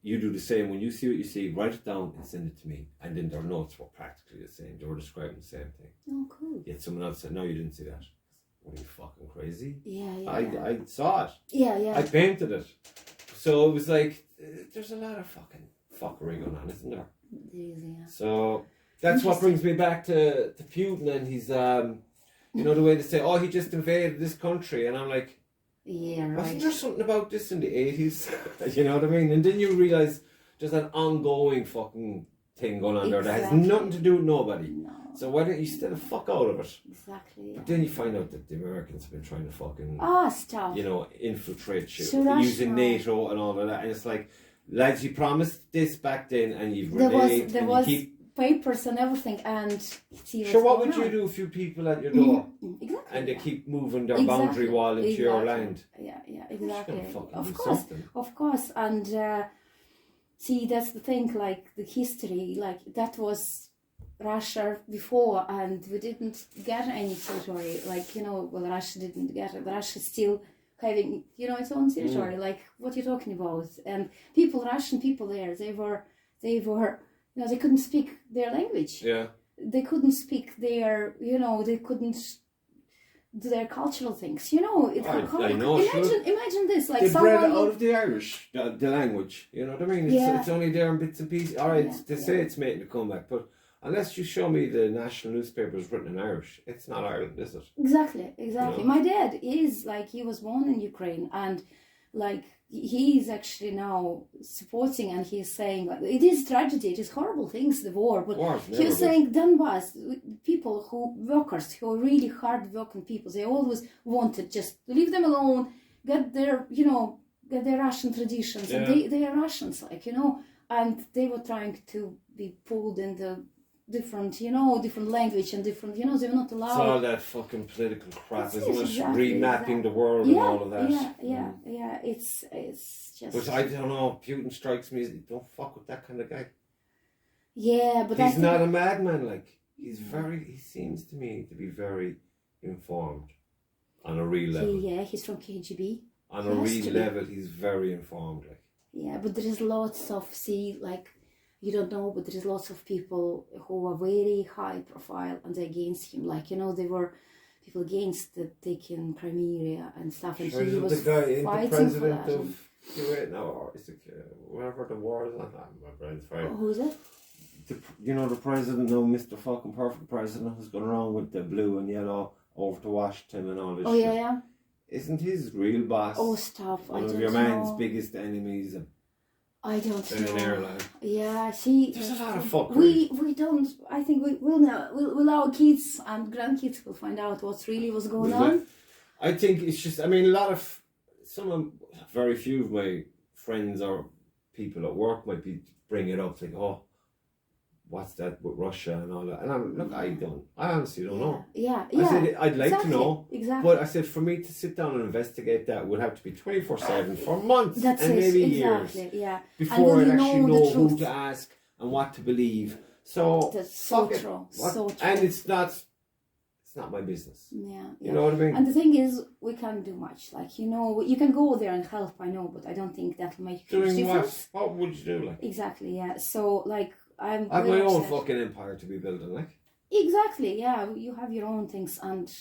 you do the same. When you see what you see, write it down and send it to me. And then their notes were practically the same. They were describing the same thing. Oh, cool. Yet someone else said, no, you didn't see that. What are you, fucking crazy? Yeah. I saw it. Yeah. I painted it. So it was like, there's a lot of fucking fuckery going on, isn't there? Yeah. So that's what brings me back to Putin and his, you know, the way they say, oh, he just invaded this country. And I'm like, yeah, right. Wasn't there something about this in the 80s? You know what I mean? And then you realise there's an ongoing fucking thing going on there that has nothing to do with nobody. No. So why don't you stay the fuck out of it? Exactly. Yeah. But then you find out that the Americans have been trying to fucking, stop. you know, infiltrate shit So using NATO and all of that. And it's like, lads, you promised this back then and you've reneged. There was papers and everything, and sure, what would you do if you people at your door exactly, and they keep moving their boundary wall into your land? Yeah, exactly. Of course, and see, that's the thing. Like the history, like that was Russia before, and we didn't get any territory. Like Russia didn't get it. Russia still having its own territory. Like what you're talking about, and Russian people there, they were. They couldn't speak their language. Yeah. They couldn't speak their, they couldn't do their cultural things. I know. Imagine this, like they someone bred out of the Irish, the language. You know what I mean? It's only there in bits and pieces. All right, they say it's making a comeback, but unless you show me the national newspapers written in Irish, it's not Ireland, is it? Exactly. My dad is he was born in Ukraine, and he's actually now supporting, and he's saying it is tragedy, it is horrible things, the war, but he's saying Donbass people workers who are really hard working people, they always wanted just leave them alone, get their Russian traditions, and they are Russians, and they were trying to be pulled in the different language and different, they were not allowed. It's all that fucking political crap, isn't it? Remapping the world and all of that. Yeah. It's just. But I don't know. Putin strikes me as don't fuck with that kind of guy. Yeah, but he's not a madman. He seems to me to be very informed on a real level. He's from KGB. On a real level, he's very informed. Yeah, but there is lots of you don't know, but there is lots of people who are very high profile and they're against him. There were people against the taking Crimea and stuff, and he was the guy, fighting for that. Of Kuwait now, or is it whatever the war is on? My brain's fried. Who is it? The president, no, Mr. fucking perfect president, who's going around with the blue and yellow over to Washington and all this. Oh shit. yeah. Isn't his real boss? Oh, stop! One of your man's biggest enemies. I don't know. In an airline. Yeah, see. There's a lot of fuckery. We don't. I think we will now. Will our kids and grandkids will find out what's really was going on. I think it's just. I mean, very few of my friends or people at work might be bringing it up, like, oh, what's that with Russia and all that. And I honestly don't know. Yeah. I said I'd like to know. Exactly. But I said for me to sit down and investigate that would have to be 24/7 for months and maybe years. Yeah. Before I actually know who to ask and what to believe. So that's so true. So true. And it's not my business. Yeah. You know what I mean? And the thing is, we can't do much. You can go there and help, I know, but I don't think that'll make a huge difference. What would you do? Exactly, yeah. So, I have my own fucking empire to be building, Exactly, yeah. You have your own things, and.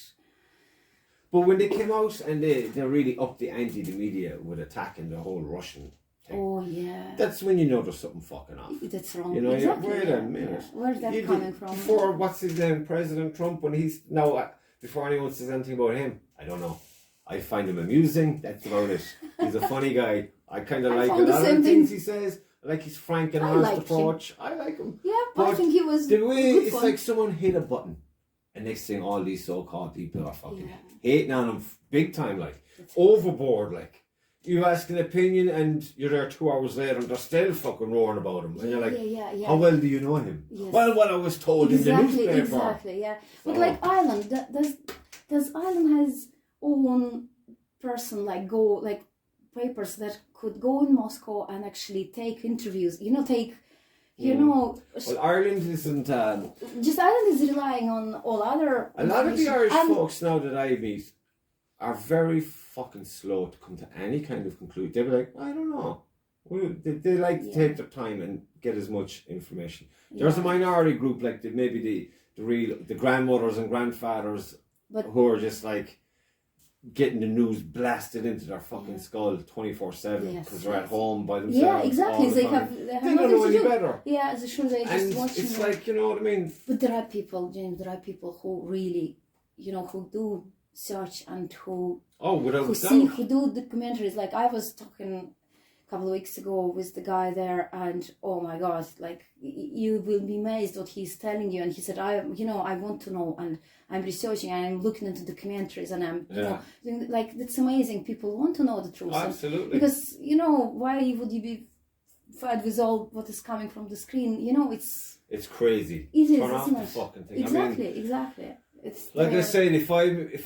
But when they came out and they really upped the ante, the media, with attacking the whole Russian thing. Oh yeah. That's when you know there's something fucking off. That's wrong. Exactly. Wait a minute. Yeah. Where's that coming from? Before what's his name, President Trump, when he's now before anyone says anything about him, I don't know. I find him amusing. That's about it. He's a funny guy. I kind of like a lot of the things he says. I like his frank and honest approach. I like him. Yeah, but I think he was the way it's fun. Like someone hit a button, and next thing all these so-called people are fucking hating on him big time, overboard, You ask an opinion and you're there 2 hours later and they're still fucking roaring about him, and you're like, how well do you know him? Yes. Well, what I was told in the newspaper. Exactly, yeah. But Ireland, does Ireland has own person papers that could go in Moscow and actually take interviews, Well, Ireland isn't... just Ireland is relying on all other... A lot of the Irish folks now that I meet are very fucking slow to come to any kind of conclusion. They'll be like, I don't know. Well, they like to take their time and get as much information. There's a minority group, like maybe the grandmothers and grandfathers who are just like getting the news blasted into their fucking skull 24/7 because they're at home by themselves. Yeah, exactly. All the time. They don't know any better. Yeah, they just watching. It's like, you know what I mean. But there are people, James. There are people who really, who do search and who who do documentaries. Like I was talking a couple of weeks ago with the guy there, and oh my god, like you will be amazed what he's telling you. And he said, I want to know, and I'm researching, and I'm looking into documentaries, and I'm like it's amazing. People want to know the truth. Absolutely. Because why would you be fed with all what is coming from the screen? It's crazy. It is. Turn off the fucking thing. Exactly. It's like I said, if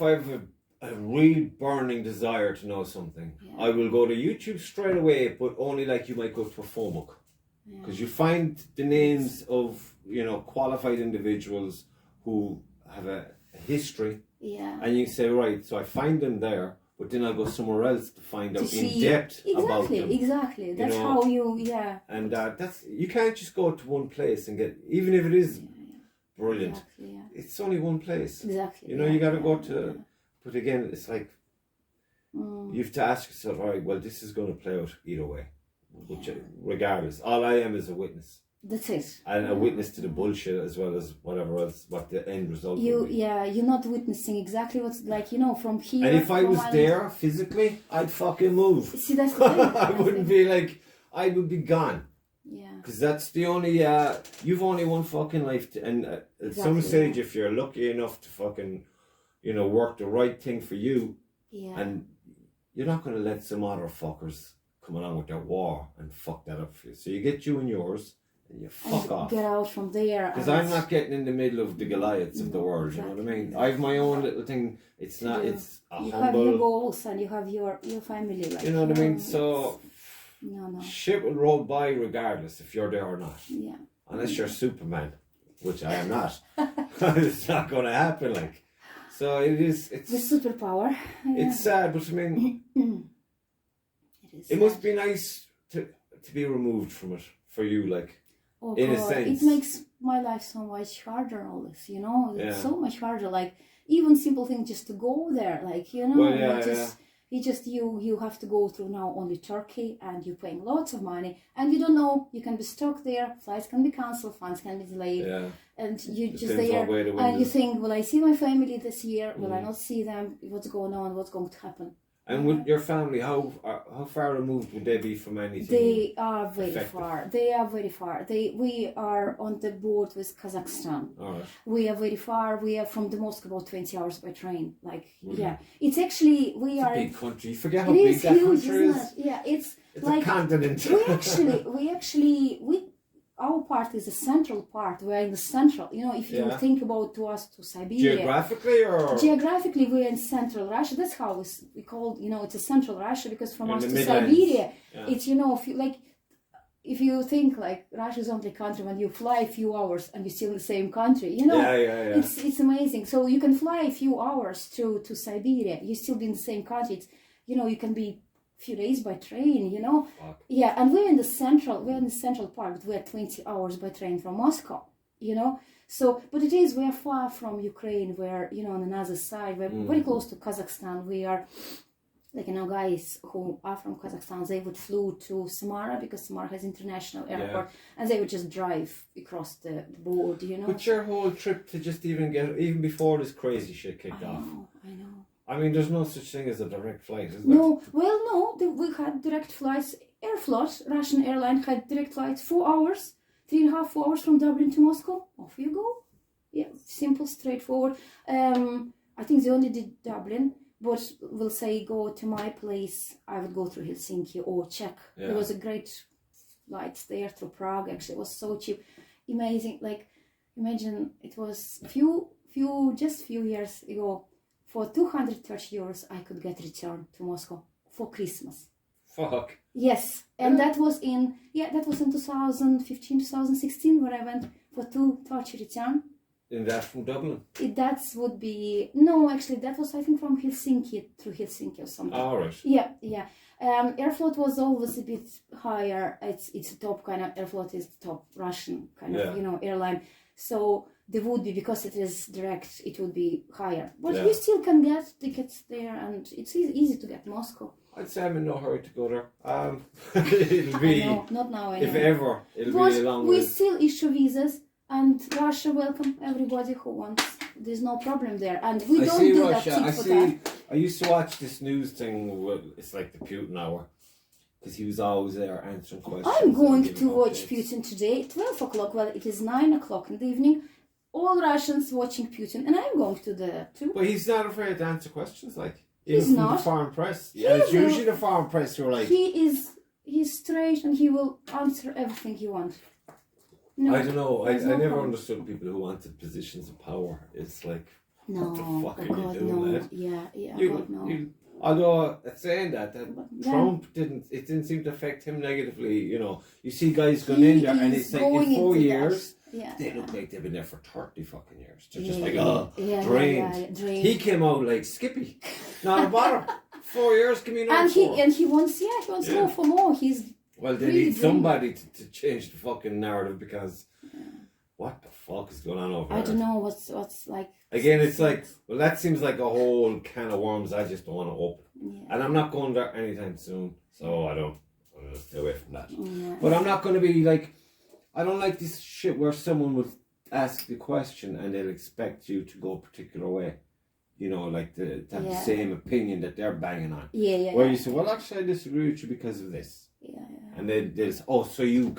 I have a real burning desire to know something, I will go to YouTube straight away, but only like you might go to a phone book. Because you find the names of, qualified individuals who have a history. Yeah. And you say, right, so I find them there, but then I'll go somewhere else to find out in depth about them. Exactly. That's how you, And that's, you can't just go to one place and get, even if it is brilliant, exactly, it's only one place. Exactly. You got to go to... But again, it's like you have to ask yourself, all right, well, this is going to play out either way, regardless. All I am is a witness. That's it. And a witness to the bullshit as well as whatever else, what the end result will be. Yeah, you're not witnessing exactly what's like, from here. And if I was there physically, I'd fucking move. See, that's the thing. I wouldn't be like, I would be gone. Yeah. Because that's the only, you've only one fucking life. And at some stage, if you're lucky enough to fucking... work the right thing for you, and you're not going to let some other fuckers come along with their war and fuck that up for you. So you get you and yours, and you fuck off. Get out from there. Because I'm not getting in the middle of the Goliaths of the world, you know what I mean? I have my own little thing. It's not, it's a humble... You have your goals and you have your family. Like, you know what I mean? So, no. Shit will roll by regardless if you're there or not. Yeah. Unless you're Superman, which I am not. It's not going to happen, like... So it's the superpower. Yeah. It's sad, but I mean, it must be nice to be removed from it for you, like in a sense. It makes my life so much harder. All this, it's so much harder. Like even simple things, just to go there, like you have to go through now only Turkey, and you're paying lots of money, and you don't know, you can be stuck there, flights can be cancelled, funds can be delayed, and you just there, and you think, will I see my family this year? Will I not see them? What's going on? What's going to happen? And with your family, how far removed would they be from anything? They are very far. We are on the border with Kazakhstan. All right. We are very far. We are from the Moscow about 20 hours by train. It's actually it's a big country. You forget how big that country is. Yeah, it's like a continent. we our part is the central part. We're in the central. If you think about to Siberia. Geographically, we're in central Russia. That's how we call. It's a central Russia, because from us to Siberia, it's if you think like Russia is only country, when you fly a few hours and you're still in the same country, it's amazing. So you can fly a few hours to Siberia. You still be in the same country. It's, you can be few days by train, and we're in the central part, but we're 20 hours by train from Moscow, so, but we are far from Ukraine. We're on another side, we're very close to Kazakhstan. We are like, guys who are from Kazakhstan, they would flew to Samara, because Samara has international airport, and they would just drive across the board, But your whole trip to just even before this crazy shit kicked off. I know. I mean, there's no such thing as a direct flight, is there? No, we had direct flights. Aeroflot, Russian airline, had direct flights 4 hours, 3.5 hours from Dublin to Moscow. Off you go. Yeah, simple, straightforward. I think they only did Dublin, but we'll say go to my place, I would go through Helsinki or Czech. Yeah. There was a great flight there through Prague. Actually, it was so cheap, amazing. Like, imagine it was few years ago. For 230 euros, I could get return to Moscow for Christmas. Fuck. Yes, and that was in 2015, 2016, where I went for 230 return. In that from Dublin? That would be... No, actually, that was, I think, from Helsinki, through Helsinki or something. Oh, right. Yeah. Aeroflot was always a bit higher. It's a top kind of... Aeroflot is the top Russian kind of, airline. So there would be, because it is direct, it would be higher. But you still can get tickets there, and it's easy to get Moscow. I'd say I'm in no hurry to go there. It'll be... No, not now anyway. If ever, it'll be a long way. We still issue visas, and Russia welcome everybody who wants. There's no problem there, and we don't do Russia, that. I used to watch this news thing. It's like the Putin hour, because he was always there answering questions. I'm going to watch Putin today, 12 o'clock. Well, it is 9 o'clock in the evening. All Russians watching Putin, and I'm going to the too. But he's not afraid to answer questions, like he's even not. from the foreign press. It's usually the foreign press who are like. He's straight, and he will answer everything you want. No, I don't know. I never understood people who wanted positions of power. It's like, what the fuck are you doing, lad? No. Although saying that Trump didn't seem to affect him negatively. You see guys going in there, and it's like in 4 years, they look like they've been there for 30 fucking years. They're just like, drained. He came out like Skippy, not a bother. 4 years, give me another four. And he wants more for more. Well, they need somebody to change the fucking narrative, because what the fuck is going on over there? I don't know what's like. Again, it's like, well, that seems like a whole can of worms I just don't want to open. Yeah. And I'm not going there anytime soon, so I'm going to stay away from that. Yeah. But I'm not going to be like, I don't like this shit where someone will ask the question and they'll expect you to go a particular way. Like to have the same opinion that they're banging on. Where you say, well, actually, I disagree with you because of this. And then there's, so you're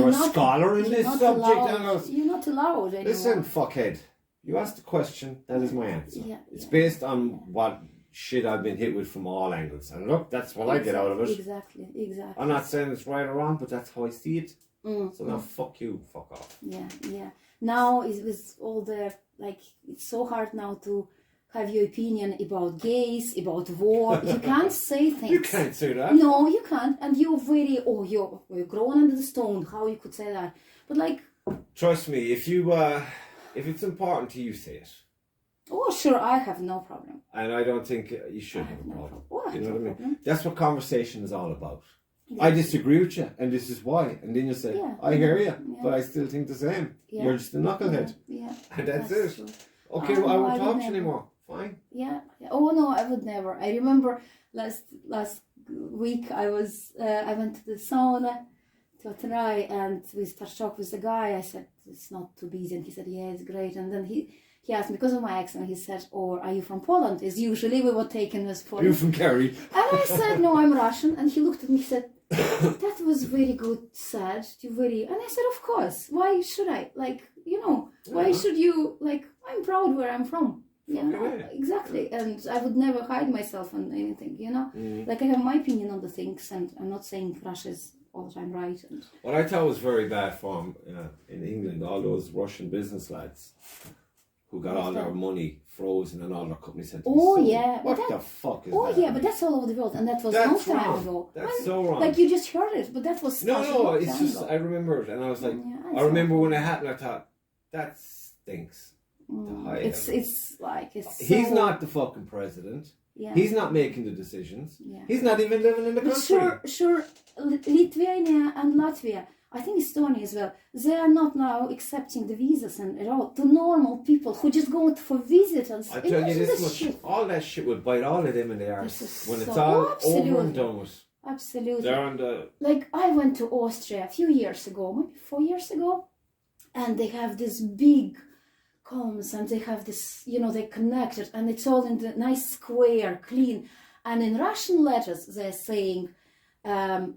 a scholar in this subject. You're not allowed anymore. Listen, fuckhead. You asked the question, that is my answer. It's based on what shit I've been hit with from all angles. And look, that's what I get out of it. Exactly. I'm not saying it's right or wrong, but that's how I see it. So now fuck you, fuck off. Yeah. Now, with all the, it's so hard now to have your opinion about gays, about war. You can't say things. You can't say that. No, you can't. And you're you're grown under the stone. How you could say that? But trust me, if it's important to you, say it. Oh, sure, I have no problem. And I don't think you should have a problem. You know what I mean? Problem. That's what conversation is all about. Exactly. I disagree with you, and this is why. And then you say, I hear you, but I still think the same. You're just a knucklehead. And that's it. True. Okay, I won't talk to you anymore. Fine. Yeah. Oh no, I would never. I remember last week I went to the sauna to try, and we started talking with the guy. I said it's not too busy, and he said it's great. And then he asked me, because of my accent, he said, are you from Poland? As usually we were taken as Poland. You're from Kerry. And I said, no, I'm Russian. And he looked at me, he said, that was very good said. And I said, of course. Why should I? Why should you? I'm proud where I'm from. Exactly. And I would never hide myself on anything, I have my opinion on the things, and I'm not saying Russia's all the time right. And what I thought was very bad form in England, all those Russian business lads who got all their money frozen and all their companies had to be sold. What the fuck is that? Oh yeah, but that's all over the world, and that was no time ago. That's so wrong. You just heard it, but that was no. It's just ago. I remember it, and I was like, I remember when it happened. I thought that stinks. He's not the fucking president. Yeah. He's not making the decisions. Yeah. He's not even living in the country. Sure. Lithuania and Latvia, I think Estonia as well, they are not now accepting the visas at all to normal people who just go for visitors. I tell you this much, all that shit would bite all of them in the arse when it's all over and done with. Absolutely. They're on the... I went to Austria a few years ago, maybe 4 years ago, and they have this big combs, and they have this, they connect it, and it's all in the nice square, clean. And in Russian letters, they're saying, what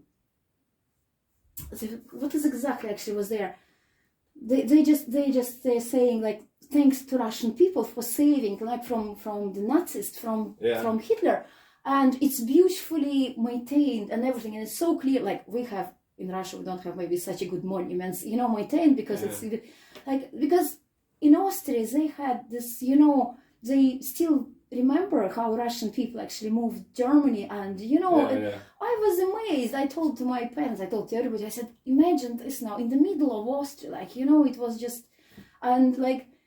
is exactly actually was there? They're saying thanks to Russian people for saving, from the Nazis, from Hitler, and it's beautifully maintained and everything, and it's so clear. We have in Russia, we don't have maybe such a good monuments, maintained, because it's because in Austria they had this, they still remember how Russian people actually moved Germany, and I was amazed. I told to my parents, I told to everybody, I said, imagine this now in the middle of Austria, it was just, and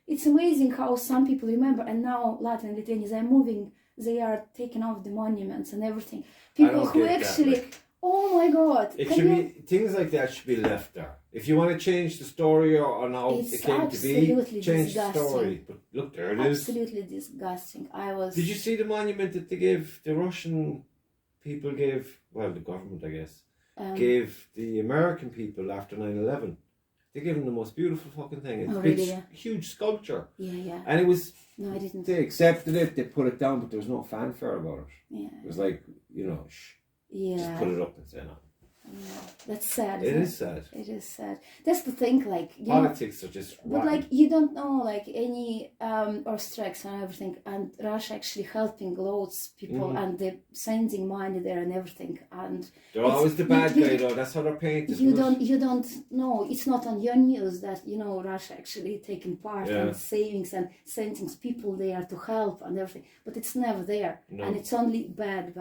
it's amazing how some people remember, and now Latin and Lithuanians are moving, they are taking off the monuments and everything. People who actually, oh my God. Things like that should be left there. If you want to change the story or how it came to be, change the story. But look, there it is. Absolutely disgusting. Did you see the monument that they gave, the Russian people gave, well, the government, I guess, gave the American people after 9/11? They gave them the most beautiful fucking thing. It's a big, huge sculpture. Yeah. And it was... No, I didn't. They accepted it, they put it down, but there was no fanfare about it. Yeah. It was like, just put it up and say no. Yeah, that's sad. It is sad. It is sad. That's the thing, like politics are just rotten. But like you don't know like any strikes and everything, and Russia actually helping loads people and they're sending money there and everything, and they're always the bad guy though. That's how they're painted. You don't know. It's not on your news that Russia actually taking part in savings and sending people there to help and everything, but it's never there, and it's only bad,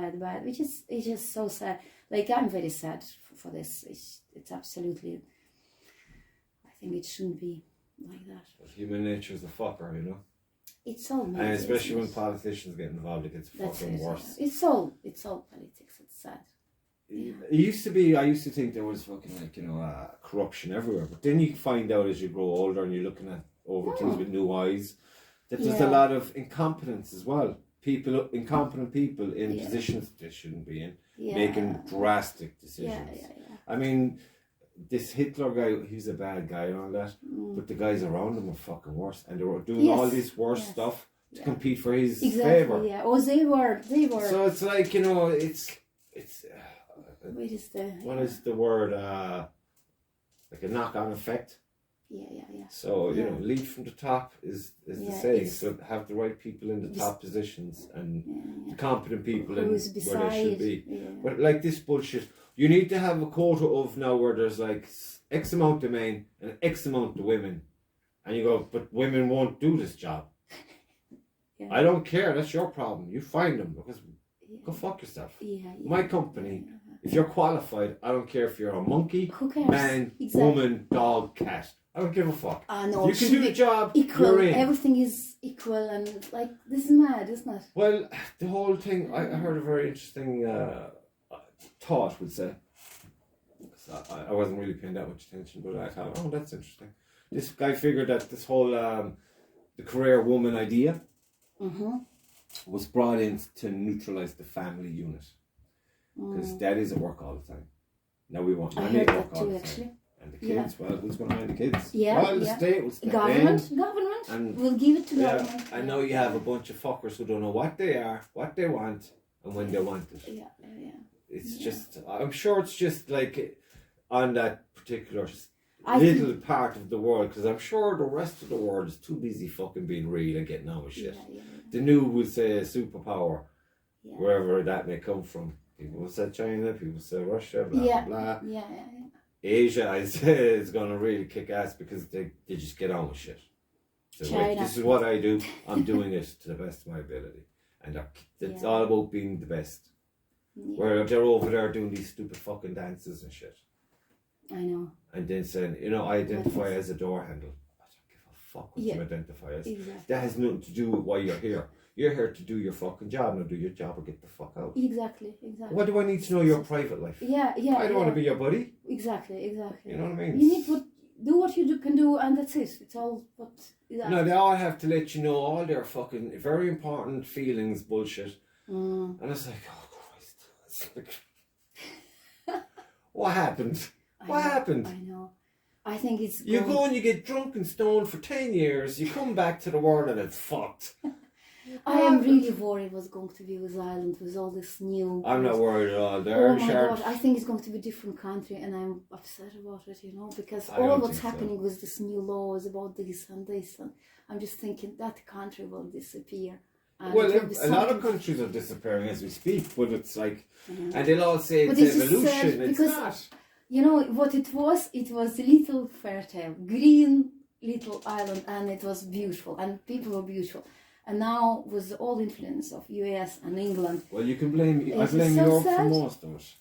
which is it's just so sad. Like, I'm very sad for this. It's absolutely... I think it shouldn't be like that. But human nature is a fucker, It's all... And especially when politicians get involved, it gets fucking worse. It's all politics. It's sad. I used to think there was fucking, like, corruption everywhere. But then you find out as you grow older and you're looking at over things with new eyes, that there's a lot of incompetence as well. Incompetent people in positions they shouldn't be in, making drastic decisions. I mean, this Hitler guy, he's a bad guy and all that, but the guys around him are fucking worse, and they were doing all this worse stuff to compete for his favour. Yeah. Oh, they were. So it's like, it's. What is the word? Like a knock-on effect. Yeah. So, lead from the top is the saying. So have the right people in the top positions and the competent people in where they should be. Yeah. But like this bullshit, you need to have a quota of now where there's like X amount of men and X amount of women. And you go, but women won't do this job. I don't care, that's your problem. You find them, because go fuck yourself. My company, if you're qualified, I don't care if you're a monkey, man, woman, dog, cat. I don't give a fuck. No, you can do the job, equal. You're in. Everything is equal, and like, this is mad, isn't it? Well, the whole thing, I heard a very interesting thought, would say. I wasn't really paying that much attention, but I thought, oh, that's interesting. This guy figured that this whole the career woman idea was brought in to neutralise the family unit, because daddy's at work all the time. Now we want money at work all the time. Actually. And the kids, well, who's going to mind the kids? Well, the state will step Government, and we'll give it to government. And now you have a bunch of fuckers who don't know what they are, what they want, and when they want it. It's just, I'm sure it's just like on that particular little part of the world, because I'm sure the rest of the world is too busy fucking being real and getting on with shit. The new will say superpower, wherever that may come from. People will say China, people say Russia, blah, blah. Asia, I'd say, is going to really kick ass because they just get on with shit. So like, this is what I do. I'm doing it to the best of my ability. And it's all about being the best. Where they're over there doing these stupid fucking dances and shit. I know. And then saying, I identify as a door handle. I don't give a fuck what you identify as. Exactly. That has nothing to do with why you're here. You're here to do your fucking job. Now do your job or get the fuck out. Exactly. What do I need to know your private life? I don't want to be your buddy. Exactly. You know what I mean? You need to do what you can do, and that's it. It's all what... No, they all have to let you know all their fucking very important feelings bullshit. And it's like, oh Christ. It's like... What happened? What happened? I know. I think it's... You go and you get drunk and stoned for 10 years, you come back to the world and it's fucked. I am really worried what's going to be with Ireland, with all this new... I'm not worried at all. Oh my God, I think it's going to be a different country, and I'm upset about it, because all what's happening with this new laws about this, and I'm just thinking that country will disappear. Well, a lot of countries are disappearing as we speak, but it's like... And they'll all say it's evolution, it's not. You know what it was? It was a little fertile, green little island, and it was beautiful, and people were beautiful. And now, with all influence of US and England... Well, you can blame... I blame Europe for most of it.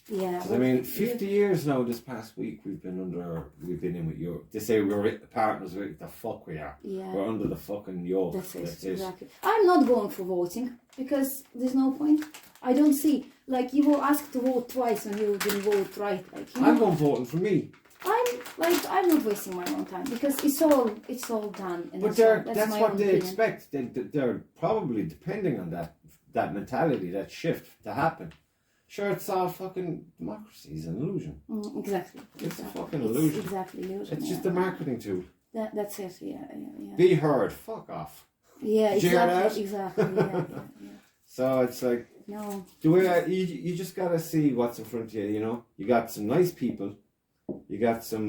Yeah. I mean, 50 years now. This past week, we've been in with Europe. They say we're partners with the fuck we are. Yeah. We're under the fucking yoke. That's it. Exactly. I'm not going for voting because there's no point. I don't see. Like, you were asked to vote twice and you didn't vote right. Like, you know, I'm going voting for me. I'm not wasting my own time because it's all done. But that's what they expect. They're probably depending on that mentality, that shift to happen. Sure, it's all fucking democracy. It's an illusion. Exactly. It's a fucking illusion. Exactly illusion. It's just a marketing tool. That's it. Yeah. Be heard. Fuck off. Yeah, Did you hear that? Exactly. Yeah. So it's like, no. The way you just gotta see what's in front of you. You know, you got some nice people. You got some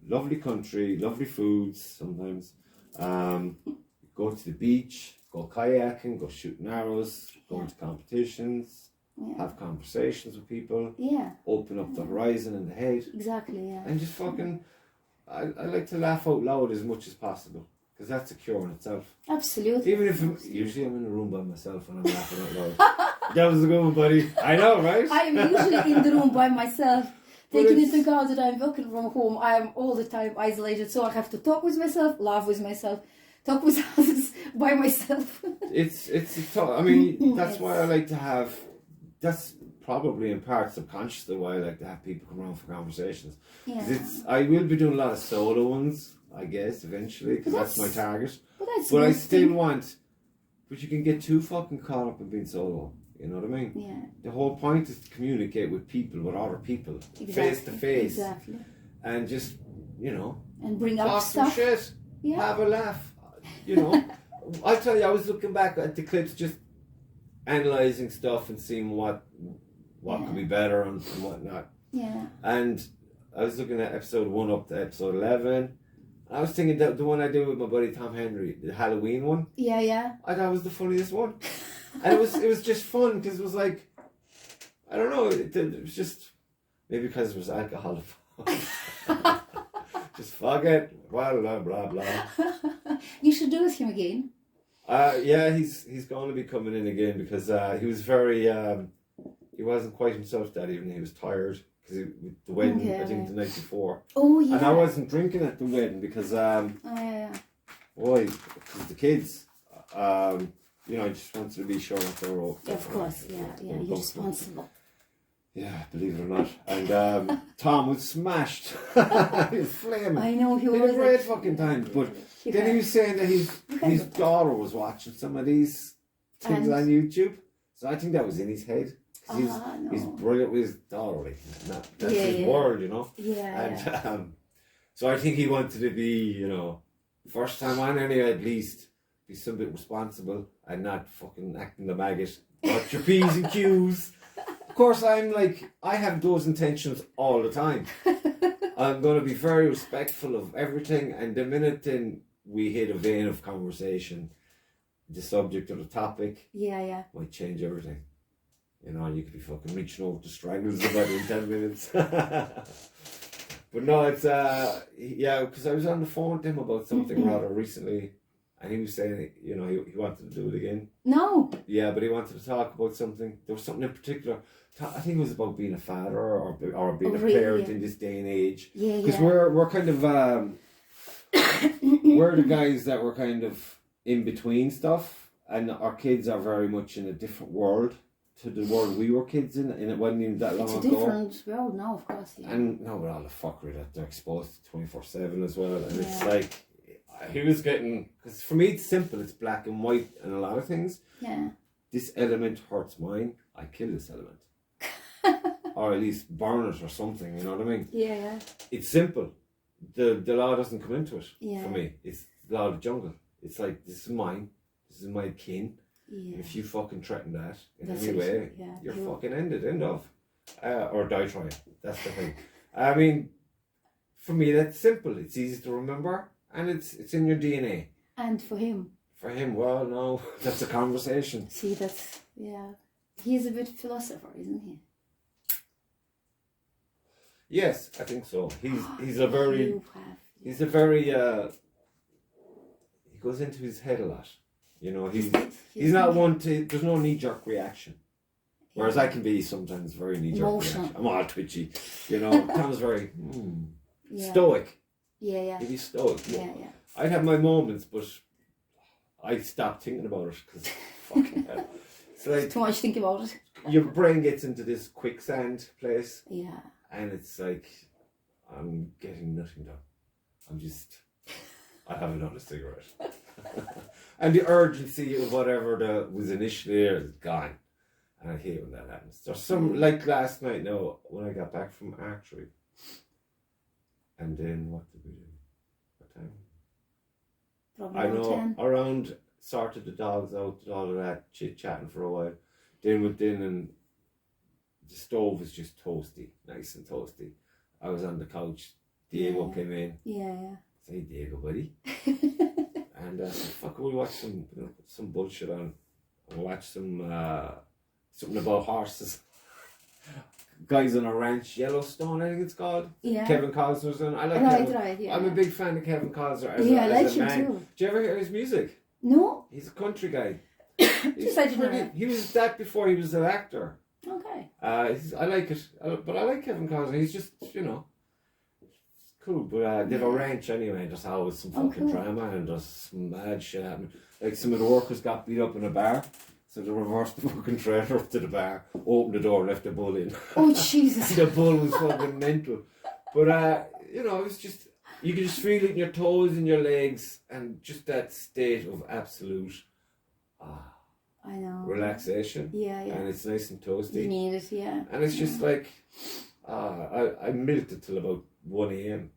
lovely country, lovely foods. Sometimes, go to the beach, go kayaking, go shooting arrows, go into competitions. Yeah. Have conversations with people. Yeah. Open up the horizon in the head. Exactly. Yeah. And just fucking, I like to laugh out loud as much as possible because that's a cure in itself. Absolutely. Even if usually I'm in a room by myself and I'm laughing out loud. That was a good one, buddy. I know, right? I am usually in the room by myself. Taking into account that I'm working from home, I am all the time isolated, so I have to talk with myself, laugh with myself, talk with others by myself. It's tough. I mean, that's why I like to have. That's probably in part subconsciously why I like to have people come around for conversations. Yeah. I will be doing a lot of solo ones, I guess, eventually, because that's my target. But I still want. But you can get too fucking caught up in being solo. You know what I mean? Yeah. The whole point is to communicate with people, with other people, face to face. Exactly. And just, you know. And bring up stuff. Some shit. Yeah. Have a laugh. You know. I'll tell you, I was looking back at the clips, just analysing stuff and seeing what could be better and whatnot. Yeah. And I was looking at episode 1 up to episode 11. I was thinking that the one I did with my buddy Tom Henry, the Halloween one. Yeah. I thought it was the funniest one. And it was just fun because it was like, I don't know, it was just, maybe because it was alcohol. Just fuck it, blah, blah, blah, blah. You should do with him again. Yeah, he's going to be coming in again because he was very, he wasn't quite himself that evening. He was tired because the wedding, I think the night before. Oh, yeah. And I wasn't drinking at the wedding because, boy, because the kids, you know, I just wanted to be sure that they were all. Of course, yeah, you're responsible. Yeah, believe it or not. And Tom was smashed. He was flaming. I know, he had a great fucking time. But then he was saying that his daughter was watching some of these things on YouTube. So I think that was in his head. He's brilliant with his daughter. That's his world, you know. Yeah. And so I think he wanted to be, you know, first time on anyway, at least be some bit responsible and not fucking acting the maggot. Got your P's and Q's. Of course, I'm like, I have those intentions all the time. I'm going to be very respectful of everything, and the minute then we hit a vein of conversation, the subject or the topic might change everything. You know, you could be fucking reaching over to strangles about it in 10 minutes. But no, it's, because I was on the phone with him about something rather recently, and he was saying, you know, he wanted to do it again. No. Yeah, but he wanted to talk about something. There was something in particular. I think it was about being a father or being a parent in this day and age. Yeah, because we're kind of we're the guys that were kind of in between stuff, and our kids are very much in a different world to the world we were kids in, and it wasn't even that long ago. It's a different world now, of course. Yeah. And now with all the fuckery that they're exposed to 24/7 as well, and it's like. He was getting, because for me it's simple, it's black and white and a lot of things. Yeah. This element hurts mine, I kill this element. Or at least burn it or something, you know what I mean? Yeah. It's simple. The law doesn't come into it for me. It's the law of the jungle. It's like, this is mine, this is my kin. Yeah. If you fucking threaten that in any way, you're fucking ended, end of. Or die trying, that's the thing. I mean, for me that's simple, it's easy to remember. And it's in your DNA. And for him? For him, well, no, that's a conversation. See, he's a bit philosopher, isn't he? Yes, I think so. He's a very, he goes into his head a lot. You know, he's not one to, there's no knee-jerk reaction. Whereas I can be sometimes very knee-jerk reaction. I'm all twitchy, you know. Tom's very stoic. Yeah, yeah. He'd be stoic. Yeah, yeah. I'd have my moments, but I stopped thinking about it because fucking hell. It's like too much think about it. Your brain gets into this quicksand place. Yeah. And it's like, I'm getting nothing done. I haven't done a cigarette. And the urgency of whatever that was initially there is gone. And I hate when that happens. There's some, like last night now, when I got back from archery. And then what did we do? What time? Probably I know, 10. around, sorted the dogs out, did all of that, chit-chatting for a while. Then went in and the stove was just toasty, nice and toasty. I was on the couch. Diego came in. Yeah. Say, Diego, buddy. And I said, fuck, we'll watch some bullshit on. We'll watch some, something about horses. Guys on a ranch, Yellowstone, I think it's called. Yeah. Kevin Costner's in. I like Kevin. Right, yeah. I'm a big fan of Kevin Costner as I like a him man. too. Do you ever hear his music? No. He's a country guy. He was that before he was an actor. Okay. I like it, but I like Kevin Costner. He's just, you know, it's cool. But they have a ranch anyway, and there's always some fucking drama, and there's some mad shit happening. Like some of the workers got beat up in a bar, so they reversed the fucking trailer up to the bar, opened the door, and left the bull in. Oh Jesus! The bull was fucking mental. But you know, it's just you can just feel it in your toes and your legs, and just that state of absolute. I know. Relaxation. Yeah. And it's nice and toasty. You need it, yeah. And it's just like, I milked it till about 1 a.m.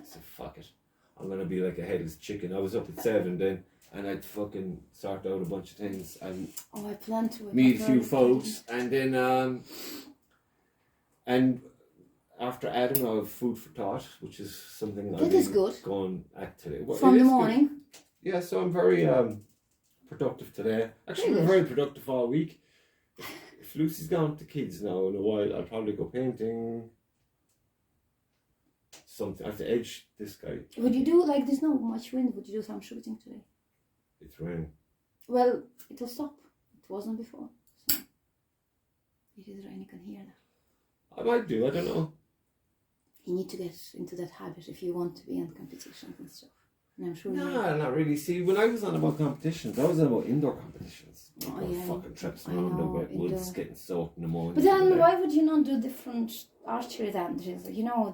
So fuck it. I'm going to be like a headless chicken. I was up at 7 then, and I'd fucking sort out a bunch of things and I plan to meet a few folks. And then, and after Adam, I have food for thought, which is something I've been going at today. Well, from the morning? Good. Yeah, so I'm very productive today. Actually, been very productive all week. If Lucy's gone to kids now in a while, I'll probably go painting something. I have to edge this guy. Would you do, like, there's not much wind, would you do some shooting today? It's raining. Well, it'll stop. It wasn't before. So it is rain, you can hear that. I might do, I don't know. You need to get into that habit if you want to be in competitions and stuff. And I'm sure no, not really. See, when I was on about competitions, I was on about indoor competitions. Fucking trips around the wet woods, getting soaked in the morning. But then why would you not do different archery then? You know,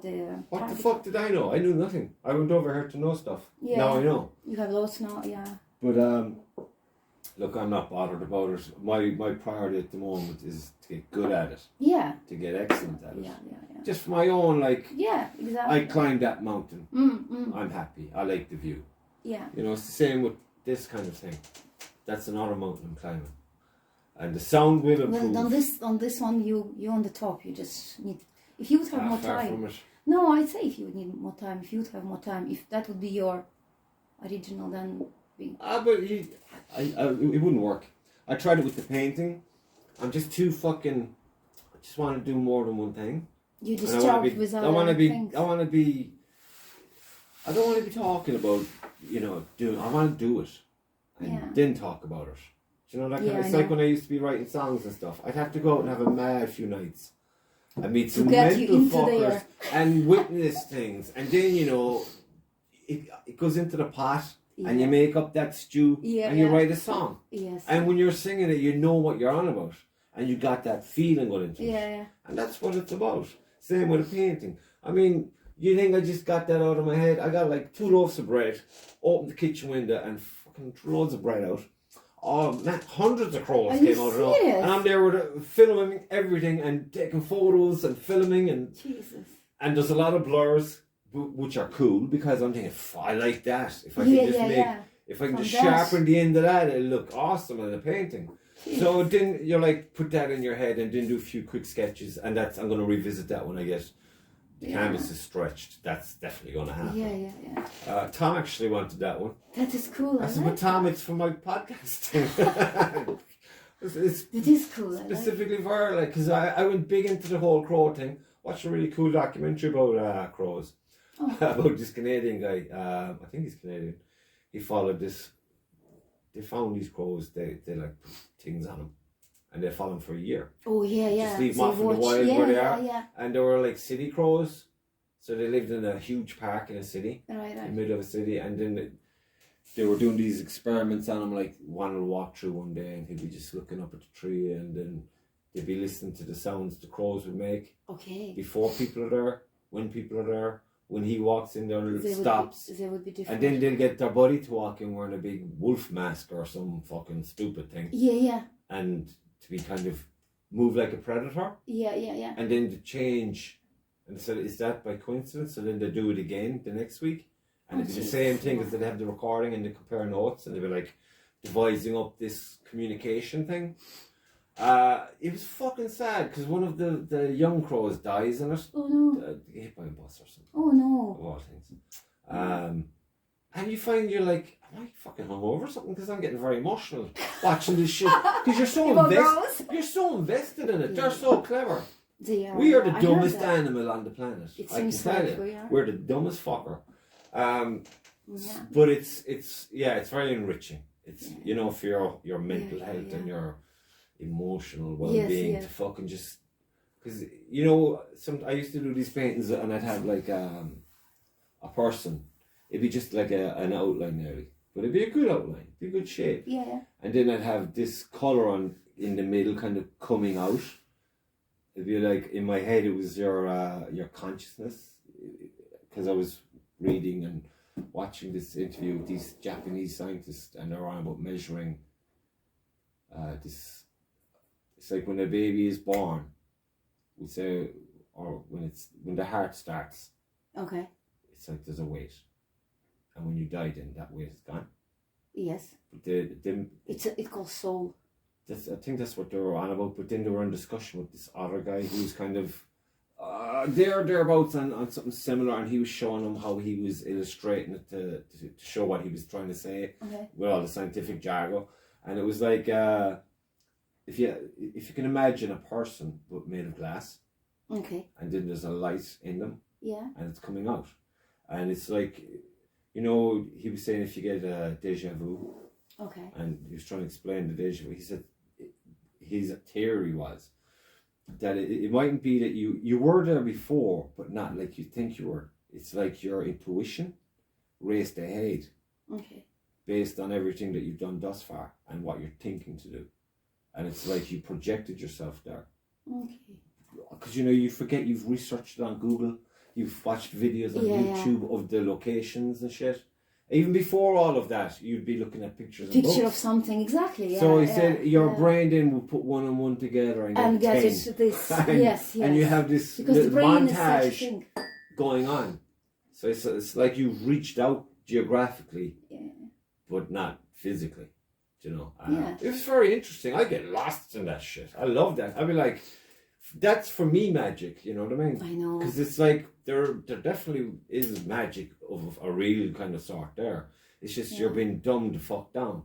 what the fuck did I know? I knew nothing. I went over here to know stuff. Yeah. Now I know. You have lots now, yeah. But look, I'm not bothered about it. My priority at the moment is to get good at it. Yeah. To get excellent at it. Yeah. Just for my own, like... Yeah, exactly. I climbed that mountain. I'm happy. I like the view. Yeah. You know, it's the same with this kind of thing. That's another mountain I'm climbing. And the sound will improve. Well, on this one, you on the top, you just need... If you would have more far time... From it. No, I'd say if you would need more time, if you would have more time, if that would be your original, then... But it wouldn't work. I tried it with the painting. I'm just too fucking... I just want to do more than one thing. You discharge with other things. I don't want to be talking about, you know, doing... I want to do it. And then talk about it. Do you know, it's like when I used to be writing songs and stuff. I'd have to go out and have a mad few nights. I meet some mental fuckers and witness things. And then, you know, it goes into the pot. Yeah. And you make up that stew and you write a song. Yes. And when you're singing it, you know what you're on about. And you got that feeling going into it. Yeah. And that's what it's about. Same with a painting. I mean, you think I just got that out of my head? I got like 2 loaves of bread, opened the kitchen window and fucking loads of bread out. Oh man, hundreds of crows came out of it. And I'm there with filming everything and taking photos and filming and... Jesus. And there's a lot of blurs. Which are cool because I'm thinking, I like that. If I can just sharpen the end of that, it'll look awesome in the painting. Yeah. So then you're like, put that in your head and then do a few quick sketches, and I'm going to revisit that when I get the canvas is stretched. That's definitely going to happen. Yeah. Tom actually wanted that one. That is cool. I said, but Tom, it's for my podcast. It is cool. Specifically for her, like, because I went big into the whole crow thing. Watched a really cool documentary about crows. About this Canadian guy, I think he's Canadian. He followed this. They found these crows. They like put things on them, and they follow them for a year. Oh yeah, yeah. Just leave them off in the wild where they are. Yeah. And they were like city crows. So they lived in a huge park in a city. Right. In the middle of a city. And then they were doing these experiments on him, like one will walk through one day and he'd be just looking up at the tree, and then they'd be listening to the sounds the crows would make. Okay. Before people are there, when people are there. When he walks in there, it stops. They would be different. And then they'll get their buddy to walk in wearing a big wolf mask or some fucking stupid thing. Yeah. And to be kind of move like a predator. Yeah. And then to change. And so is that by coincidence? So then they do it again the next week. And it'd be the same thing as they'd have the recording and they compare notes and they'd be like devising up this communication thing. It was fucking sad because one of the young crows dies in it. Oh no. Hit by a bus or something. Oh no. Of all things. And you find you're like, am I fucking hungover or something? Because I'm getting very emotional watching this shit. Because you're so invested in it. Yeah. They're so clever. They are. We are the dumbest animal on the planet. It I can seems tell like you. We're the dumbest fucker. Yeah. But it's very enriching. It's for your mental health and your emotional well-being to fucking just, because I used to do these paintings and I'd have like a person. It'd be just like an outline nearly, but it'd be a good outline, be a good shape. Yeah. And then I'd have this colour on in the middle, kind of coming out. It'd be like in my head, it was your consciousness, because I was reading and watching this interview with these Japanese scientists, and they're on about measuring this. It's like when a baby is born, we say, or when the heart starts. Okay. It's like there's a weight, and when you die, then that weight is gone. Yes. But it's called soul. I think that's what they were on about. But then they were in discussion with this other guy who's kind of thereabouts on something similar, and he was showing them how he was illustrating it to show what he was trying to say with all the scientific jargon, and it was like if you can imagine a person but made of glass, and then there's a light in them, and it's coming out, and it's like, he was saying if you get a deja vu, and he was trying to explain the deja vu. He said his theory was that it mightn't be that you were there before, but not like you think you were. It's like your intuition raced ahead, based on everything that you've done thus far and what you're thinking to do, and it's like you projected yourself there. Because you forget you've researched it on Google, you've watched videos on YouTube of the locations and shit. Even before all of that, you'd be looking at pictures of something, exactly. Yeah, so he said your brain then will put one and one together and get it this. Yes. And you have this montage going on. So it's like you've reached out geographically, but not physically. It was very interesting. I get lost in that shit. I love that. I'd be like, that's for me magic, you know what I mean? I know. Because it's like there definitely is magic of a real kind of sort there. It's just you're being dumbed the fuck down.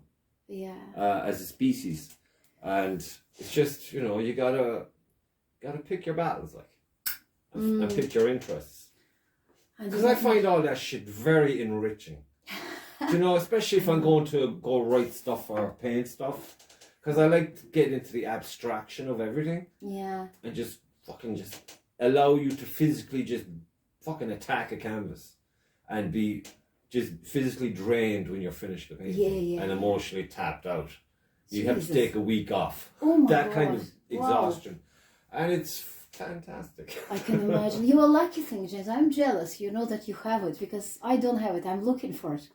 Yeah. As a species, and it's just you gotta pick your battles, like, and pick your interests. Because I find all that shit very enriching. Especially if I'm going to go write stuff or paint stuff. Because I like to get into the abstraction of everything. Yeah. And just allow you to physically just fucking attack a canvas and be just physically drained when you're finished the painting. And emotionally tapped out. You have to take a week off. Oh my that God. Kind of exhaustion. Wow. And it's fantastic. I can imagine. You are lucky thing, James. I'm jealous, that you have it, because I don't have it. I'm looking for it.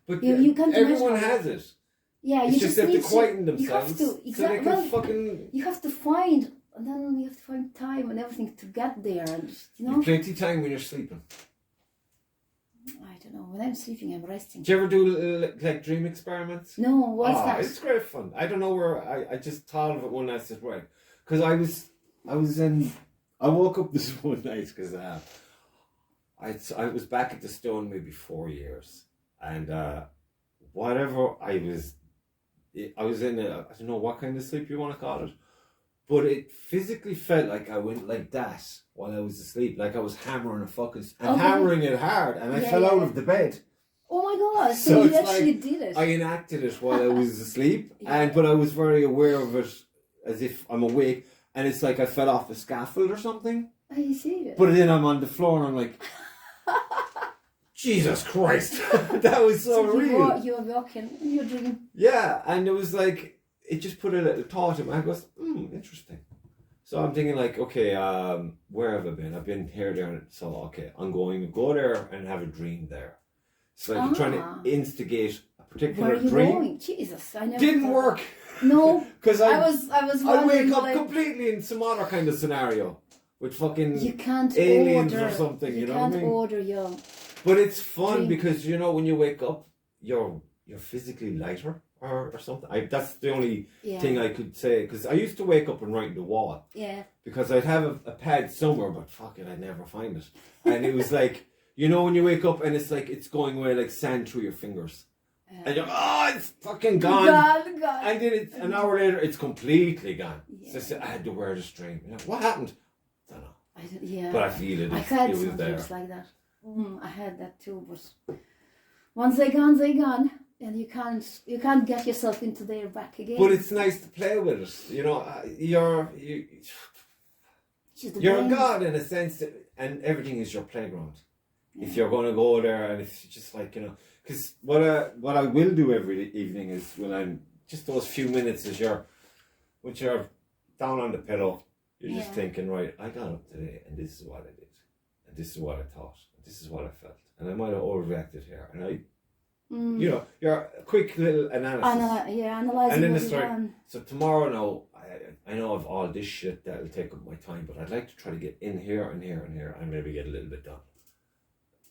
But you can't everyone has it. Yeah, it's you just have to quieten themselves. You have to, so they can fucking. You have to find, and then you have to find time and everything to get there, and You have plenty of time when you're sleeping. I don't know. When I'm sleeping, I'm resting. Do you ever do like dream experiments? No, what's that? It's great fun. I don't know where I just thought of it one night. I said, right, because I woke up this one night because I was back at the stone maybe 4 years, and whatever I was in I don't know what kind of sleep you want to call it, but it physically felt like I went like that while I was asleep, like I was hammering hammering it hard, and I fell out of the bed. Oh my God! So you actually did it. I enacted it while I was asleep, but I was very aware of it as if I'm awake, and it's like I fell off a scaffold or something. Oh, you see it? But then I'm on the floor and I'm like, Jesus Christ, that was so real. You were walking, you were drinking. Yeah, and it was like, it just put a little thought in my head. I goes, interesting. So I'm thinking like, okay, where have I been? I've been here, there, and so okay, I'm going to go there and have a dream there. So like trying to instigate a particular dream. Where are you going? Jesus, I never didn't work. No, because I wake up completely in some other kind of scenario with fucking you can't aliens order, or something. You know what I mean? You can't order your. But it's fun because you know when you wake up, you're physically lighter or something. That's the only thing I could say, because I used to wake up and write on the wall. Yeah. Because I'd have a pad somewhere, but fuck it, I'd never find it. And it was like, you know, when you wake up and it's like it's going away like sand through your fingers. And you're, it's fucking gone. Gone. And then it's an hour later, it's completely gone. Yeah. So I had to wear the string. You know, what happened? I don't know. But I feel it. I had it was some there. trips like that. I had that too, but once they're gone, they're gone. And you can't get yourself into their back again. But it's nice to play with it. You know, you're a god in a sense, and everything is your playground. If you're going to go there, and it's just like, you know, because what I will do every evening is when I'm just those few minutes as when you're down on the pillow, you're just thinking, right, I got up today, and this is what I did, and this is what I thought, and this is what I felt, and I might have overreacted here, and I. You know, you're a quick little analysis. Analysing. And then it's like, so tomorrow now, I know of all this shit that'll take up my time, but I'd like to try to get in here and here and here and maybe get a little bit done.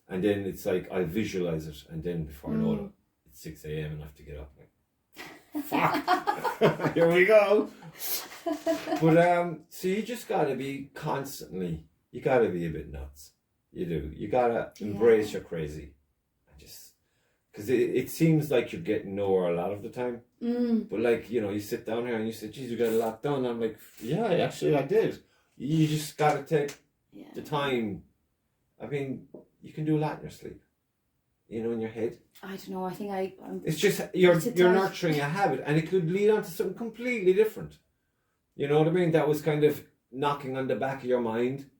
And then it's like, I visualise it, and then before I know it, it's 6 a.m. and I have to get up. Like, fuck! Here we go! But, so you just gotta be you gotta be a bit nuts. You do. You gotta embrace your crazy. Because it seems like you're getting nowhere a lot of the time. But like, you know, you sit down here and you say, geez, you got a lot done. I'm like, yeah, actually I did. You just got to take the time. I mean, you can do a lot in your sleep. You know, in your head. I don't know. I think I'm... It's just, you're nurturing a habit, and it could lead on to something completely different. You know what I mean? That was kind of knocking on the back of your mind.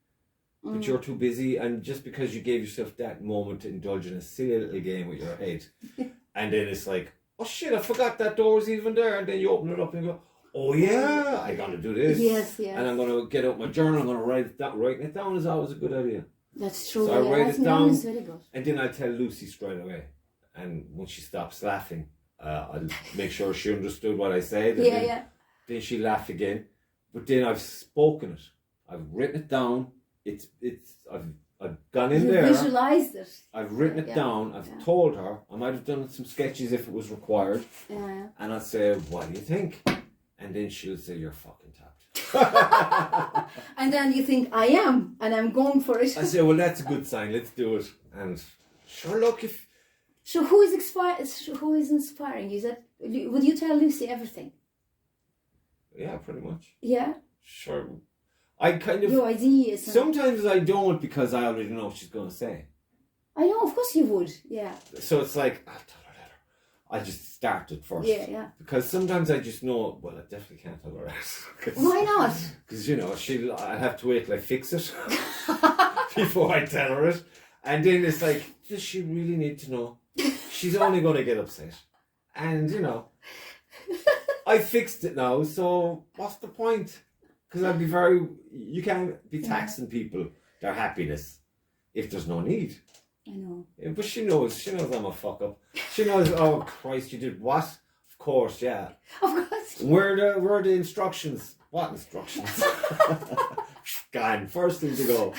But you're too busy, and just because you gave yourself that moment to indulge in a silly little game with your head, and then it's like, oh shit, I forgot that door was even there, and then you open it up and you go, oh yeah, I gotta do this. Yes. And I'm gonna get out my journal, I'm gonna write it down. Writing it down is always a good idea. That's true. So I write it down, very good. and then I tell Lucy straight away, and when she stops laughing, I'll make sure she understood what I said. And then she laughed again, but then I've spoken it, I've written it down. I've gone in there. Visualized it. I've written it down. I've told her. I might have done some sketches if it was required. Yeah. And I'll say, what do you think? And then she'll say, you're fucking tapped. And then you think, I am, and I'm going for it. I say, well, that's a good sign. Let's do it. And sure, look, if... So who is inspiring you? Would you tell Lucy everything? Yeah, pretty much. Yeah? Sure. I kind of... Your ideas. Sometimes I don't, because I already know what she's going to say. I know, of course you would, yeah. So it's like, I'll tell her later. I just started first. Yeah. Because sometimes I just know, well, I definitely can't tell her that. Why not? Because, you know, I'll have to wait till I fix it before I tell her it. And then it's like, does she really need to know? She's only going to get upset. And, you know, I fixed it now, so what's the point? Because you can't be taxing people, their happiness, if there's no need. I know. Yeah, but she knows I'm a fuck up. She knows, oh Christ, you did what? Of course, yeah. Of course. Where are the instructions? What instructions? Gone, first thing to go.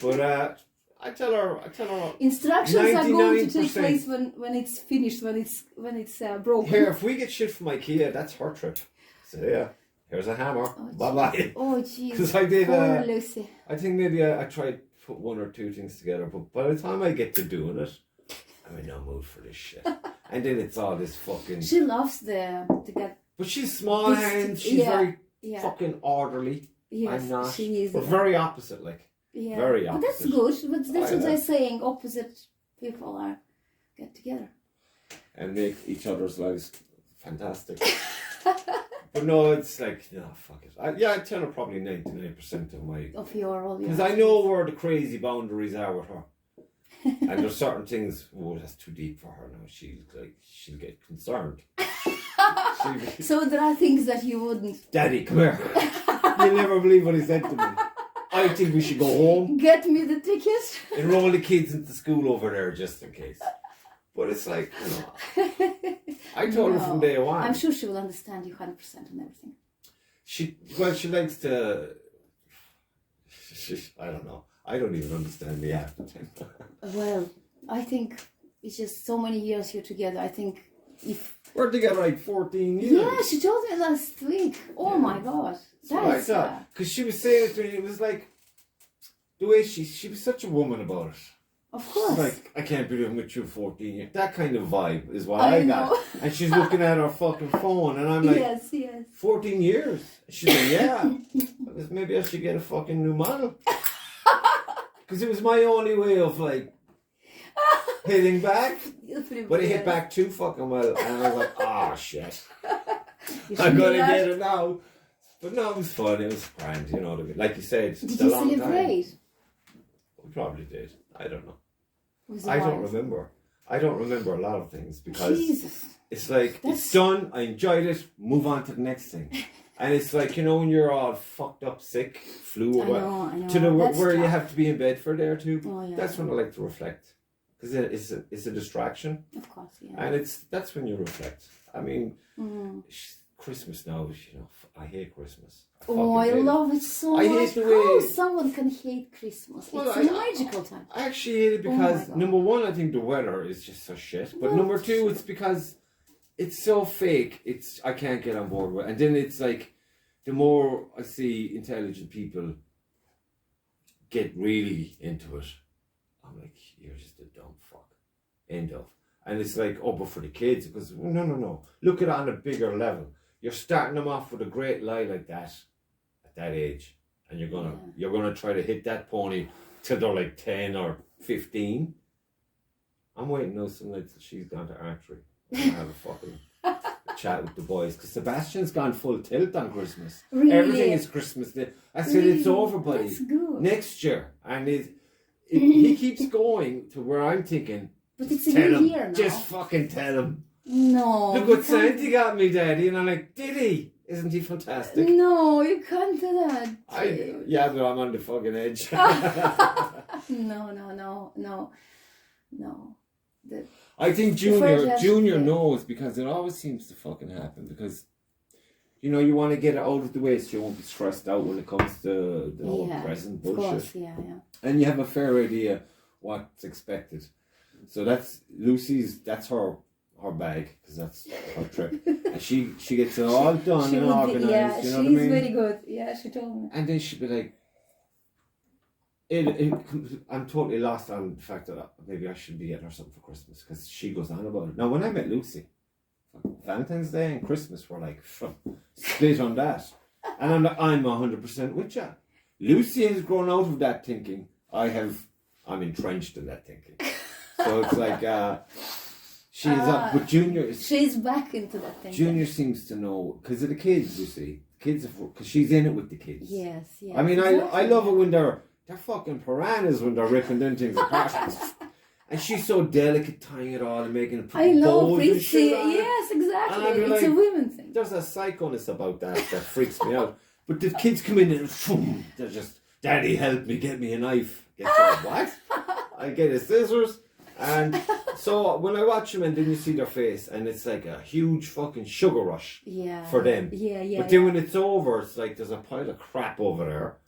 But I tell her. Instructions are going to take place when it's finished, when it's broken. Here, if we get shit from IKEA, that's her trip. So yeah. Here's a hammer. Bye-bye. Oh, jeez. Because I did... Poor Lucy. I think maybe I tried to put one or two things together, but by the time I get to doing it, I'm in no mood for this shit. And then it's all this fucking... She loves to get... But she's small hands. She's very fucking orderly. Yes, I'm not. she is. But very opposite, like. Yeah. Very opposite. But that's good. But that's what I'm saying. Opposite people are get together. And make each other's lives fantastic. But no, it's like, no, fuck it. I tell her probably 99% of your because I know where the crazy boundaries are with her. And there's certain things, that's too deep for her now. She'll get concerned. So there are things that you wouldn't. Daddy, come here. You'll never believe what he said to me. I think we should go home. Get me the ticket. Enroll the kids into school over there just in case. But it's like, I told her from day one. I'm sure she will understand you 100% on everything. She likes to. I don't know. I don't even understand the half the time. Well, I think it's just so many years here together. I think if we're together like 14 years. Yeah, she told me last week. Oh my God, that's because she was saying it to me. It was like the way she was such a woman about it. Of course. Like, I can't be living with you 14 years. That kind of vibe is what I got. And she's looking at her fucking phone and I'm like, yes. 14 years? She's like, yeah. Maybe I should get a fucking new model. Because it was my only way of like hitting back. But it hit back too fucking well. And I was like, oh shit. I'm going to get it now. But no, it was fun. It was grand, you know what I mean? Like you said, did you celebrate? We probably did. I don't know. I don't remember a lot of things because it's like, it's done, I enjoyed it, move on to the next thing. And it's like, when you're all fucked up, sick, flu or what, to the where you have to be in bed for a day or two, that's when I like to reflect. Because it's a distraction. Of course, yeah. And that's when you reflect. I mean, Christmas now, I hate Christmas. I love it so much. How someone can hate Christmas? It's a magical time. I actually hate it because, number one, I think the weather is just so shit. But number two, it's because it's so fake. I can't get on board with it. And then it's like, the more I see intelligent people get really into it, I'm like, you're just a dumb fuck. End of. And it's like, but for the kids, because no. Look at it on a bigger level. You're starting them off with a great lie like that at that age, and you're gonna try to hit that pony till they're like 10 or 15. I'm waiting now some nights till she's gone to archery. I'm gonna have a fucking chat with the boys because Sebastian's gone full tilt on Christmas. Really? Everything is Christmas Day. I said it's over, buddy. That's good. Next year, and he keeps going to where I'm thinking. But it's a new year now. Just fucking tell him. No. Look what Santa got me, Daddy. And I'm like, did he? Isn't he fantastic? No, you can't do that. But I'm on the fucking edge. No. I think Junior knows because it always seems to fucking happen because, you want to get it out of the way so you won't be stressed out when it comes to the whole present bullshit. Of course, yeah. And you have a fair idea what's expected. So that's her bag because that's her trip. And she gets it all done and organised. Yeah, you know what I mean? she's very good. Yeah, she told me. And then she'd be like, I'm totally lost on the fact that maybe I should be getting her something for Christmas because she goes on about it. Now, when I met Lucy, Valentine's Day and Christmas were like split on that. And I'm like, I'm 100% with you. Lucy has grown out of that thinking. I'm entrenched in that thinking. So it's like, she's up, but Junior... She's back into that thing. Junior seems to know, because of the kids, you see. Kids, because she's in it with the kids. Yes. I mean, I love it when they're fucking piranhas when they're ripping them things apart. And she's so delicate tying it all and making it pretty. I love pretty. Yes, exactly. It's a women thing. There's a psychoness about that freaks me out. But the kids come in and they're just, Daddy, help me, get me a knife. What? I get his scissors. And so when I watch them and then you see their face and it's like a huge fucking sugar rush for them. Yeah. But then when it's over, it's like there's a pile of crap over there.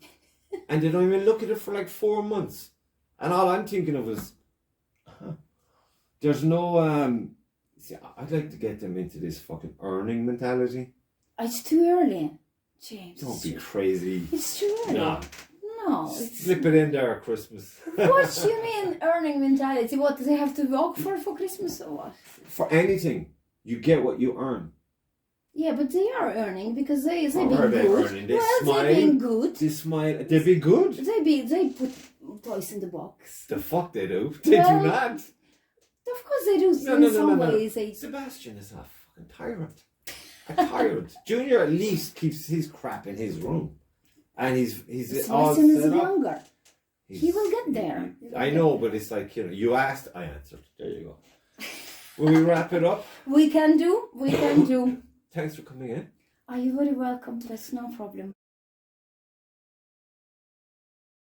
And they don't even look at it for like 4 months. And all I'm thinking of is, there's no, see, I'd like to get them into this fucking earning mentality. It's too early, James. Don't be crazy. It's too early. No. Slip it in there at Christmas. What do you mean earning mentality? What, do they have to work for Christmas or what? For anything. You get what you earn. Yeah, but they are earning because they being good. They smile. They being good. They smile. They be good. They put toys in the box. The fuck they do. They do not. Of course they do. No, in some ways. Sebastian is a fucking tyrant. A tyrant. Junior at least keeps his crap in his room. And he's all Sebastian is set up. younger. He will get there. I know, but it's like, you know, you asked, I answered. There you go. Will we wrap it up? We can do. Thanks for coming in. Are you very welcome? That's no problem.